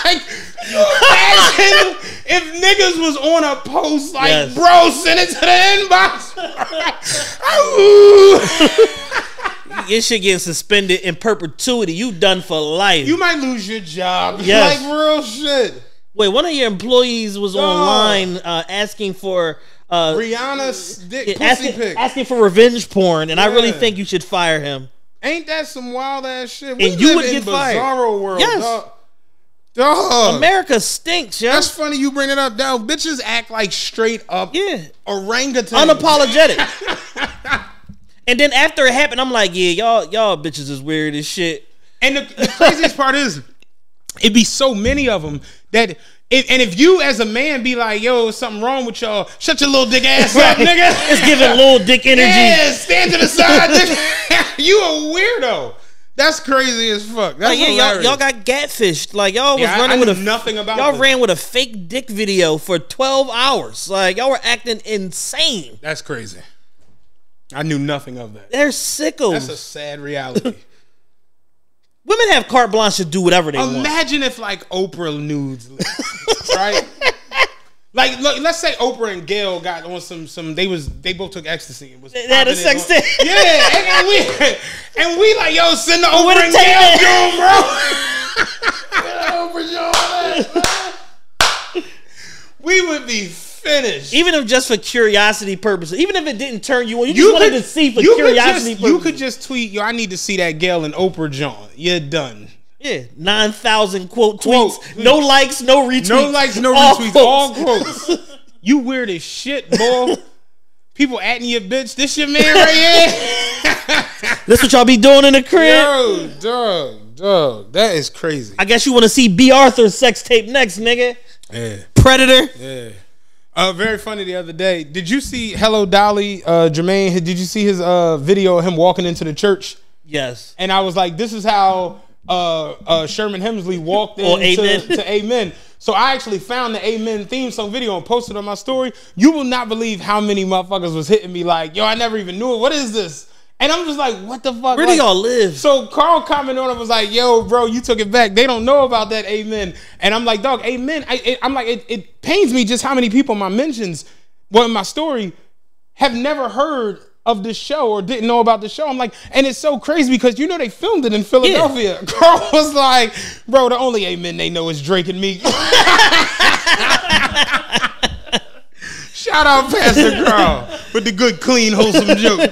Like, imagine if niggas was on a post like, yes, bro, send it to the inbox. Your shit getting suspended in perpetuity. You done for life. You might lose your job. Yes. Like, real shit. Wait, one of your employees was online asking for Rihanna's dick pussy pic. Asking for revenge porn, and I really think you should fire him. Ain't that some wild ass shit? And you would get fired. Bizarro world, yes. Dog. America stinks, yo. That's funny you bring it up. Down, bitches act like straight up orangutan. Unapologetic. And then after it happened, I'm like, yeah, y'all bitches is weird as shit. And the craziest part is, it'd be so many of them that, if you as a man be like, yo, something wrong with y'all, shut your little dick ass up, nigga. It's giving little dick energy. Yeah, stand to the side, nigga. You a weirdo. That's crazy as fuck. That's hilarious. Y'all got catfished. Like, y'all was running with nothing about y'all this. ran with a fake dick video for 12 hours. Like, y'all were acting insane. That's crazy. I knew nothing of that. They're sickos. That's a sad reality. Women have carte blanche to do whatever they want. Imagine if like Oprah nudes, right? Like, look, let's say Oprah and Gail got on some. They both took ecstasy. They had a sex tape. Yeah, and we like, yo, send the Oprah and Gail Joan, bro. Oprah Joan, we would be finished. Even if just for curiosity purposes. Even if it didn't turn you on, you just wanted to see for curiosity purposes. You could just tweet, yo, I need to see that Gail and Oprah Joan. You're done. Yeah, 9,000 quote tweets. No likes, no retweets. No likes, no retweets. All quotes. You weird as shit, boy. People atting your bitch. This your man right here. This what y'all be doing in the crib? Yo, dog. That is crazy. I guess you want to see B. Arthur's sex tape next, nigga. Yeah. Predator. Yeah. Very funny the other day. Did you see Hello Dolly, Jermaine? Did you see his video of him walking into the church? Yes. And I was like, this is how Sherman Hemsley walked into Amen. So I actually found the Amen theme song video and posted on my story. You will not believe how many motherfuckers was hitting me like, yo, I never even knew it. What is this? And I'm just like, what the fuck? Where do y'all live? So Carl commented on it, was like, yo, bro, you took it back. They don't know about that amen. And I'm like, dog, amen. I'm like, it pains me just how many people in my mentions, in my story, have never heard of this show or didn't know about the show. I'm like, and it's so crazy because you know they filmed it in Philadelphia. Yeah. Carl was like, bro, the only amen they know is Drake and Meek. Shout out Pastor Carl with the good, clean, wholesome joke.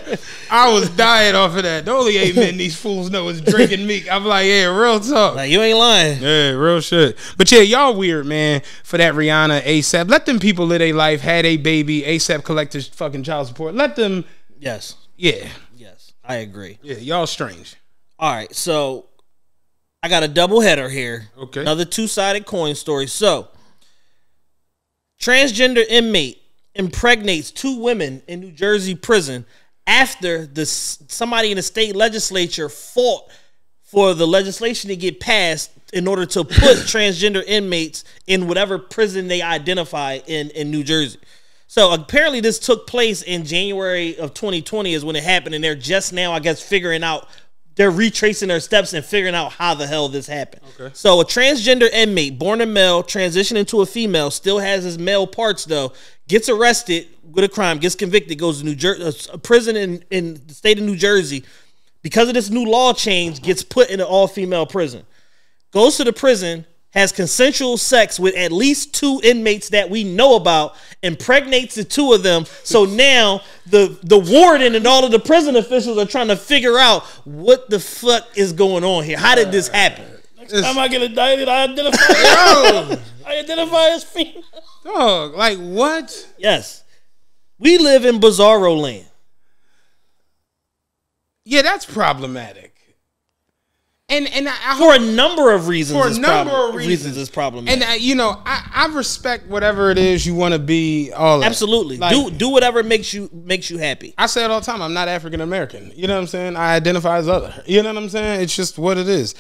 I was dying off of that. The only amen these fools know is Drake and Meek. I'm like, yeah, real talk. Like, you ain't lying. Yeah, real shit. But yeah, y'all weird, man, for that Rihanna ASAP. Let them people live their life, had a baby, ASAP collect his fucking child support. Let them. Yes. Yeah. Yes, I agree. Yeah, y'all strange. All right, so I got a double header here. Okay. Another two-sided coin story. So, transgender inmate impregnates 2 women in New Jersey prison after somebody in the state legislature fought for the legislation to get passed in order to put transgender inmates in whatever prison they identify in New Jersey. So apparently this took place in January of 2020 is when it happened, and they're just now, I guess, figuring out, they're retracing their steps and figuring out how the hell this happened. Okay. So a transgender inmate, born a male, transitioned into a female, still has his male parts though, gets arrested with a crime, gets convicted, goes to New Jersey, a prison in the state of New Jersey. Because of this new law change, gets put in an all-female prison. Goes to the prison, has consensual sex with at least 2 inmates that we know about, impregnates the 2 of them. So now the warden and all of the prison officials are trying to figure out what the fuck is going on here. How did this happen? Next time I get indicted, I identify as female. Dog, like what? Yes. We live in bizarro land. Yeah, that's problematic. And for a number of reasons, it's problematic. And you know, I respect whatever it is you want to be. All that. Absolutely, like, do whatever makes you happy. I say it all the time. I'm not African American. You know what I'm saying? I identify as other. You know what I'm saying? It's just what it is.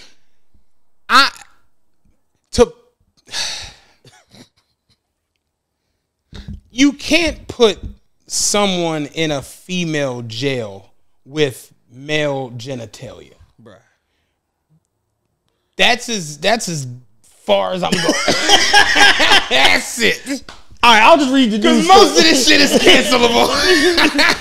You can't put someone in a female jail with male genitalia. Bruh. That's as far as I'm going. That's it. All right, I'll just read the news. Because most of this shit is cancelable.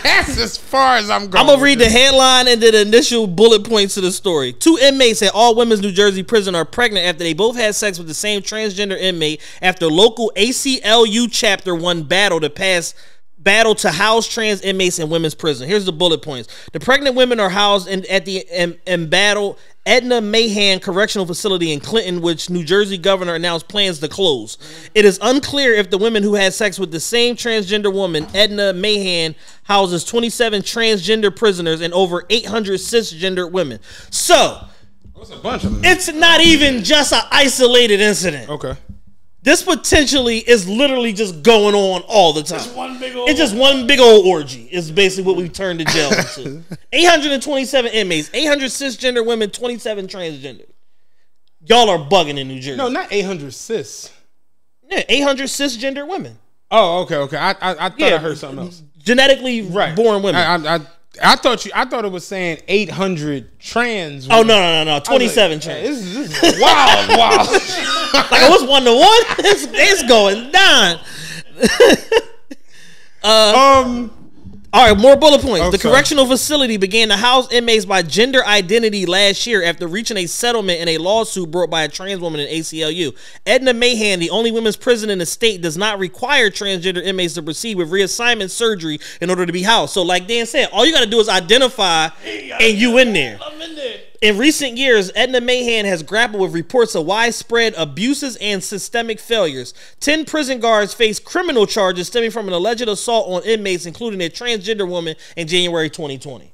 That's as far as I'm going. I'm going to read the headline and the initial bullet points to the story. 2 inmates at All Women's New Jersey prison are pregnant after they both had sex with the same transgender inmate after local ACLU chapter won battle to house trans inmates in women's prison. Here's the bullet points. The pregnant women are housed at the embattled Edna Mahan Correctional Facility in Clinton, which New Jersey governor announced plans to close. It is unclear if the women who had sex with the same transgender woman, Edna Mahan, houses 27 transgender prisoners and over 800 cisgender women. So, that's a bunch of them. It's not even just an isolated incident. Okay. This potentially is literally just going on all the time. It's just one big old orgy is basically what we've turned the jail into. 827 inmates, 800 cisgender women, 27 transgender. Y'all are bugging in New Jersey. No, not 800 cis. Yeah, 800 cisgender women. Oh, okay. I thought I heard something else. Genetically born women. I thought it was saying 800 trans women. Oh, no. 27 like, trans. This is wild. Like it was 1-to-1. It's going down. All right, more bullet points. The correctional facility began to house inmates by gender identity last year after reaching a settlement in a lawsuit brought by a trans woman in ACLU. Edna Mahan, the only women's prison in the state, does not require transgender inmates to proceed with reassignment surgery in order to be housed. So like Dan said, all you got to do is identify and you in there. I'm in there. In recent years, Edna Mahan has grappled with reports of widespread abuses and systemic failures. 10 prison guards face criminal charges stemming from an alleged assault on inmates, including a transgender woman, in January 2020.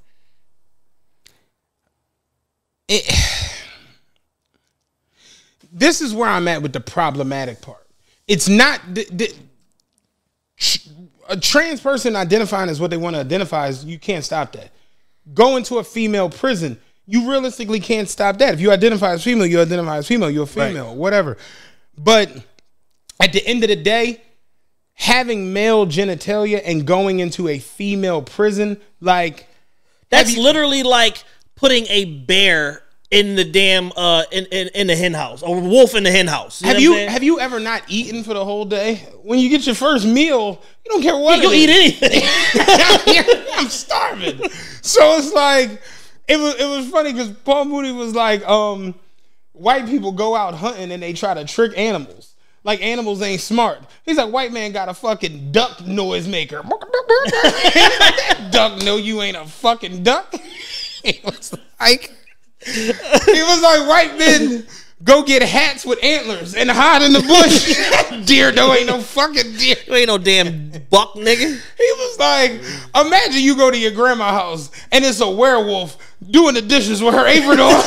This is where I'm at with the problematic part. It's not... a trans person identifying as what they want to identify as, you can't stop that. Going to a female prison... You realistically can't stop that. If you identify as female, you identify as female. You're a female, right. Whatever. But at the end of the day, having male genitalia and going into a female prison, like That's literally like putting a bear in the damn in the hen house, or a wolf in the hen house. Have you ever not eaten for the whole day? When you get your first meal, you don't care what you'll eat anything. I'm starving. So it's like it was funny because Paul Mooney was like, white people go out hunting and they try to trick animals. Like animals ain't smart. He's like, white man got a fucking duck noise maker. Duck know you ain't a fucking duck. He was like, white men go get hats with antlers and hide in the bush. Deer, no, ain't no fucking deer. You ain't no damn buck, nigga. He was like, imagine you go to your grandma's house and it's a werewolf doing the dishes with her apron on.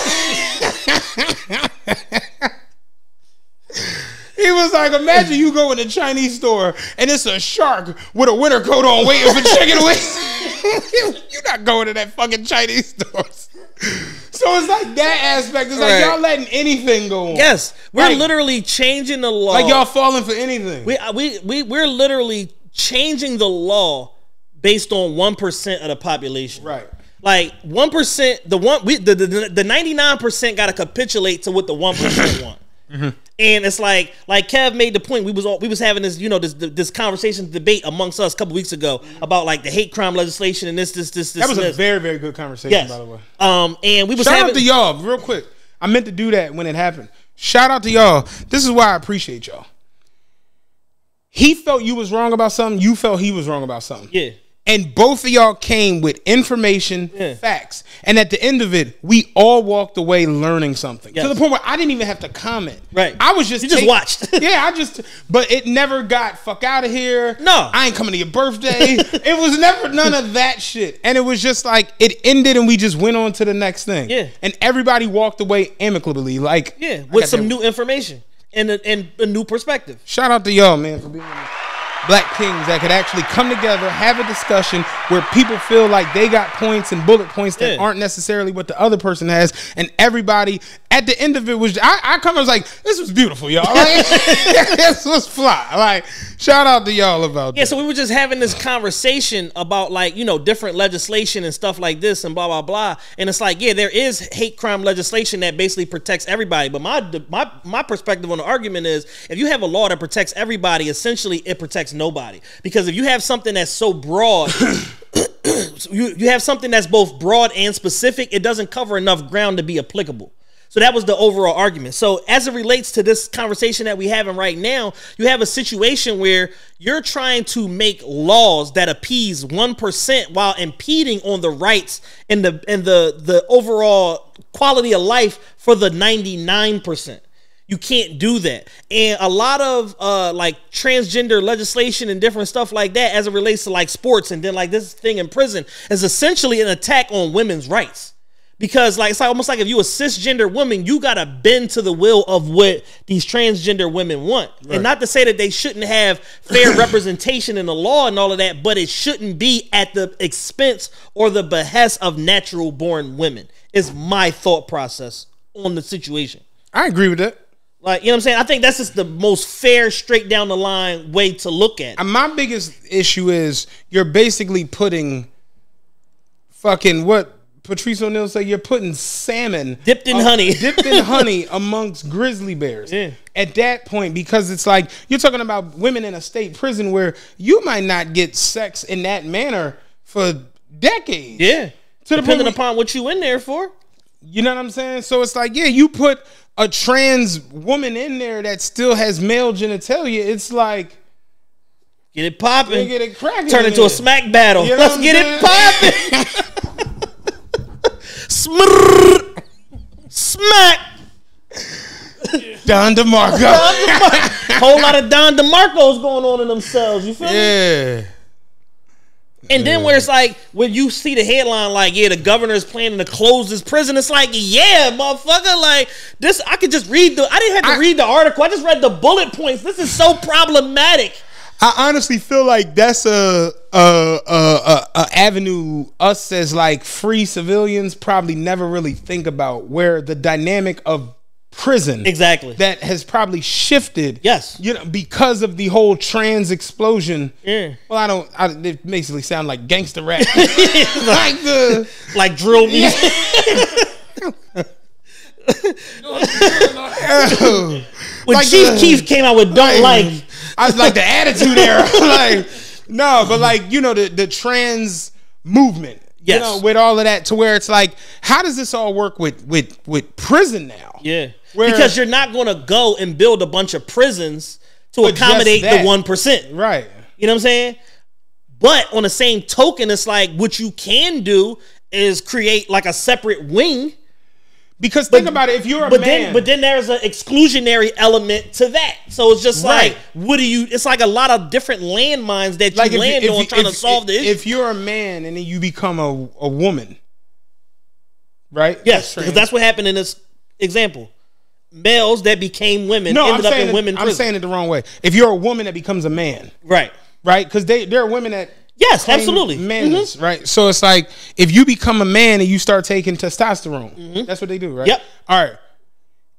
He was like, imagine you go in the Chinese store and it's a shark with a winter coat on waiting for chicken wings. You're not going to that fucking Chinese store. So it's like that aspect. It's like y'all letting anything go on. Yes, we're literally changing the law. Like y'all falling for anything. We're literally changing the law based on 1% of the population. Right. Like 1%, the 99% got to capitulate to what the 1% want. Mm-hmm. And it's like Kev made the point. We was having this, this conversation, debate amongst us a couple weeks ago about like the hate crime legislation and this. That was a very, very good conversation, by the way. And we was shout out to y'all real quick. I meant to do that when it happened. Shout out to y'all. This is why I appreciate y'all. He felt you was wrong about something. You felt he was wrong about something. Yeah. And both of y'all came with information, facts. And at the end of it, we all walked away learning something. Yes. To the point where I didn't even have to comment. Right. I was just... You just watched. Yeah, but it never got fuck out of here. No. I ain't coming to your birthday. It was never none of that shit. And it was just like, it ended and we just went on to the next thing. Yeah. And everybody walked away amicably. Like... Yeah, with some new information and a new perspective. Shout out to y'all, man, for being... Black kings that could actually come together, have a discussion where people feel like they got points and bullet points that aren't necessarily what the other person has, and everybody at the end of it was I was like, this was beautiful, y'all. Like, this was fly. Like, shout out to y'all about that. Yeah, so we were just having this conversation about like, different legislation and stuff like this and blah blah blah. And it's like, yeah, there is hate crime legislation that basically protects everybody. But my perspective on the argument is, if you have a law that protects everybody, essentially it protects nobody. Because if you have something that's so broad, you have something that's both broad and specific, it doesn't cover enough ground to be applicable. So that was the overall argument. So as it relates to this conversation that we're having right now, you have a situation where you're trying to make laws that appease 1% while impeding on the rights and the overall quality of life for the 99%. You can't do that. And a lot of like transgender legislation and different stuff like that as it relates to like sports and then like this thing in prison is essentially an attack on women's rights. Because like it's like almost like if you a cisgender woman, you gotta bend to the will of what these transgender women want. Right. And not to say that they shouldn't have fair representation in the law and all of that, but it shouldn't be at the expense or the behest of natural born women. Is my thought process on the situation. I agree with that. Like, you know what I'm saying? I think that's just the most fair, straight down the line way to look at it. My biggest issue is you're basically putting fucking what Patrice O'Neal said, you're putting salmon dipped in honey amongst grizzly bears. Yeah. At that point, because it's like you're talking about women in a state prison where you might not get sex in that manner for decades. Yeah. Depending upon what you in there for. You know what I'm saying? So it's like, yeah, you put a trans woman in there that still has male genitalia. It's like, get it popping. Get it cracking. Turn into a smack battle. You know Let's get it popping. Smack. Don DeMarco. Whole lot of Don DeMarcos going on in themselves. You feel me? Yeah. And then where it's like, when you see the headline like, yeah, the governor is planning to close this prison, it's like, yeah, motherfucker, like this, I could just read I didn't have to read the article. I just read the bullet points. This is so problematic. I honestly feel like that's a avenue us as like free civilians probably never really think about, where the dynamic of prison. Exactly. That has probably shifted. Yes. You know, because of the whole trans explosion. Yeah. Well, it basically sound like gangster rap. like drill music. When like Chief Keef came out with "Don't Like," I was like the attitude era. Like, no, but like, you know, the trans movement. Yes. You know, with all of that, to where it's like, how does this all work with prison now? Yeah. Because you're not going to go and build a bunch of prisons to accommodate the 1%. Right. You know what I'm saying? But on the same token, it's like what you can do is create like a separate wing. Because think about it, if you're a man. But then there's an exclusionary element to that. So it's just like, it's like a lot of different landmines that you land on trying to solve the issue. If you're a man and then you become a woman, right? Yes, because that's what happened in this example. Males that became women ended up in women prison. I'm saying it the wrong way. If you're a woman that becomes a man. Right. Right? Because there are women that yes, absolutely. Manness, right? So it's like, if you become a man and you start taking testosterone, that's what they do, right? Yep. All right.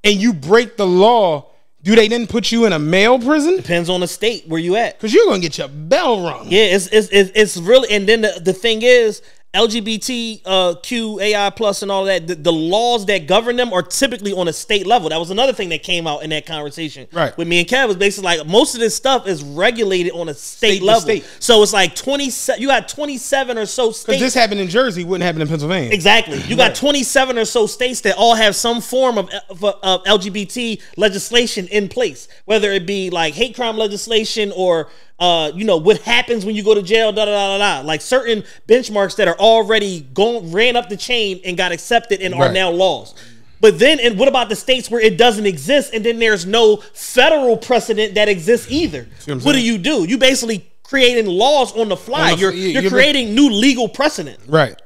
And you break the law, do they then put you in a male prison? Depends on the state where you at. Because you're going to get your bell rung. Yeah, it's really, and then the thing is, LGBTQAI plus and all that, the laws that govern them are typically on a state level. That was another thing that came out in that conversation with me and Kev. Was basically like most of this stuff is regulated on a state level. So it's like 27. You got 27 or so states. Because this happened in Jersey, wouldn't happen in Pennsylvania. Exactly. You got 27 or so states that all have some form of LGBT legislation in place, whether it be like hate crime legislation or you know, what happens when you go to jail, like certain benchmarks that are already ran up the chain and got accepted and are now laws. But then, and what about the states where it doesn't exist, and then there's no federal precedent that exists either? What do? You basically creating laws on the fly. You're creating new legal precedent. Right.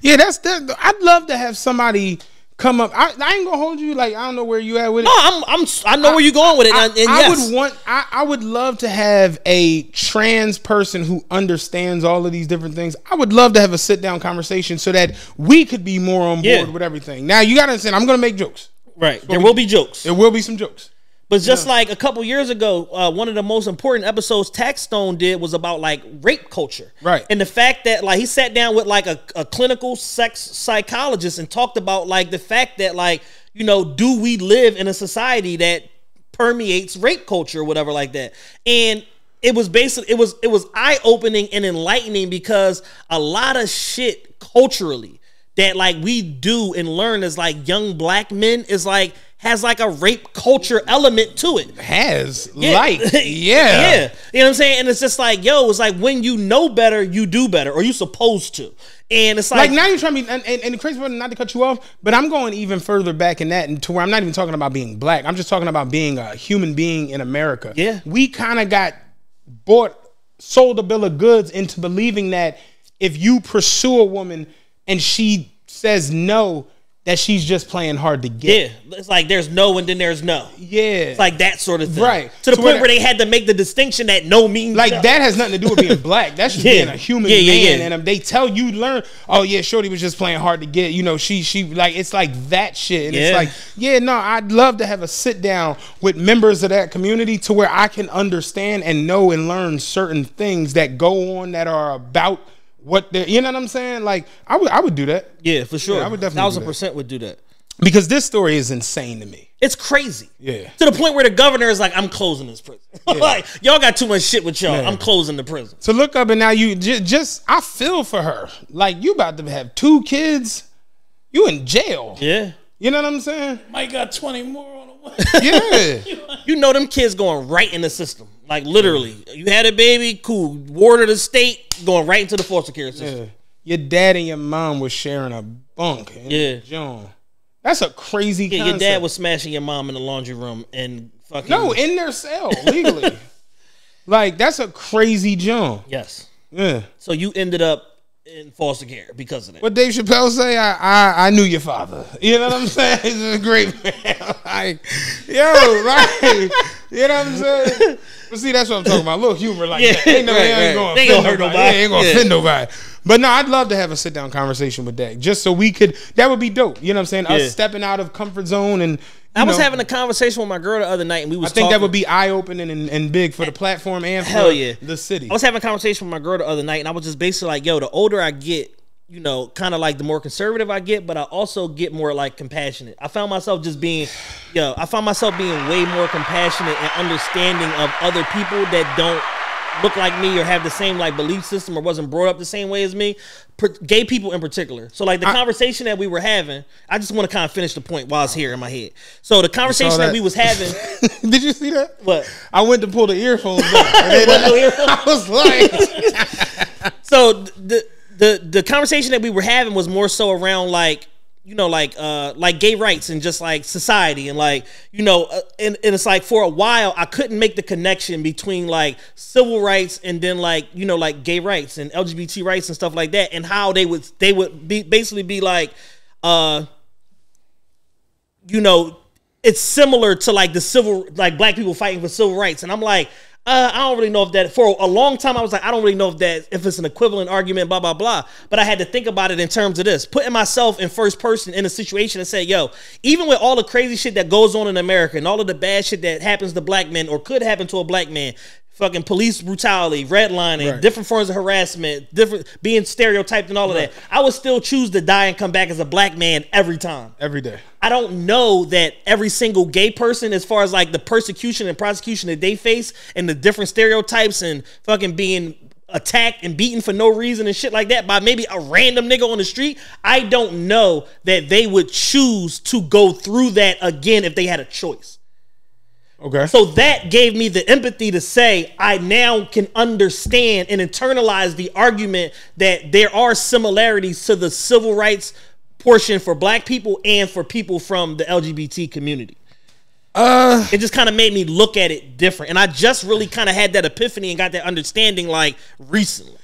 Yeah, I'd love to have somebody come up. I ain't gonna hold you. Like, I don't know where you at with it. No, I know where you're going with it. I would love to have a trans person who understands all of these different things. I would love to have a sit down conversation so that we could be more on board with everything. Now, you gotta understand, I'm gonna make jokes. Right. There will be jokes. There will be some jokes. But just like a couple years ago, one of the most important episodes Taxstone did was about like rape culture. Right. And the fact that like he sat down with like a clinical sex psychologist and talked about like the fact that like, you know, do we live in a society that permeates rape culture or whatever like that? And it was basically, it was eye-opening and enlightening because a lot of shit culturally that like we do and learn as like young black men is like, has like a rape culture element to it. Yeah. Yeah. You know what I'm saying? And it's just like, yo, it's like when you know better, you do better, or you supposed to. And it's like now you're trying to be, and the crazy part, not to cut you off, but I'm going even further back in that, and to where I'm not even talking about being black. I'm just talking about being a human being in America. Yeah. We kind of got sold a bill of goods into believing that if you pursue a woman and she says no, that she's just playing hard to get. Yeah, it's like there's no and then there's no. Yeah. It's like that sort of thing. Right. To the point where they had to make the distinction that no means like no. that has nothing to do with being black. That's just being a human man. And they tell you learn, oh yeah, Shorty was just playing hard to get. You know, she like, it's like that shit. And it's like, yeah, no, I'd love to have a sit down with members of that community to where I can understand and know and learn certain things that go on that are about what they're, you know what I'm saying? Like, I would do that. Yeah, for sure. Yeah, I would definitely 1,000% would do that. Because this story is insane to me. It's crazy. Yeah. To the point where the governor is like, I'm closing this prison. Yeah. Like, y'all got too much shit with y'all. Yeah. I'm closing the prison. So look up and now you just, I feel for her. Like, you about to have 2 kids. You in jail. Yeah. You know what I'm saying? Mike got 20 more on the way. Yeah. You know them kids going right in the system. Like, literally. You had a baby, cool. Ward of the state, going right into the foster care system. Yeah. Your dad and your mom was sharing a bunk. John. That's a crazy concept. Your dad was smashing your mom in the laundry room and fucking... No, in their cell, legally. Like, that's a crazy jump. Yes. Yeah. So you ended up in foster care because of that. What Dave Chappelle say? I knew your father. You know what I'm saying? He's a great man. Like, yo, right. You know what I'm saying? But see, that's what I'm talking about. A little humor like that. Ain't gonna hurt nobody. Ain't gonna offend nobody. But no, I'd love to have a sit down conversation with Dak, just so we could. That would be dope. You know what I'm saying? Us stepping out of comfort zone and I was having a conversation with my girl the other night, and we was. I think talking. that would be eye opening and big for the platform and for the city. I was having a conversation with my girl the other night, and I was just basically like, "Yo, the older I get, you know, kind of like the more conservative I get, but I also get more like compassionate. I found myself just being, I found myself being way more compassionate and understanding of other people that don't look like me or have the same like belief system or wasn't brought up the same way as me, gay people in particular. So like the conversation that we were having, I just want to kind of finish the point while it's here in my head. So the conversation that we was having. Did you see that? What? I went to pull the earphones back. I was like. So the conversation that we were having was more so around like, you know, like gay rights and just like society and like, you know, and it's like for a while I couldn't make the connection between like civil rights and then like, you know, like gay rights and LGBT rights and stuff like that, and how they would be basically be like, you know, it's similar to like the civil, like black people fighting for civil rights. And I'm like, I don't really know if that, for a long time I was like, I don't really know if it's an equivalent argument, blah, blah, blah. But I had to think about it in terms of this, putting myself in first person in a situation and say, yo, even with all the crazy shit that goes on in America and all of the bad shit that happens to black men or could happen to a black man, fucking police brutality, redlining, different forms of harassment, different being stereotyped and all of that, I would still choose to die and come back as a black man every time. Every day. I don't know that every single gay person, as far as like the persecution and prosecution that they face and the different stereotypes and fucking being attacked and beaten for no reason and shit like that by maybe a random nigga on the street, I don't know that they would choose to go through that again if they had a choice. Okay. So that gave me the empathy to say I now can understand and internalize the argument that there are similarities to the civil rights portion for black people and for people from the LGBT community. It just kind of made me look at it different. And I just really kind of had that epiphany and got that understanding like recently.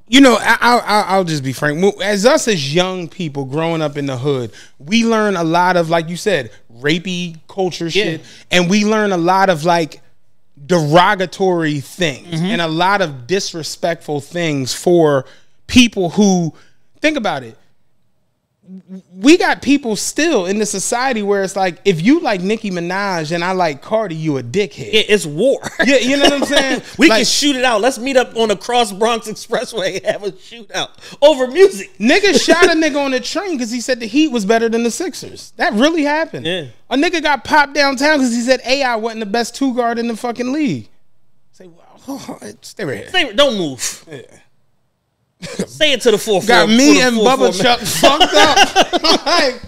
You know, I'll just be frank. As us as young people growing up in the hood, we learn a lot of, like you said, rapey culture shit. And we learn a lot of like derogatory things and a lot of disrespectful things for people who, think about it, we got people still in the society where it's like, if you like Nicki Minaj and I like Cardi, you a dickhead. Yeah, it's war. Yeah, you know what I'm saying? We can shoot it out. Let's meet up on the Cross Bronx Expressway and have a shootout over music. Nigga shot a nigga on the train because he said the Heat was better than the Sixers. That really happened. Yeah. A nigga got popped downtown because he said AI wasn't the best two guard in the fucking league. Say, well, stay right here. Don't move. Yeah. Say it to the forefront. Got me and Bubba Chuck fucked up. Like,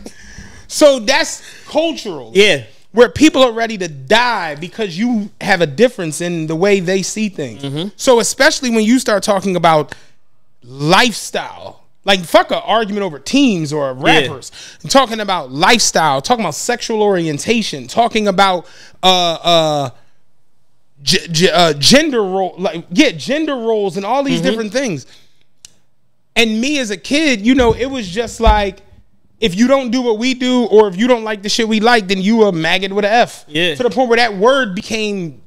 so that's cultural. Yeah. Where people are ready to die because you have a difference in the way they see things. So especially when you start talking about lifestyle, like fuck an argument over teams or rappers, talking about lifestyle, talking about sexual orientation, talking about gender role, gender roles and all these different things. And me as a kid, you know, it was just like, if you don't do what we do, or if you don't like the shit we like, then you a maggot with an F. Yeah. To the point where that word became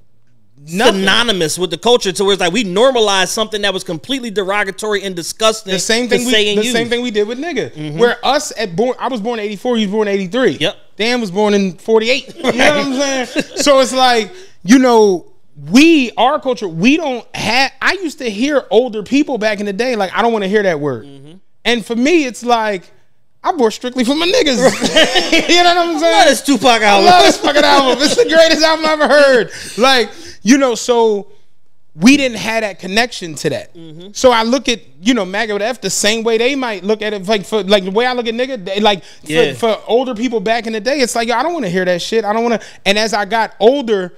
synonymous with the culture, to where it's like we normalized something that was completely derogatory and disgusting. The same thing we did with nigga. Where us I was born in 84, he was born in 83. Yep. Dan was born in 48. You know what I'm saying? So it's like, you know, our culture, we don't have, I used to hear older people back in the day, like, I don't want to hear that word. And for me, it's like, I bought Strictly for my niggas. You know what I'm saying? I love this Tupac album. I love this fucking album. It's the greatest album I've ever heard. Like, you know, so we didn't have that connection to that. So I look at, you know, MAGA with F the same way they might look at it, like the way I look at nigga, for older people back in the day, it's like, yo, I don't want to hear that shit. I don't want to. And as I got older,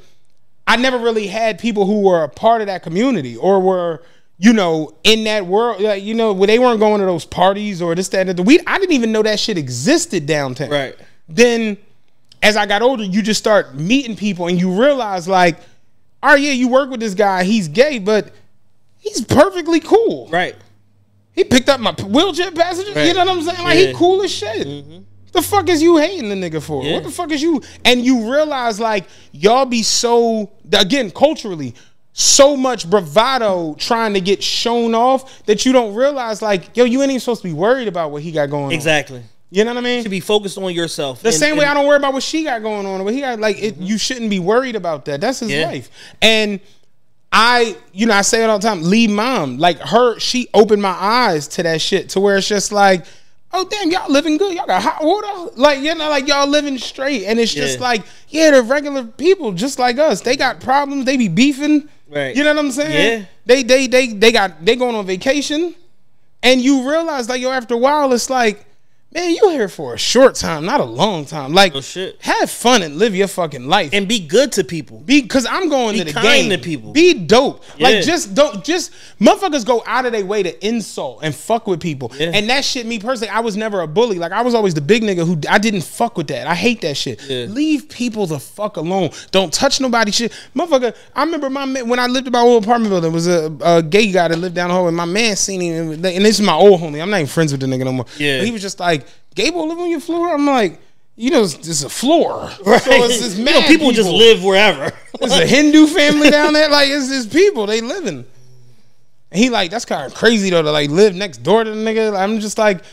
I never really had people who were a part of that community or were, you know, in that world, like, you know, where they weren't going to those parties or this, that, and the I didn't even know that shit existed downtown. Right. Then as I got older, you just start meeting people and you realize, like, oh yeah, you work with this guy, he's gay, but he's perfectly cool. Right. He picked up my wheelchair passenger. Right. You know what I'm saying? Like, he cool as shit. The fuck is you hating the nigga for? What the fuck is you? And you realize, like, y'all be so, again, culturally, so much bravado trying to get shown off that you don't realize, like, yo, you ain't even supposed to be worried about what he got going on. Exactly. You know what I mean? You should be focused on yourself. The same way I don't worry about what she got going on. But he got like it, you shouldn't be worried about that. That's his life. And I say it all the time. Leave mom. Like she opened my eyes to that shit to where it's just like, oh damn, y'all living good. Y'all got hot water. Like, like y'all living straight. And it's just like, they're regular people just like us. They got problems. They be beefing. Right. You know what I'm saying? Yeah. They going on vacation. And you realize like, after a while, it's like, man, you here for a short time, not a long time. Like, have fun and live your fucking life. And be good to people. Because I'm going to the game. Be kind to people. Be dope. Yeah. Like, just motherfuckers go out of their way to insult and fuck with people. Yeah. And that shit, me personally, I was never a bully. Like, I was always the big nigga who, I didn't fuck with that. I hate that shit. Yeah. Leave people the fuck alone. Don't touch nobody shit. Motherfucker, I remember when I lived in my old apartment building, there was a gay guy that lived down the hall, and my man seen him, and this is my old homie. I'm not even friends with the nigga no more. Yeah. But he was just like, Gable live on your floor? I'm like, it's a floor. Right. So it's mad people just live wherever. There's a Hindu family down there. Like, it's people. They living. And he like, that's kind of crazy, though, to like live next door to the nigga. I'm just like,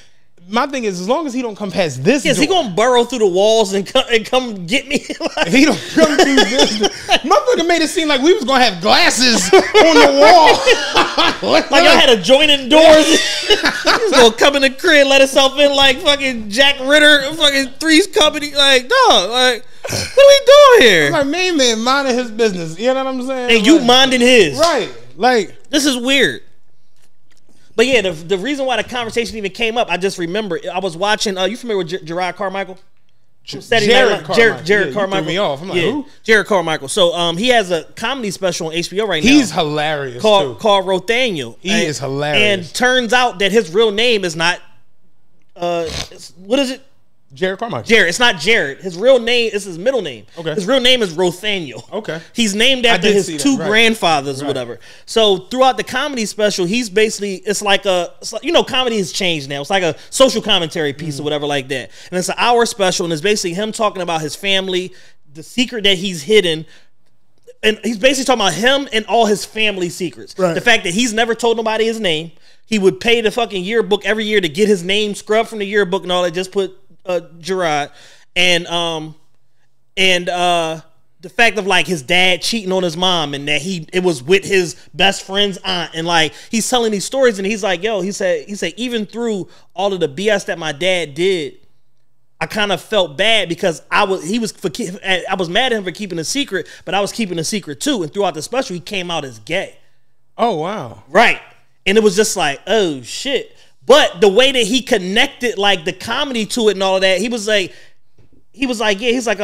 my thing is, as long as he don't come past this door. He gonna burrow through the walls and come get me? If he don't come through this door. Motherfucker made it seem like we was gonna have glasses on the wall. Like y'all had adjoining doors. He's gonna come in the crib, let himself in like fucking Jack Ritter, fucking Three's Company. Like, dog, like, what are we doing here? I'm like, main man minding his business. You know what I'm saying? And you minding his. Right. Like, this is weird. But yeah, the reason why the conversation even came up, I just remember I was watching. You familiar with Gerard Carmichael? Jared Carmichael. Jared Carmichael. Threw me off. I'm like, who? Jared Carmichael. So he has a comedy special on HBO right now. He's hilarious called Rothaniel. He is hilarious. And turns out that his real name is not. What is it? Jared Carmichael. Jared. It's not Jared. His real name is his middle name. Okay. His real name is Rothaniel. Okay. He's named after his two grandfathers, whatever. So throughout the comedy special, he's basically, it's like comedy has changed now. It's like a social commentary piece or whatever like that. And it's an hour special, and it's basically him talking about his family, the secret that he's hidden. And he's basically talking about him and all his family secrets. Right. The fact that he's never told nobody his name. He would pay the fucking yearbook every year to get his name scrubbed from the yearbook and all that. Just put Gerard. And the fact of like his dad cheating on his mom and that it was with his best friend's aunt, and like he's telling these stories, and he's like, yo, he said even through all of the BS that my dad did, I kind of felt bad because I was mad at him for keeping a secret, but I was keeping a secret too. And throughout the special, he came out as gay. Oh wow. Right. And it was just like, oh shit. But the way that he connected like the comedy to it and all of that, he was like, he's like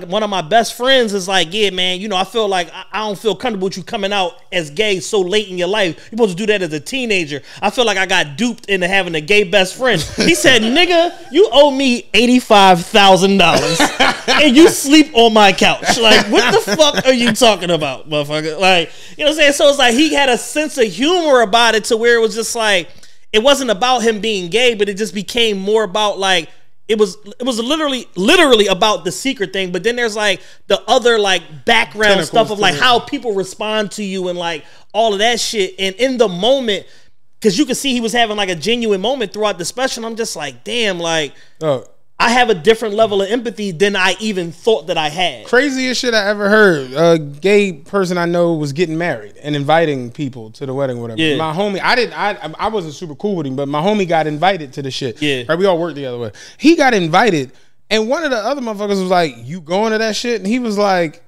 one of my best friends is like, yeah, man, I feel like I don't feel comfortable with you coming out as gay so late in your life. You're supposed to do that as a teenager. I feel like I got duped into having a gay best friend. He said, nigga, you owe me $85,000 and you sleep on my couch. Like, what the fuck are you talking about, motherfucker? Like, you know what I'm saying? So it's like he had a sense of humor about it to where it was just like, it wasn't about him being gay, but it just became more about like, it was literally about the secret thing, but then there's like the other like background stuff of like how people respond to you and like all of that shit. And in the moment, because you could see he was having like a genuine moment throughout the special, I'm just like, damn, like I have a different level of empathy than I even thought that I had. Craziest shit I ever heard. A gay person I know was getting married and inviting people to the wedding, whatever. Yeah. My homie, I wasn't super cool with him, but my homie got invited to the shit. Yeah. Right, we all worked together with. He got invited, and one of the other motherfuckers was like, "You going to that shit?" And he was like,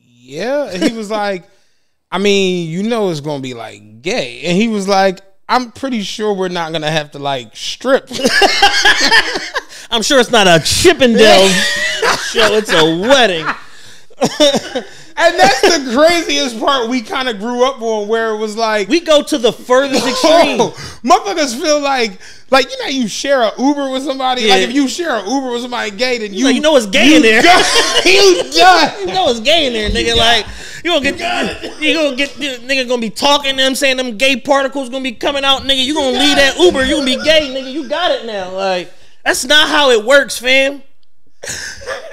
"Yeah." And he was like, "I mean, it's gonna be like gay." And he was like, I'm pretty sure we're not gonna have to like strip. I'm sure it's not a Chippendale show. It's a wedding. And that's the craziest part we kind of grew up on, where it was like we go to the furthest extreme. Motherfuckers feel like you share an Uber with somebody. Yeah. Like if you share an Uber with somebody gay, then you know it's gay in there. You done. You know it's gay in there, nigga. Like you gonna get nigga gonna be talking to them, saying them gay particles gonna be coming out, nigga. You gonna leave that Uber, you gonna be gay, nigga. You got it now. Like that's not how it works, fam.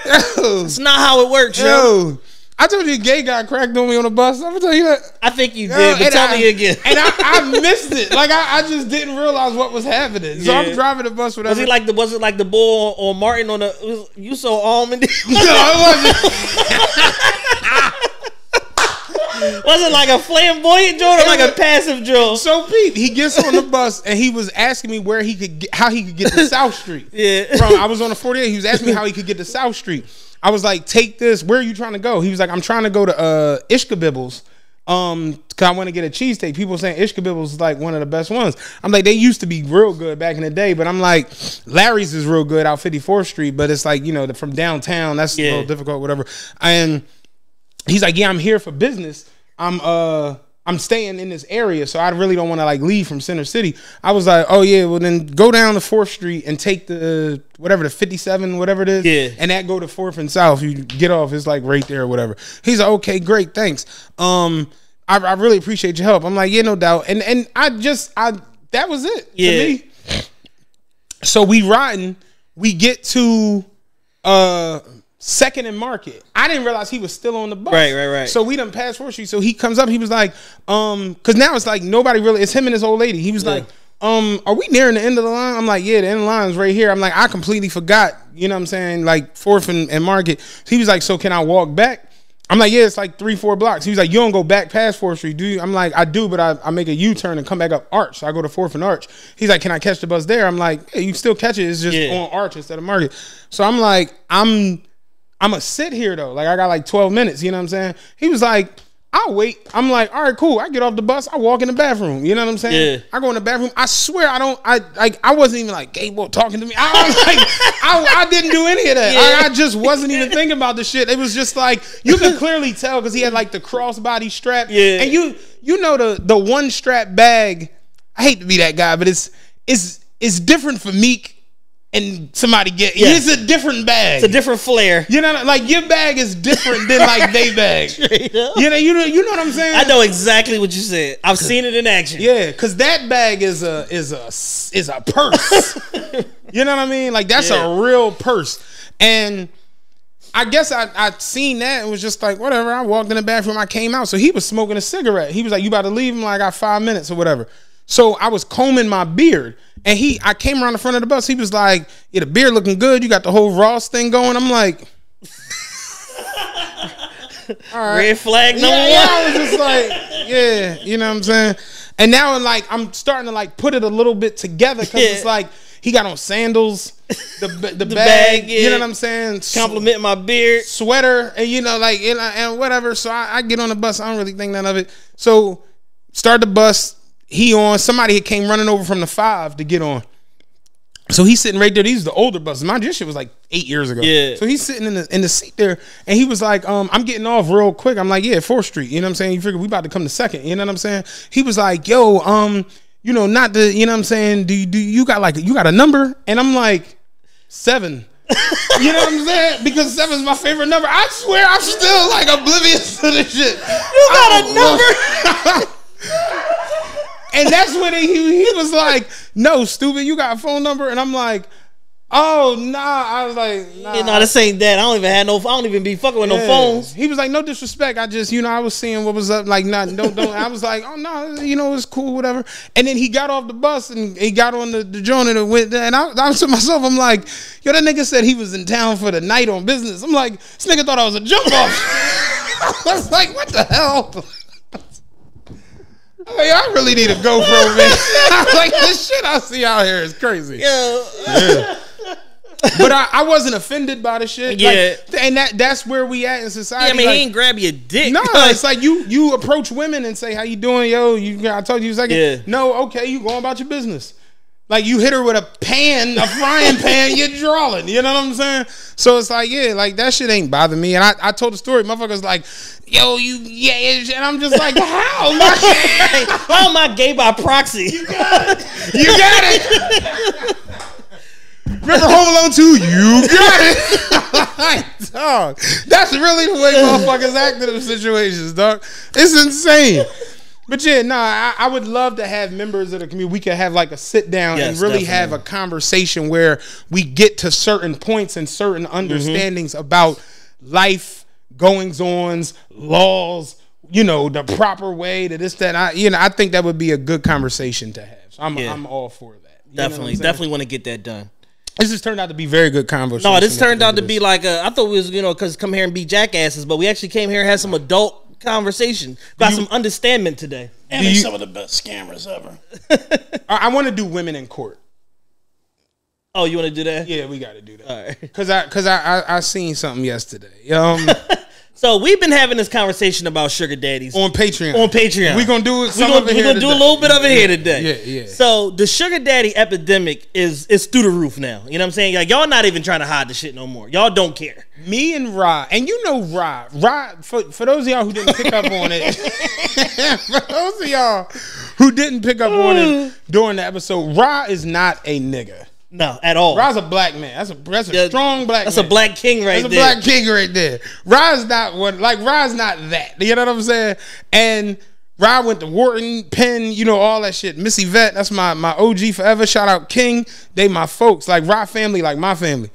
It's not how it works, yo. I told you a gay guy cracked on me on the bus. I'm gonna tell you that. I think you did, but tell me again. And I missed it. Like I just didn't realize what was happening. So I'm driving the bus. Whatever. Was it like the bull or Martin on the? You saw almond? No, it wasn't. Was it like a flamboyant joint or like a passive joint? So Pete, he gets on the bus and he was asking me where he could how he could get to South Street. Yeah. I was on the 48. He was asking me how he could get to South Street. I was like, take this. Where are you trying to go? He was like, I'm trying to go to Ishkabibbles. Cause I want to get a cheesesteak. People saying Ishkabibbles is like one of the best ones. I'm like, they used to be real good back in the day, but I'm like, Larry's is real good out 54th Street, but it's like, you know, from downtown, that's a little difficult, whatever. And he's like, yeah, I'm here for business. I'm staying in this area, so I really don't want to like leave from Center City. I was like, oh yeah, well then go down to 4th Street and take the 57, whatever it is. Yeah. And that go to 4th and South. You get off, it's like right there or whatever. He's like, okay, great, thanks. I really appreciate your help. I'm like, yeah, no doubt. And I that was it to me. So we riding, we get to 2nd and Market. I didn't realize he was still on the bus. Right. So we done passed 4th Street. So he comes up, he was like, cause now it's like nobody really, it's him and this old lady. He was like, are we nearing the end of the line? I'm like, yeah, the end of the line's right here. I'm like, I completely forgot, you know what I'm saying? Like 4th and Market. He was like, so can I walk back? I'm like, yeah, it's like 3-4 blocks. He was like, you don't go back past 4th Street, do you? I'm like, I do, but I make a U-turn and come back up Arch. So I go to 4th and Arch. He's like, can I catch the bus there? I'm like, yeah, you can still catch it. It's just on Arch instead of Market. So I'm like, I'm going to sit here, though. Like, I got like 12 minutes, you know what I'm saying? He was like, I'll wait. I'm like, all right, cool. I get off the bus. I walk in the bathroom. You know what I'm saying? Yeah. I go in the bathroom. I swear I wasn't even like, gay boy talking to me. I didn't do any of that. Yeah. I just wasn't even thinking about the shit. It was just like, you could clearly tell because he had like the crossbody strap. Yeah. And you know the one strap bag, I hate to be that guy, but it's different for Meek. And somebody it's a different bag. It's a different flair. You know, like your bag is different than like they bag. Straight up. You know what I'm saying? I know exactly what you said. I've seen it in action. Yeah, because that bag is a purse. You know what I mean? Like that's a real purse. And I guess I seen that and was just like, whatever. I walked in the bathroom. I came out. So he was smoking a cigarette. He was like, you about to leave? I'm like, I got 5 minutes or whatever. So I was combing my beard. And I came around the front of the bus. He was like, yeah, the beard looking good. You got the whole Ross thing going. I'm like, all right. Red flag number one. Yeah, I was just like, yeah, you know what I'm saying? And now like I'm starting to like put it a little bit together because it's like he got on sandals, the bag, you know what I'm saying? Complimenting my beard. Sweater, and you know, like and whatever. So I get on the bus. I don't really think none of it. So start the bus. Somebody came running over from the 5 to get on. So he's sitting right there. These are the older buses. Mind you, this shit was like 8 years ago. Yeah. So he's sitting in the seat there, and he was like, I'm getting off real quick. I'm like, yeah, 4th Street. You know what I'm saying? You figure we about to come to 2nd. You know what I'm saying? He was like, yo, you know, not the, you know what I'm saying? Do you got a number? And I'm like, 7. You know what I'm saying? Because 7 is my favorite number. I swear I'm still like oblivious to this shit. You got a number? And that's when he was like, no, stupid, you got a phone number? And I'm like, oh, nah. I was like, nah. Yeah, no, this ain't that. I don't even be fucking with no phones. He was like, no disrespect. I just, you know, I was seeing what was up. Like, nah, don't. I was like, oh, no, you know, it's cool, whatever. And then he got off the bus and he got on the joint and went there. And I was to myself, I'm like, yo, that nigga said he was in town for the night on business. I'm like, this nigga thought I was a jump off. I was like, what the hell? Hey, I really need a GoPro, man. I'm like, this shit I see out here is crazy. Yeah. But I wasn't offended by the shit. Yeah. Like, and that's where we at in society. Yeah, I mean, like, he ain't grab your dick. No, it's like you approach women and say, how you doing, yo? I told you a second. Yeah. No, okay, you going about your business. Like you hit her with a frying pan, you're drawing. You know what I'm saying? So it's like, yeah, like that shit ain't bothering me. And I told the story. Motherfuckers like, yo, and I'm just like, how? How am I gay by proxy? You got it. Remember Home Alone 2? You got it. Like, dog, that's really the way motherfuckers act in those situations, dog. It's insane. But yeah, I would love to have members of the community. We could have like a sit down and really have a conversation where we get to certain points and certain understandings about life, goings-ons, laws, you know, the proper way to this, that. I think that would be a good conversation to have. So I'm all for that. Definitely want to get that done. This just turned out to be very good conversation. No, this turned out to be like I thought we was, you know, because come here and be jackasses, but we actually came here and had some adult conversation. Got some understanding today. And they're some of the best scammers ever. I want to do women in court. Oh, you want to do that? Yeah, we got to do that. All right. Because I seen something yesterday. So we've been having this conversation about sugar daddies on Patreon. We're gonna do it. We're gonna do a little bit of it here today. Yeah. So the sugar daddy epidemic is through the roof now. You know what I'm saying? Like, y'all not even trying to hide the shit no more. Y'all don't care. Me and Ra, and you know Ra, for those of y'all who didn't pick up on it, for those of y'all who didn't pick up on it during the episode, Ra is not a nigga. No, at all. Ra's a black man. That's a strong black man. That's a black king right there. That's a black king right there. Ra's not that. You know what I'm saying? And Ra went to Wharton, Penn, you know, all that shit. Missy Vet, that's my OG forever. Shout out King. They my folks. Like Ra family, like my family.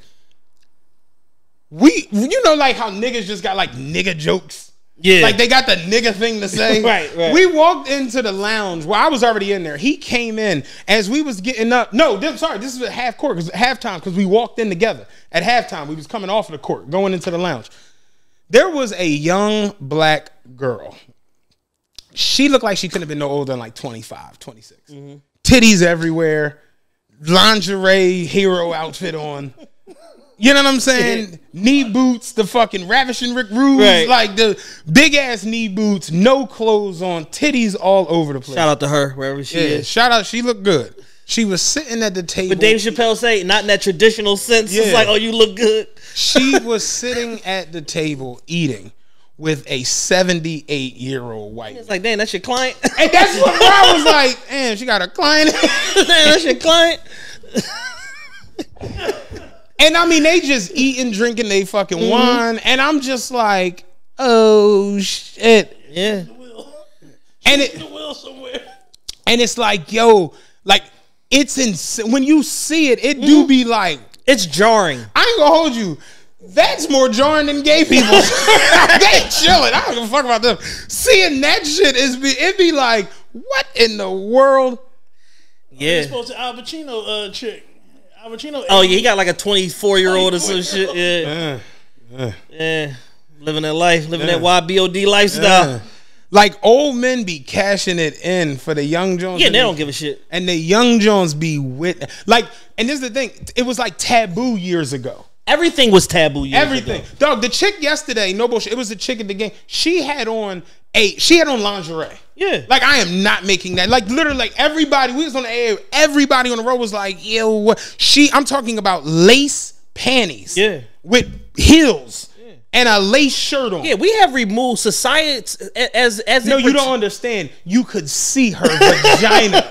You know, like how niggas just got like nigga jokes. Yeah. Like they got the nigga thing to say. Right. We walked into the lounge. Well, I was already in there. He came in as we was getting up. No, this is at half court, halftime, because we walked in together. At halftime, we was coming off of the court, going into the lounge. There was a young black girl. She looked like she couldn't have been no older than like 25, 26. Mm-hmm. Titties everywhere. Lingerie hero outfit on. You know what I'm saying? Knee boots, the fucking Ravishing Rick Rude, right. Like the big ass knee boots, no clothes on, titties all over the place. Shout out to her wherever she is. Shout out, she looked good. She was sitting at the table. But Dave Chappelle say, not in that traditional sense. Yeah. It's like, oh, you look good. She was sitting at the table eating with a 78-year-old white. It's like, damn, that's your client. And that's what I was like. Damn, she got a client. Damn, that's your client. And I mean, they just eating, drinking they fucking wine, and I'm just like, oh shit, yeah. And it's like, yo, like it's insane when you see it. It do be like, it's jarring. I ain't gonna hold you. That's more jarring than gay people. They chilling. I don't give a fuck about them. Seeing that shit it be like, what in the world? Yeah. Supposed to Al Pacino chick. Oh yeah, he got like a 24-year-old or some shit. Yeah, living that life, living that YBOD lifestyle. Like old men be cashing it in for the young Jones. Yeah, they don't give a shit. And the young Jones be with like. And this is the thing. It was like taboo years ago. Everything was taboo years ago. Dog, the chick yesterday, no bullshit. It was the chick at the game. She had on lingerie. Yeah. Like, I am not making that. Like, literally, like, everybody, we was on the air, everybody on the road was like, yo, what? I'm talking about lace panties. Yeah. With heels. Yeah. And a lace shirt on. Yeah, we have removed society as no, you don't understand. You could see her vagina.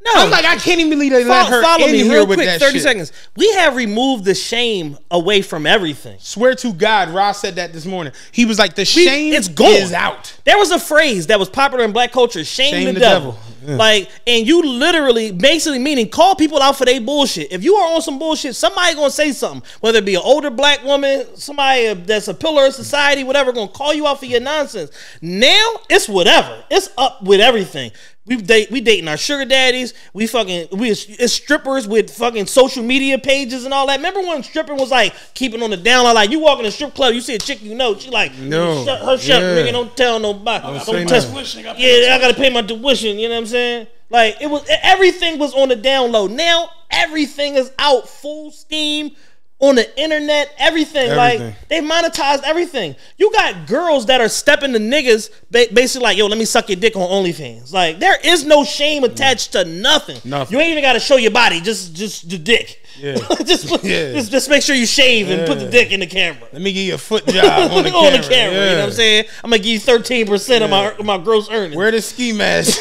No, I'm like, I can't even believe they let her follow in me here real with quick, that 30 shit. seconds. We have removed the shame away from everything. Swear to God, Ross said that this morning. He was like, the shame is out. There was a phrase that was popular in black culture, shame the devil. Yeah. Like, and you literally basically meaning call people out for their bullshit. If you are on some bullshit, somebody gonna say something, whether it be an older black woman, somebody that's a pillar of society, whatever, gonna call you out for your nonsense. Now it's whatever. It's up with everything. We dating our sugar daddies. It's strippers with fucking social media pages and all that. Remember when stripping was like keeping on the down low? Like you walk in a strip club, you see a chick you know, she like her shut ringing, don't tell nobody. Don't test. I gotta pay my tuition. You know what I'm saying? Like everything was on the down low. Now everything is out full steam. On the internet, everything. Like they monetized everything. You got girls that are stepping to niggas, basically like, yo, let me suck your dick on OnlyFans. Like there is no shame attached to nothing. You ain't even got to show your body, just the dick. Yeah. just make sure you shave and put the dick in the camera. Let me give you a foot job on the camera. On the camera, you know what I'm saying? I'm gonna give you 13% of my gross earnings. Wear the ski mask.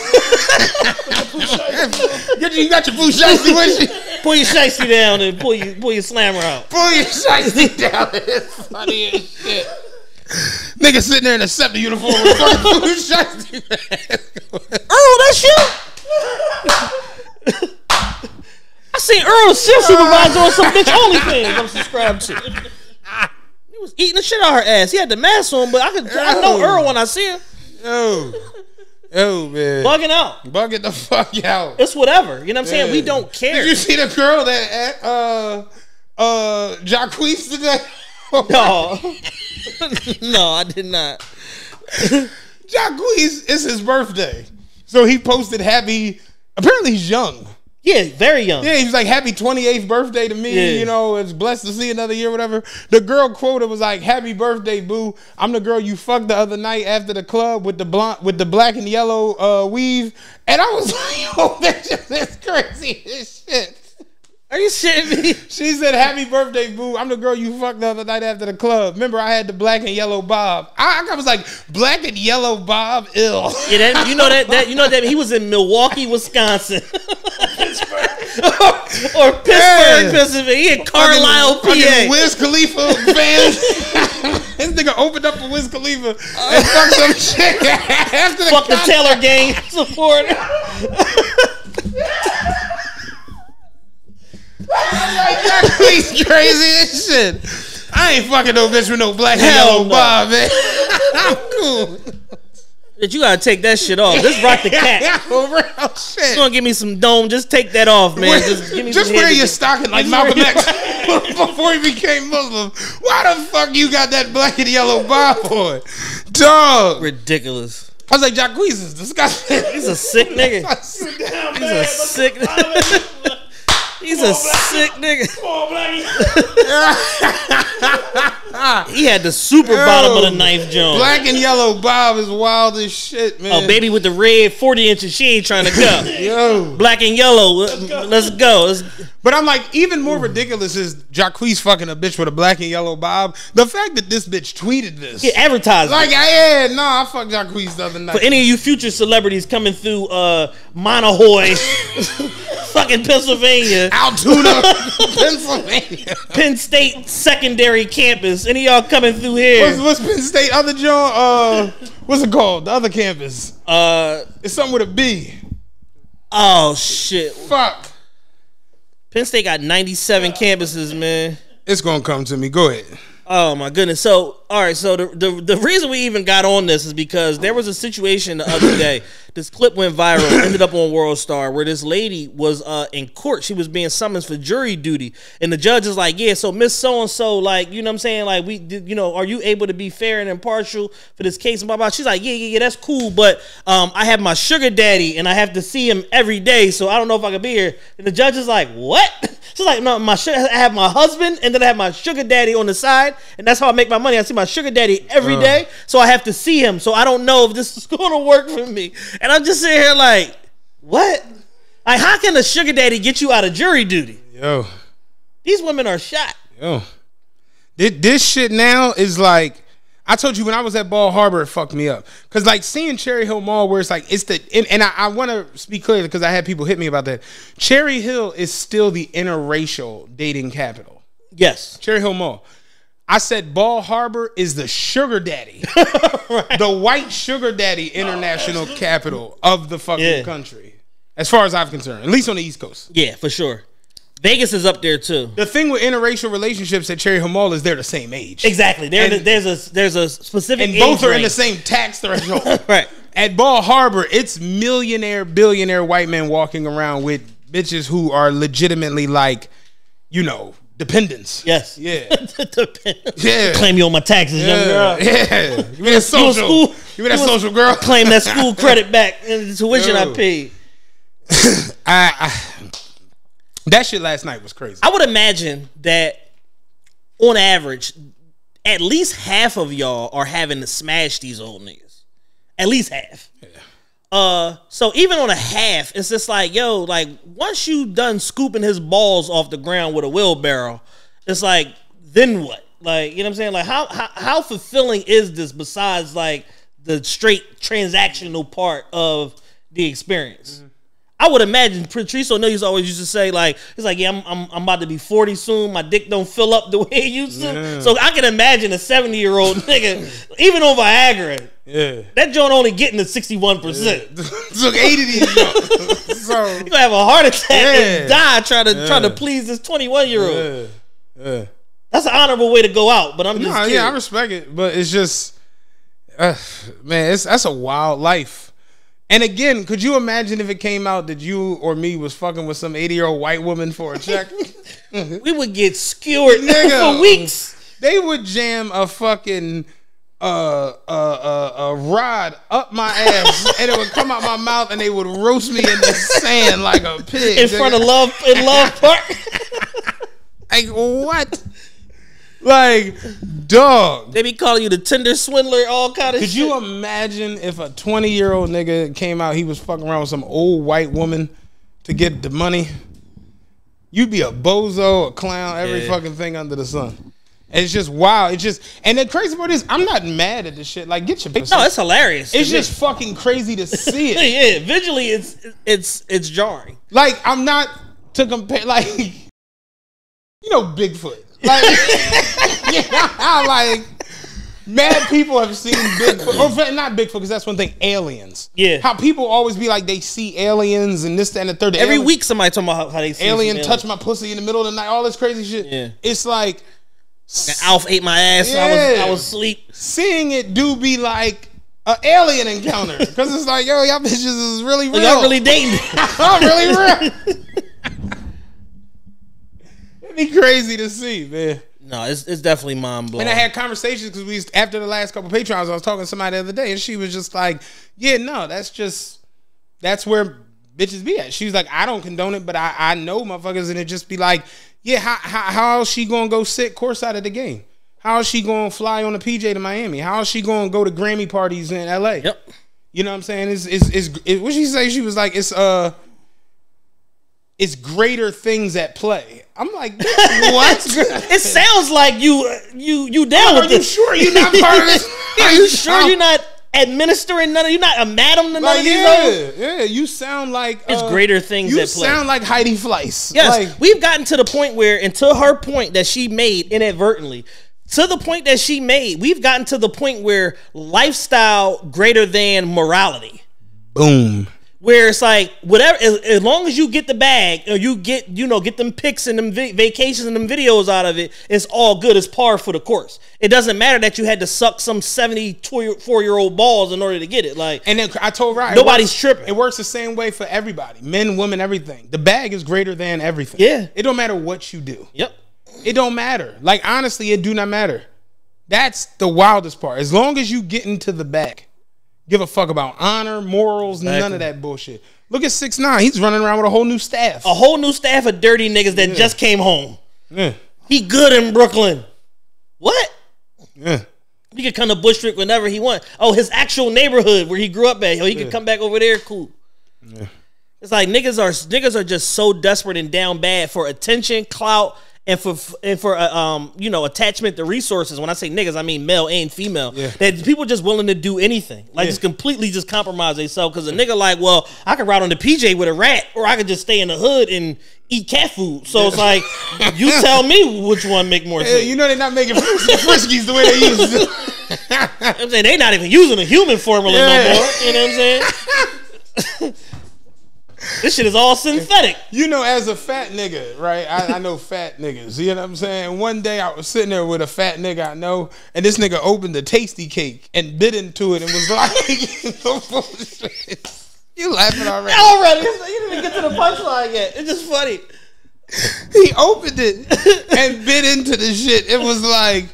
You got your boot shiesty with you. Pull your shiesty down and pull your slammer out. Pull your shiesty down. It's funny as shit. Nigga sitting there in a SEPTA uniform with fucking boot shiesty mask. That's you? I seen Earl shift supervisor on some bitch OnlyFans I'm subscribed to. He was eating the shit out of her ass. He had the mask on, but I know Earl when I see him. Yo, man. Bugging out. Bugging the fuck out. It's whatever. You know what I'm saying? We don't care. Did you see the girl that Jacquees today? No. No, I did not. Jacquees, it's his birthday. So he posted apparently he's young. Yeah, very young. Yeah, he was like, happy 28th birthday to me. Yeah. You know, it's blessed to see another year, whatever. The girl quoted was like, happy birthday, boo. I'm the girl you fucked the other night after the club with the black and yellow weave. And I was like, oh, that's crazy as shit. Are you shitting me? She said, happy birthday, boo. I'm the girl you fucked the other night after the club. Remember, I had the black and yellow bob. I was like, black and yellow bob, ill. Yeah, you know that he was in Milwaukee, Wisconsin. or Pittsburgh, Pennsylvania. He in Carlisle, PA. Wiz Khalifa fans. This nigga opened up for Wiz Khalifa and fucked some shit after the Fuck the Taylor gang supporter. He's crazy as shit. I ain't fucking no bitch with no black and yellow bob, man. I'm cool. You gotta take that shit off. Just rock the cat. For real shit. You gonna give me some dome? Just take that off, man. Just wear your stocking like Malcolm X before he became Muslim. Why the fuck you got that black and yellow bob on? Dog. Ridiculous. I was like, Jacquees is disgusting. He's a sick nigga. He's a sick nigga. He's a sick nigga. Come on, Blackie. He had the super bottom of the knife, Jones. Black and yellow bob is wild as shit, man. Oh, baby with the red 40 inches, she ain't trying to go. Yo. Black and yellow, let's go. But I'm like, even more ridiculous is Jacquees fucking a bitch with a black and yellow bob. The fact that this bitch tweeted this. Yeah, advertising. Like, I fucked Jacquees the other night. For any of you future celebrities coming through Monohoy, fucking Pennsylvania, Altoona, Pennsylvania, Penn State secondary campus. Any of y'all coming through here? What's Penn State other John? What's it called? The other campus. It's something with a B. Oh shit. Fuck. Penn State got 97 campuses, man. It's gonna come to me. Go ahead. Oh my goodness. So, all right. So the reason we even got on this is because there was a situation the other day. This clip went viral, ended up on World Star, where this lady was in court. She was being summoned for jury duty, and the judge is like, "Yeah, so Miss So and So, like, you know what I'm saying? Like, are you able to be fair and impartial for this case?" And blah blah. She's like, "Yeah, that's cool, but I have my sugar daddy, and I have to see him every day, so I don't know if I can be here." And the judge is like, "What?" She's like, "No, I have my husband, and then I have my sugar daddy on the side, and that's how I make my money. I see my sugar daddy every day, so I have to see him. So I don't know if this is going to work for me." And I'm just sitting here like, what? Like, how can a sugar daddy get you out of jury duty? Yo. These women are shot. Yo. This shit now is like, I told you when I was at Ball Harbor, it fucked me up. Because, like, seeing Cherry Hill Mall where it's like, and I want to speak clearly because I had people hit me about that. Cherry Hill is still the interracial dating capital. Yes. Cherry Hill Mall. I said Ball Harbor is the sugar daddy. Right. The white sugar daddy international capital of the fucking country. As far as I'm concerned. At least on the East Coast. Yeah, for sure. Vegas is up there too. The thing with interracial relationships at Cherry Hill Mall is they're the same age. Exactly. There's a specific and both age are range. in the same tax threshold. Right. At Ball Harbor, it's millionaire, billionaire white men walking around with bitches who are legitimately like, dependents. Yes. Yeah. Dependents. Yeah. Claim you on my taxes, young girl. Yeah. Give me that social. Give me that social, girl. Claim that school credit back and the tuition I paid. That shit last night was crazy. I would imagine that on average, at least half of y'all are having to smash these old niggas. At least half. Yeah. So even on a half, it's just like, yo, like once you done scooping his balls off the ground with a wheelbarrow, it's like, then what? Like, you know what I'm saying? Like how fulfilling is this besides like the straight transactional part of the experience? Mm-hmm. I would imagine Patrice O'Neill's always used to say like, it's like, yeah, I'm about to be 40 soon. My dick don't fill up the way it used to. Yeah. So I can imagine a 70-year-old nigga, even on Viagra. Yeah, that joint only getting to 61%. Yeah. Took 80 of these. So you gonna have a heart attack and die trying to please this 21-year-old. Yeah. That's an honorable way to go out. But I'm just curious. Yeah, I respect it, but it's just, man, that's a wild life. And again, could you imagine if it came out that you or me was fucking with some 80-year-old white woman for a check? We would get skewered for weeks. They would jam a fucking a rod up my ass, and it would come out my mouth, and they would roast me in the sand like a pig in front of Love Park. Like what? Like, dog. They be calling you the Tinder swindler, all kind of shit. Could you imagine if a 20-year-old nigga came out, he was fucking around with some old white woman to get the money? You'd be a bozo, a clown, every fucking thing under the sun. And it's just wild. It's just, and the crazy part is, I'm not mad at this shit. Like, get your No, it's hilarious. It's just fucking crazy to see it. Yeah, visually, it's jarring. Like, I'm not to compare, like, you know, Bigfoot. Like, like, mad people have seen Bigfoot, or not Bigfoot, because that's one thing. Aliens. Yeah. How people always be like they see aliens and this, that, and the third. Every week somebody talking about how they see alien touch my pussy in the middle of the night. All this crazy shit. Yeah. It's like Alf ate my ass. Yeah. I was asleep. Seeing it do be like an alien encounter, because it's like, yo, y'all bitches is really real. Y'all really dating. I'm really real. It'd be crazy to see, man. No, it's definitely mind blowing. And I had conversations because after the last couple of Patreons, I was talking to somebody the other day, and she was just like, "Yeah, no, that's where bitches be at." She was like, "I don't condone it, but I know motherfuckers," and it just be like, "Yeah, how is she gonna go sit courtside at the game? How is she gonna fly on a PJ to Miami? How is she gonna go to Grammy parties in LA?" Yep. You know what I'm saying? What she say? She was like, it's greater things at play. I'm like, what? It sounds like you down with this. Are you sure you're not part of this? Are you sure you're not administering none of, you're not a madam to none of these? Yeah, you sound like it's greater things at play. You sound like Heidi Fleiss. Yes, like, we've gotten to the point where, and to her point that she made inadvertently, to the point that she made, we've gotten to the point where lifestyle greater than morality. Boom. Where it's like, whatever, as long as you get the bag, or you get them pics and them vacations and them videos out of it, it's all good. It's par for the course. It doesn't matter that you had to suck some 74-year-old balls in order to get it. Like, and then I told Ryan, nobody's tripping. It works the same way for everybody, men, women, everything. The bag is greater than everything. Yeah, it don't matter what you do. Yep, it don't matter. Like, honestly, it do not matter. That's the wildest part. As long as you get into the bag. Give a fuck about honor, morals, none of that bullshit. Look at 6ix9ine. He's running around with a whole new staff. A whole new staff of dirty niggas that just came home. Yeah. He good in Brooklyn. What? Yeah. He could come to Bushwick whenever he want. Oh, his actual neighborhood where he grew up at. Oh, he could come back over there. Cool. Yeah. It's like niggas are just so desperate and down bad for attention, clout, and for attachment to resources. When I say niggas, I mean male and female. Yeah. That people just willing to do anything, like just completely just compromise themselves. Because a nigga like, well, I could ride on the PJ with a rat, or I could just stay in the hood and eat cat food. So it's like, you tell me which one make more sense. You know they're not making Friskies the way they used to. I'm saying they not even using a human formula no more. You know what I'm saying? This shit is all synthetic. You know, as a fat nigga, right? I know fat niggas. You know what I'm saying? One day I was sitting there with a fat nigga I know, and this nigga opened the tasty cake and bit into it and was like, no bullshit. You laughing already? You didn't even get to the punchline yet. It's just funny. He opened it and bit into the shit. It was like,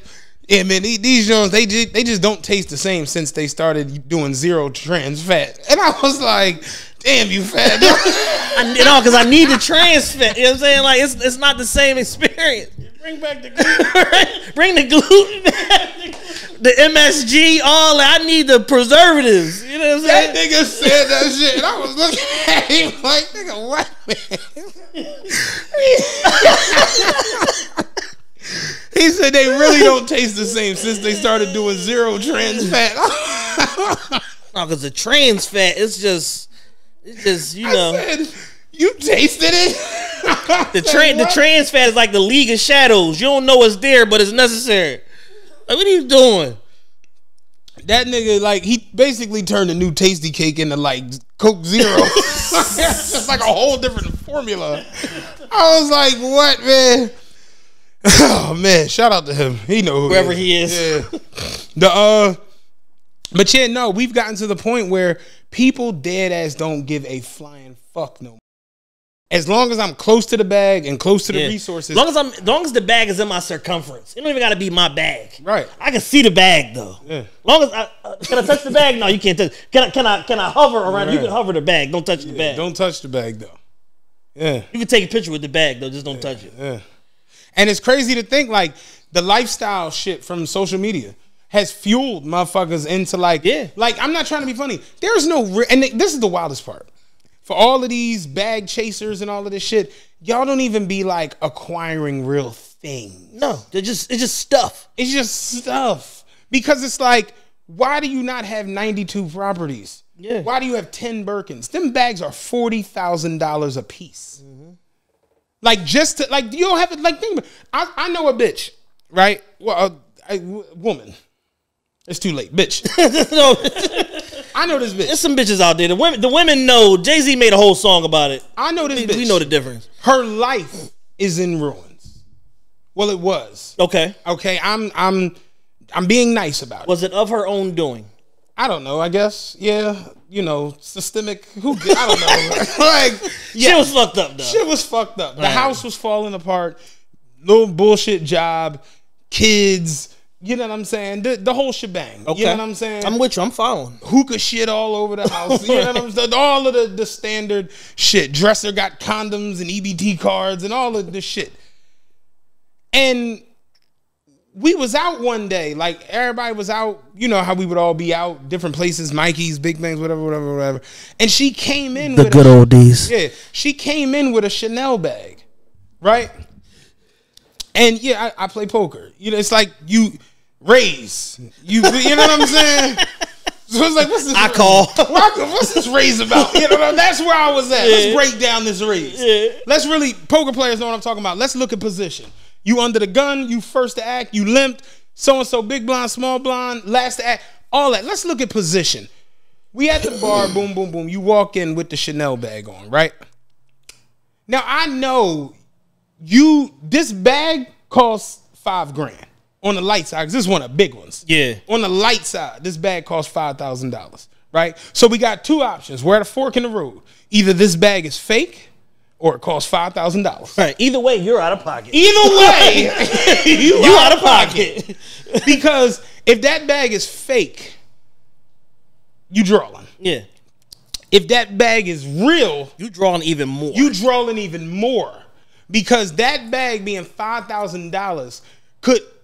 yeah, man, these Jones, they just don't taste the same since they started doing zero trans fat. And I was like, damn, you fat. Because I need the trans fat. You know what I'm saying? Like, it's not the same experience. Bring back the gluten. Bring the gluten back. The MSG, all that. I need the preservatives. You know what I'm saying? That nigga said that shit, and I was looking at him like, nigga, what, man? He said they really don't taste the same since they started doing zero trans fat. No, because the trans fat, it's just you know. I said, you tasted it? The trans fat is like the League of Shadows. You don't know it's there, but it's necessary. Like, what are you doing? That nigga, like, he basically turned a new tasty cake into, like, Coke Zero. It's just like a whole different formula. I was like, what, man? Oh man, shout out to him. He know who Wherever he is. Yeah. But yeah, no, we've gotten to the point where people dead ass don't give a flying fuck no more. As long as I'm close to the bag and close to the resources. As long as the bag is in my circumference. It don't even got to be my bag. Right. I can see the bag though. Yeah. Long as can I touch the bag? No, you can't touch. Can I hover around? Right. You can hover the bag. Don't touch the bag. Don't touch the bag though. Yeah. You can take a picture with the bag though. Just don't touch it. Yeah. And it's crazy to think like the lifestyle shit from social media has fueled motherfuckers into like I'm not trying to be funny. There's no and this is the wildest part. For all of these bag chasers and all of this shit, y'all don't even be like acquiring real things. No, it's just stuff. It's just stuff. Because it's like, why do you not have 92 properties? Yeah. Why do you have 10 Birkins? Them bags are $40,000 a piece. Mm-hmm. Like just to, like you don't have it. Like think about it. I know a bitch, right? Well, a woman. It's too late, bitch. No. I know this bitch. There's some bitches out there. The women know. Jay-Z made a whole song about it. I know this bitch. We know the difference. Her life is in ruins. Well, it was. Okay. I'm being nice about it. Was it of her own doing? I don't know. I guess. Yeah. You know, systemic. I don't know. Like, yeah. Shit was fucked up, though. Shit was fucked up. The house was falling apart. Little bullshit job. Kids. You know what I'm saying? The whole shebang. Okay. You know what I'm saying? I'm with you. I'm following. Hookah shit all over the house. You know what I'm saying? All of the standard shit. Dresser got condoms and EBT cards and all of this shit. And we was out one day. Like, everybody was out. You know how we would all be out. Different places. Mikey's, Big Bangs, whatever. And she came in with the good old days. Yeah. She came in with a Chanel bag. Right? And yeah, I play poker. You know, it's like you raise. You know what I'm saying? So it's like, what's this? I call. What's this raise about? You know, that's where I was at. Yeah. Let's break down this raise. Yeah. Let's really, poker players know what I'm talking about. Let's look at position. You under the gun, you first to act, you limped, so-and-so, big blind, small blind, last to act, all that. Let's look at position. We at the bar, boom, boom, boom. You walk in with the Chanel bag on, right? Now, I know this bag costs $5,000 on the light side, because this is one of the big ones. Yeah. On the light side, this bag costs $5,000, right? So we got two options. We're at a fork in the road. Either this bag is fake or it costs $5,000. Right. Either way, you're out of pocket. Either way, you out of pocket. Because if that bag is fake, you drawing. Yeah. If that bag is real, you drawing even more. You drawing even more. Because that bag being $5,000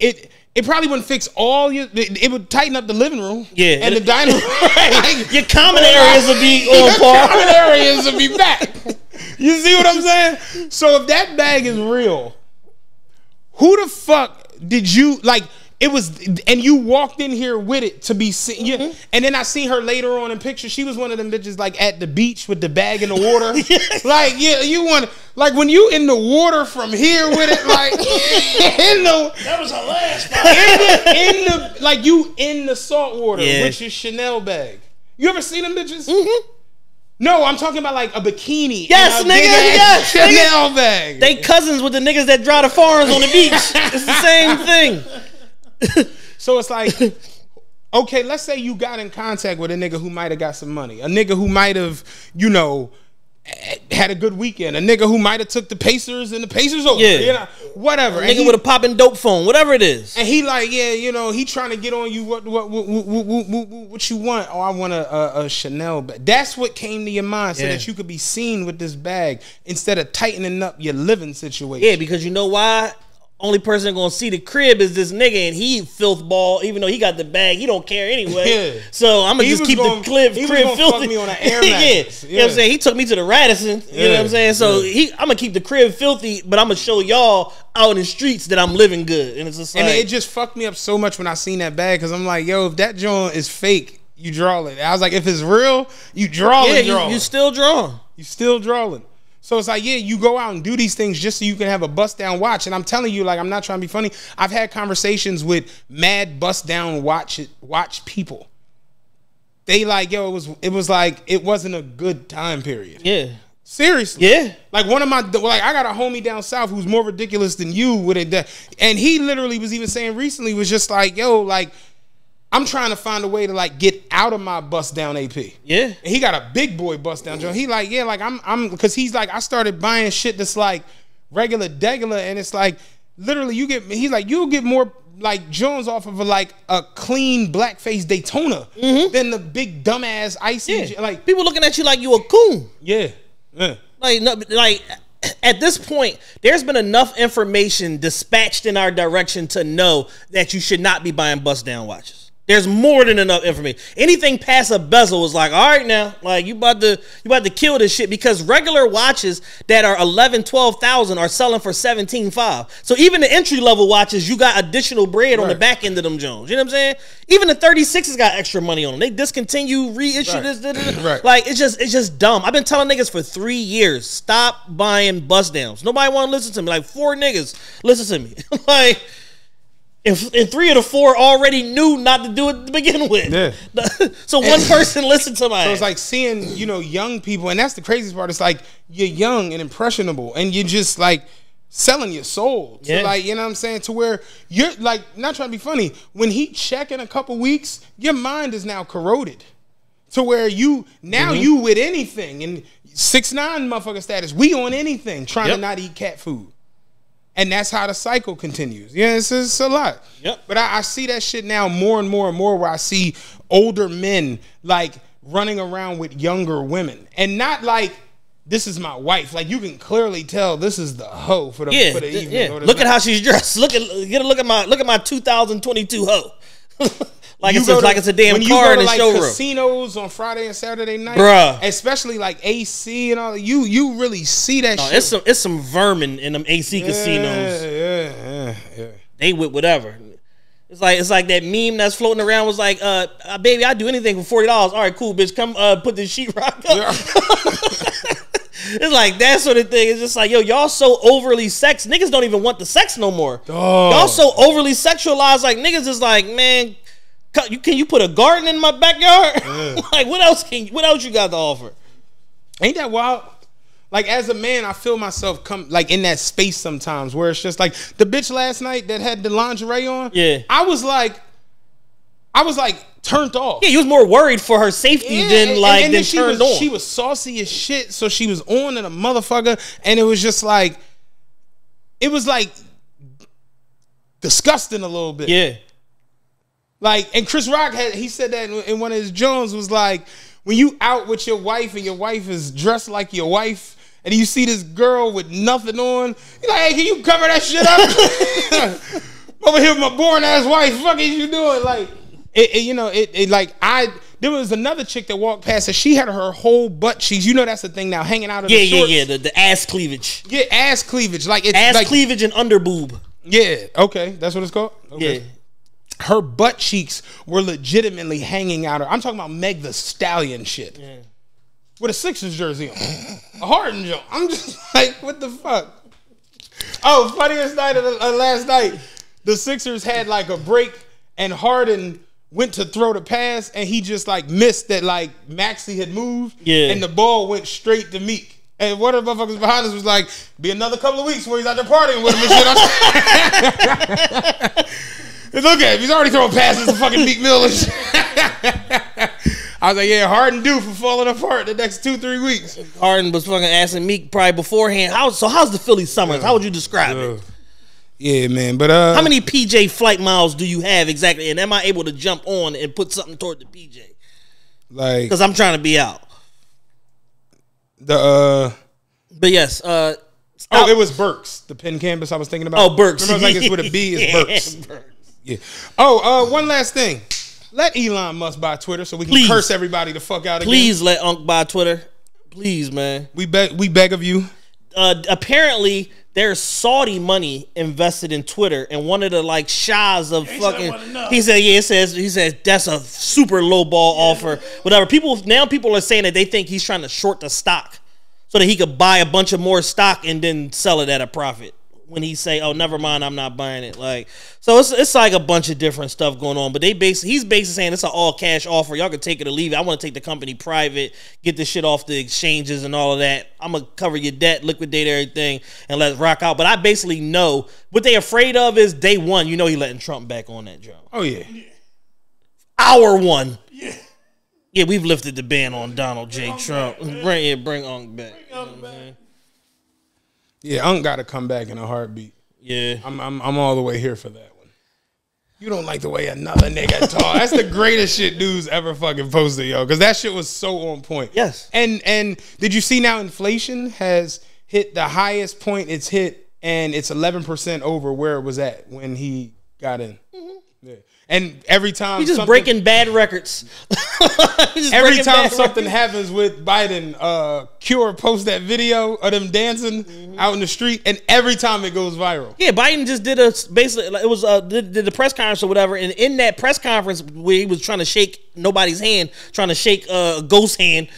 it probably wouldn't fix all it would tighten up the living room. Yeah. And the dining room. Your common areas would be on par. Common areas would be back. You see what I'm saying? So if that bag is real, who the fuck did you like? It was, and you walked in here with it to be seen. Mm-hmm. And then I seen her later on in pictures. She was one of them bitches like at the beach with the bag in the water. Like, yeah, you want, like when you in the water from here with it, like that was her last spot. Like you in the salt water with your Chanel bag. You ever seen them bitches? Mm-hmm. No, I'm talking about like a bikini. Yes, nigga. Yes, Chanel bag. They cousins with the niggas that drive the foreigns on the beach. It's the same thing. So it's like, okay, let's say you got in contact with a nigga who might have got some money, a nigga who might have, you know, had a good weekend, a nigga who might have took the Pacers and the Pacers over, you know, whatever. A nigga with a popping dope phone, whatever it is. And he like, yeah, you know, he trying to get on you. What you want? Oh, I want a Chanel bag. That's what came to your mind, so that you could be seen with this bag instead of tightening up your living situation. Yeah, because you know why? Only person gonna see the crib is this nigga, and he filth ball. Even though he got the bag, he don't care anyway. So I'm gonna just keep the crib filthy. Fuck me on an air mattress. You know what I'm saying? He took me to the Radisson. You know what I'm saying? So I'm gonna keep the crib filthy, but I'm gonna show y'all out in the streets that I'm living good. And it's just like, and it just fucked me up so much when I seen that bag, because I'm like, yo, if that joint is fake, you draw it. I was like, if it's real, you draw it. Yeah, you still drawing. You still drawing. So it's like, yeah, you go out and do these things just so you can have a bust down watch. And I'm telling you, like, I'm not trying to be funny. I've had conversations with mad bust down watch people. They like, yo, it was like, it wasn't a good time period. Yeah. Seriously. Yeah. Like one of my, like I got a homie down south who's more ridiculous than you with it. And he literally was even saying recently was just like, yo, like I'm trying to find a way to like get out of my bust down AP. Yeah. And he got a big boy bust down joint. He like, yeah, like I'm because he's like, I started buying shit that's like regular degular, and it's like literally he's like, you'll get more like Jones off of a clean blackface Daytona than the big dumbass icy. Yeah. Like People looking at you like you a coon. Yeah. Yeah. Like, no, like at this point, there's been enough information dispatched in our direction to know that you should not be buying bust down watches. There's more than enough information. Anything past a bezel is like, all right now, like you about to kill this shit, because regular watches that are 11, 12,000 are selling for 17.5. So even the entry level watches, you got additional bread on the back end of them Jones. You know what I'm saying? Even the 36s got extra money on them. They discontinue, reissue this. Right. Like it's just dumb. I've been telling niggas for 3 years, stop buying bust downs. Nobody want to listen to me. Like 4 niggas listen to me. Like. And 3 of the 4 already knew not to do it to begin with. Yeah. So one person listened to my So it's like seeing, young people, and that's the craziest part. It's like you're young and impressionable, and you're just like selling your soul to like, you know what I'm saying, to where you're like, not trying to be funny, when he check in a couple weeks, your mind is now corroded to where you with anything, and 6ix9ine motherfucker status, we on anything trying to not eat cat food. And that's how the cycle continues. Yeah, it's a lot. Yep. But I see that shit now more and more and more, where I see older men like running around with younger women, and not like this is my wife. Like you can clearly tell this is the hoe for the evening. Yeah. Look at how she's dressed. Look at my 2022 hoe. Like it's a damn car in the showroom. Casinos on Friday and Saturday night, bruh. Especially like AC and all. You really see that shit. It's some vermin in them AC casinos. Yeah. They with whatever. It's like that meme that's floating around was like, baby, I'd do anything for $40. All right, cool, bitch. Come put this sheetrock up. Yeah. It's like that sort of thing. It's just like, yo, y'all so overly sex. Niggas don't even want the sex no more. Oh. Y'all so overly sexualized. Like niggas is like, man, can you put a garden in my backyard? Yeah. Like what else you got to offer? Ain't that wild? Like as a man, I feel myself come like in that space sometimes where it's just like the bitch last night that had the lingerie on. Yeah, I was like turned off. Yeah, you was more worried for her safety than turned on. She was saucy as shit, so she was on and a motherfucker, and it was just like, it was like disgusting a little bit. Yeah. Like, and Chris Rock he said that in one of his Jones, was like, when you out with your wife and your wife is dressed like your wife, and you see this girl with nothing on, you're like, hey, can you cover that shit up? Over here with my born ass wife, fuck is you doing? Like, there was another chick that walked past her. She had her whole butt cheeks. You know that's the thing now, hanging out of the shorts. Yeah. The ass cleavage. Yeah, ass cleavage. Like it's ass cleavage and under boob. Yeah. Okay, that's what it's called. Okay. Yeah. Her butt cheeks were legitimately hanging out. I'm talking about Meg the Stallion shit. Yeah. With a Sixers jersey on. A Harden joint. I'm just like, what the fuck? Oh, funniest night of last night. The Sixers had like a break, and Harden went to throw the pass, and he just like missed that like Maxey had moved. Yeah. And the ball went straight to Meek. And one of the motherfuckers behind us was like, be another couple of weeks where he's out there partying with him and shit. It's okay. He's already throwing passes to fucking Meek Mill and shit. I was like, yeah, Harden due for falling apart the next 2-3 weeks. Harden was fucking asking Meek probably beforehand, how's the Philly summers? How would you describe it? Yeah, man. But how many PJ flight miles do you have exactly? And am I able to jump on and put something toward the PJ? Like, because I'm trying to be out. But yes, it was Burks, the Penn campus I was thinking about. Oh, Burks. Remember, like it's with a B, it's Burks. Burks. Yeah. Oh, one last thing. Let Elon Musk buy Twitter so we can curse everybody the fuck out again. Please let Unc buy Twitter. Please, man. We beg of you. Apparently, there's Saudi money invested in Twitter, and one of the like shahs of fucking. He said, he says that's a super low ball offer. Whatever. People are saying that they think he's trying to short the stock so that he could buy a bunch of more stock and then sell it at a profit. when he say, "Oh, never mind, I'm not buying it." Like, so it's like a bunch of different stuff going on. But he's basically saying it's an all cash offer. Y'all can take it or leave it. I want to take the company private, get this shit off the exchanges and all of that. I'm gonna cover your debt, liquidate everything, and let's rock out. But I basically know what they afraid of is day one. You know, he letting Trump back on that job. Oh yeah. Hour one. Yeah. Yeah, we've lifted the ban on Donald J. Trump. Bring Unc back. Yeah, Unc got to come back in a heartbeat. Yeah, I'm all the way here for that one. You don't like the way another nigga talk. That's the greatest shit dudes ever fucking posted, yo. Because that shit was so on point. Yes. And did you see now inflation has hit the highest point it's hit, and it's 11% over where it was at when he got in. Yeah. And every time we just breaking bad records. Every time something happens with Biden, Cure posts that video of them dancing out in the street, and every time it goes viral. Yeah, Biden just did basically it was did the press conference or whatever, and in that press conference where he was trying to shake nobody's hand, trying to shake Ghost's hand,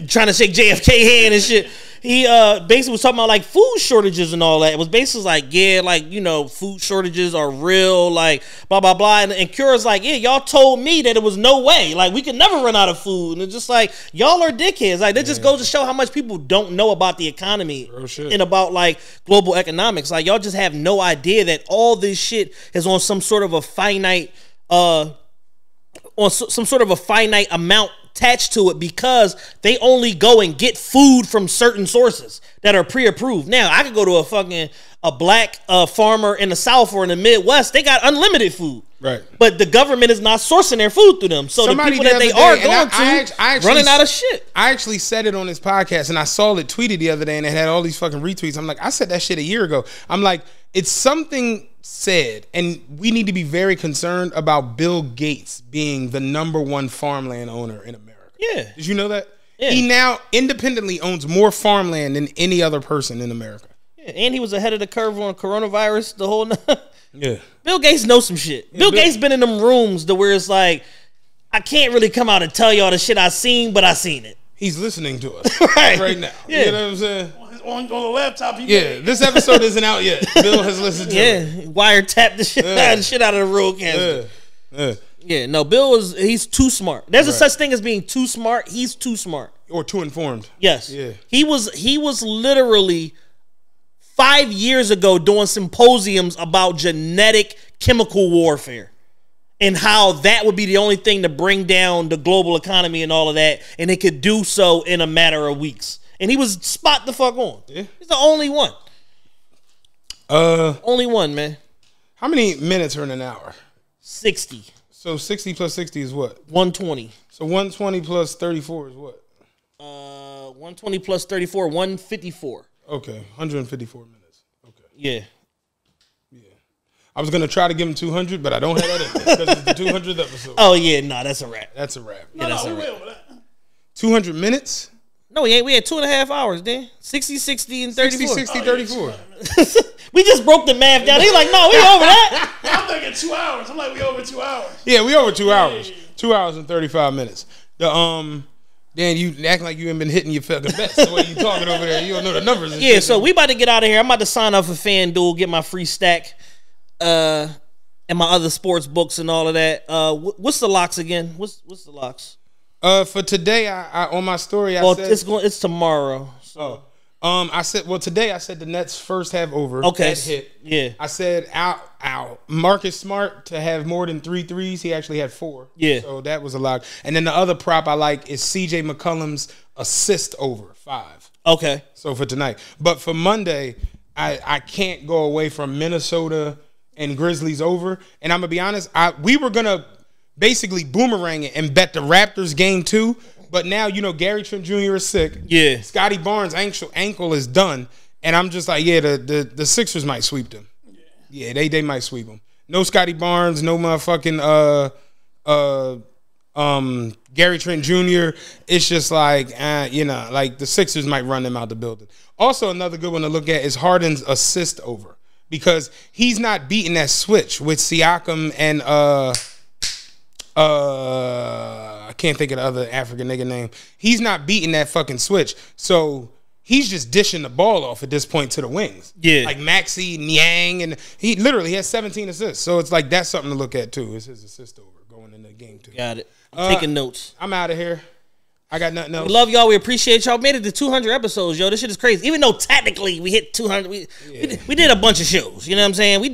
trying to shake JFK hand and shit. He basically was talking about like food shortages and all that. It was basically like, yeah, like, you know, food shortages are real, like blah blah blah. And Cure's like, yeah, y'all told me that it was no way, like we could never run out of food. And it's just like, y'all are dickheads. Like that just goes to show how much people don't know about the economy and about like global economics. Like y'all just have no idea that all this shit is on some sort of a finite some sort of a finite amount attached to it, because they only go and get food from certain sources that are pre-approved. Now, I could go to a black farmer in the South or in the Midwest. They got unlimited food. Right. But the government is not sourcing their food through them. So Somebody the people that they are going to running out of shit. I actually said it on this podcast, and I saw it tweeted the other day, and it had all these fucking retweets. I'm like, I said that shit a year ago. I'm like, it's something said, and we need to be very concerned about Bill Gates being the #1 farmland owner in America. Yeah. Did you know that? Yeah. He now independently owns more farmland than any other person in America. Yeah, and he was ahead of the curve on coronavirus. The whole yeah. Bill Gates knows some shit. Yeah, Bill Gates been in them rooms to where it's like, I can't really come out and tell y'all the shit I seen, but I seen it. He's listening to us right now. Yeah. You know what I'm saying? On the laptop. This episode isn't out yet. Bill has listened to it. Wiretap the shit out of the roadcaster. Yeah, no, he's too smart. There's a such thing as being too smart. He's too smart. Or too informed. Yes. Yeah. He was literally 5 years ago doing symposiums about genetic chemical warfare and how that would be the only thing to bring down the global economy and all of that, and it could do so in a matter of weeks. And he was spot the fuck on. Yeah. He's the only one. Only one, man. How many minutes are in an hour? 60. So 60 plus 60 is what? 120. So 120 plus 34 is what? 120 plus 34, 154. Okay, 154 minutes. Okay. Yeah. Yeah. I was going to try to give him 200, but I don't have that in there because it's the 200th episode. Oh, yeah, no, that's a wrap. That's a wrap. Yeah, that's a wrap. 200 minutes? No, we ain't. We had 2.5 hours, then. 60, 60, and 34. 60, 34. We just broke the math down. He's like, no, we over that. I'm thinking 2 hours. I'm like, we over 2 hours. Yeah, we over 2 hours. 2 hours and 35 minutes. Dan, you acting like you ain't been hitting your fucking bets. The way you talking over there, you don't know the numbers. And shit. So we about to get out of here. I'm about to sign up for FanDuel, get my free stack, and my other sports books and all of that. What's the locks again? What's the locks? For today, I on my story, I said it's tomorrow. So. I said today I said the Nets first half over. Okay. That hit. Yeah. I said out Marcus Smart to have more than 3 threes. He actually had 4. Yeah. So that was a lock. And then the other prop I like is CJ McCollum's assist over 5. Okay. So for tonight. But for Monday, I can't go away from Minnesota and Grizzlies over. And I'm gonna be honest, we were gonna basically boomerang it and bet the Raptors game 2. But now, you know, Gary Trent Jr. is sick. Yeah. Scotty Barnes' ankle is done. And I'm just like, yeah, the Sixers might sweep them. Yeah, they might sweep them. No Scotty Barnes, no motherfucking Gary Trent Jr. It's just like, you know, like the Sixers might run them out the building. Also, another good one to look at is Harden's assist over. Because he's not beating that switch with Siakam and I can't think of the other African nigga name. He's not beating that fucking switch. So he's just dishing the ball off at this point to the wings. Yeah. Like Maxey, Niang, and he literally has 17 assists. So it's like that's something to look at too. It's his assist over going in the game too. Got it. I'm taking notes. I'm out of here. I got nothing else. We love y'all. We appreciate y'all. Made it to 200 episodes, yo. This shit is crazy. Even though technically we hit 200, we did a bunch of shows. You know what I'm saying? We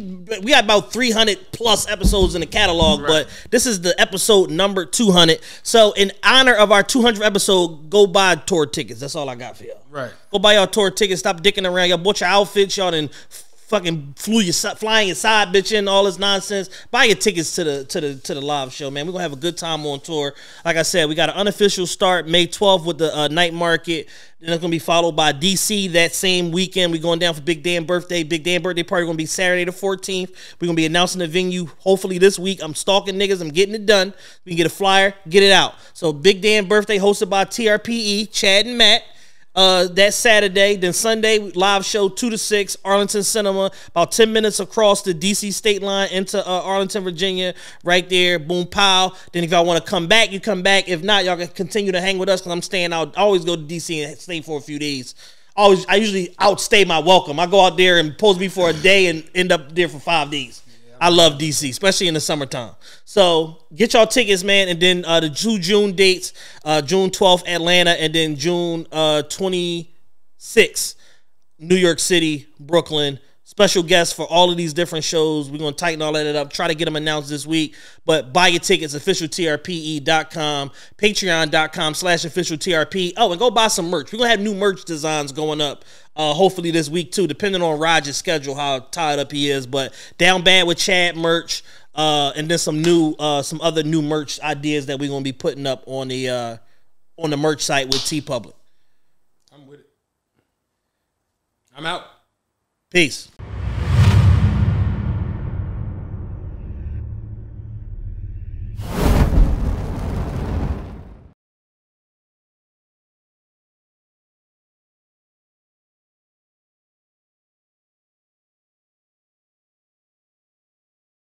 got about 300 plus episodes in the catalog, but this is the episode number 200. So in honor of our 200th episode, go buy tour tickets. That's all I got for y'all. Right. Go buy y'all tour tickets. Stop dicking around. Y'all bought your outfits. Y'all done fucking flying your side bitching, all this nonsense. Buy your tickets to the live show, man. We're gonna have a good time on tour. Like I said, we got an unofficial start May 12th with the night market. Then it's gonna be followed by DC that same weekend. We're going down for Big Dan birthday. Big Dan birthday party gonna be Saturday the 14th. We're gonna be announcing the venue hopefully this week. I'm stalking niggas. I'm getting it done. We can get a flyer, get it out. So Big Dan birthday hosted by TRPE, Chad and Matt. That Saturday, then Sunday live show 2 to 6, Arlington Cinema, about 10 minutes across the DC state line into Arlington, Virginia, right there, boom, pow. Then if y'all want to come back, you come back. If not, y'all can continue to hang with us because I'm staying out. I always go to DC and stay for a few days. I usually outstay my welcome. I go out there and pose me for a day and end up there for 5 days. I love DC, especially in the summertime. So get y'all tickets, man. And then the 2 June dates, June 12th, Atlanta, and then June 26th, New York City, Brooklyn. Special guests for all of these different shows. We're going to tighten all that up, try to get them announced this week. But buy your tickets, officialtrpe.com, patreon.com/officialtrpe. Oh, and go buy some merch. We're going to have new merch designs going up hopefully this week too, depending on Roger's schedule, how tied up he is. But Down Bad with Chad merch, and then some other new merch ideas that we're going to be putting up on the merch site with TeePublic. I'm with it. I'm out. Peace.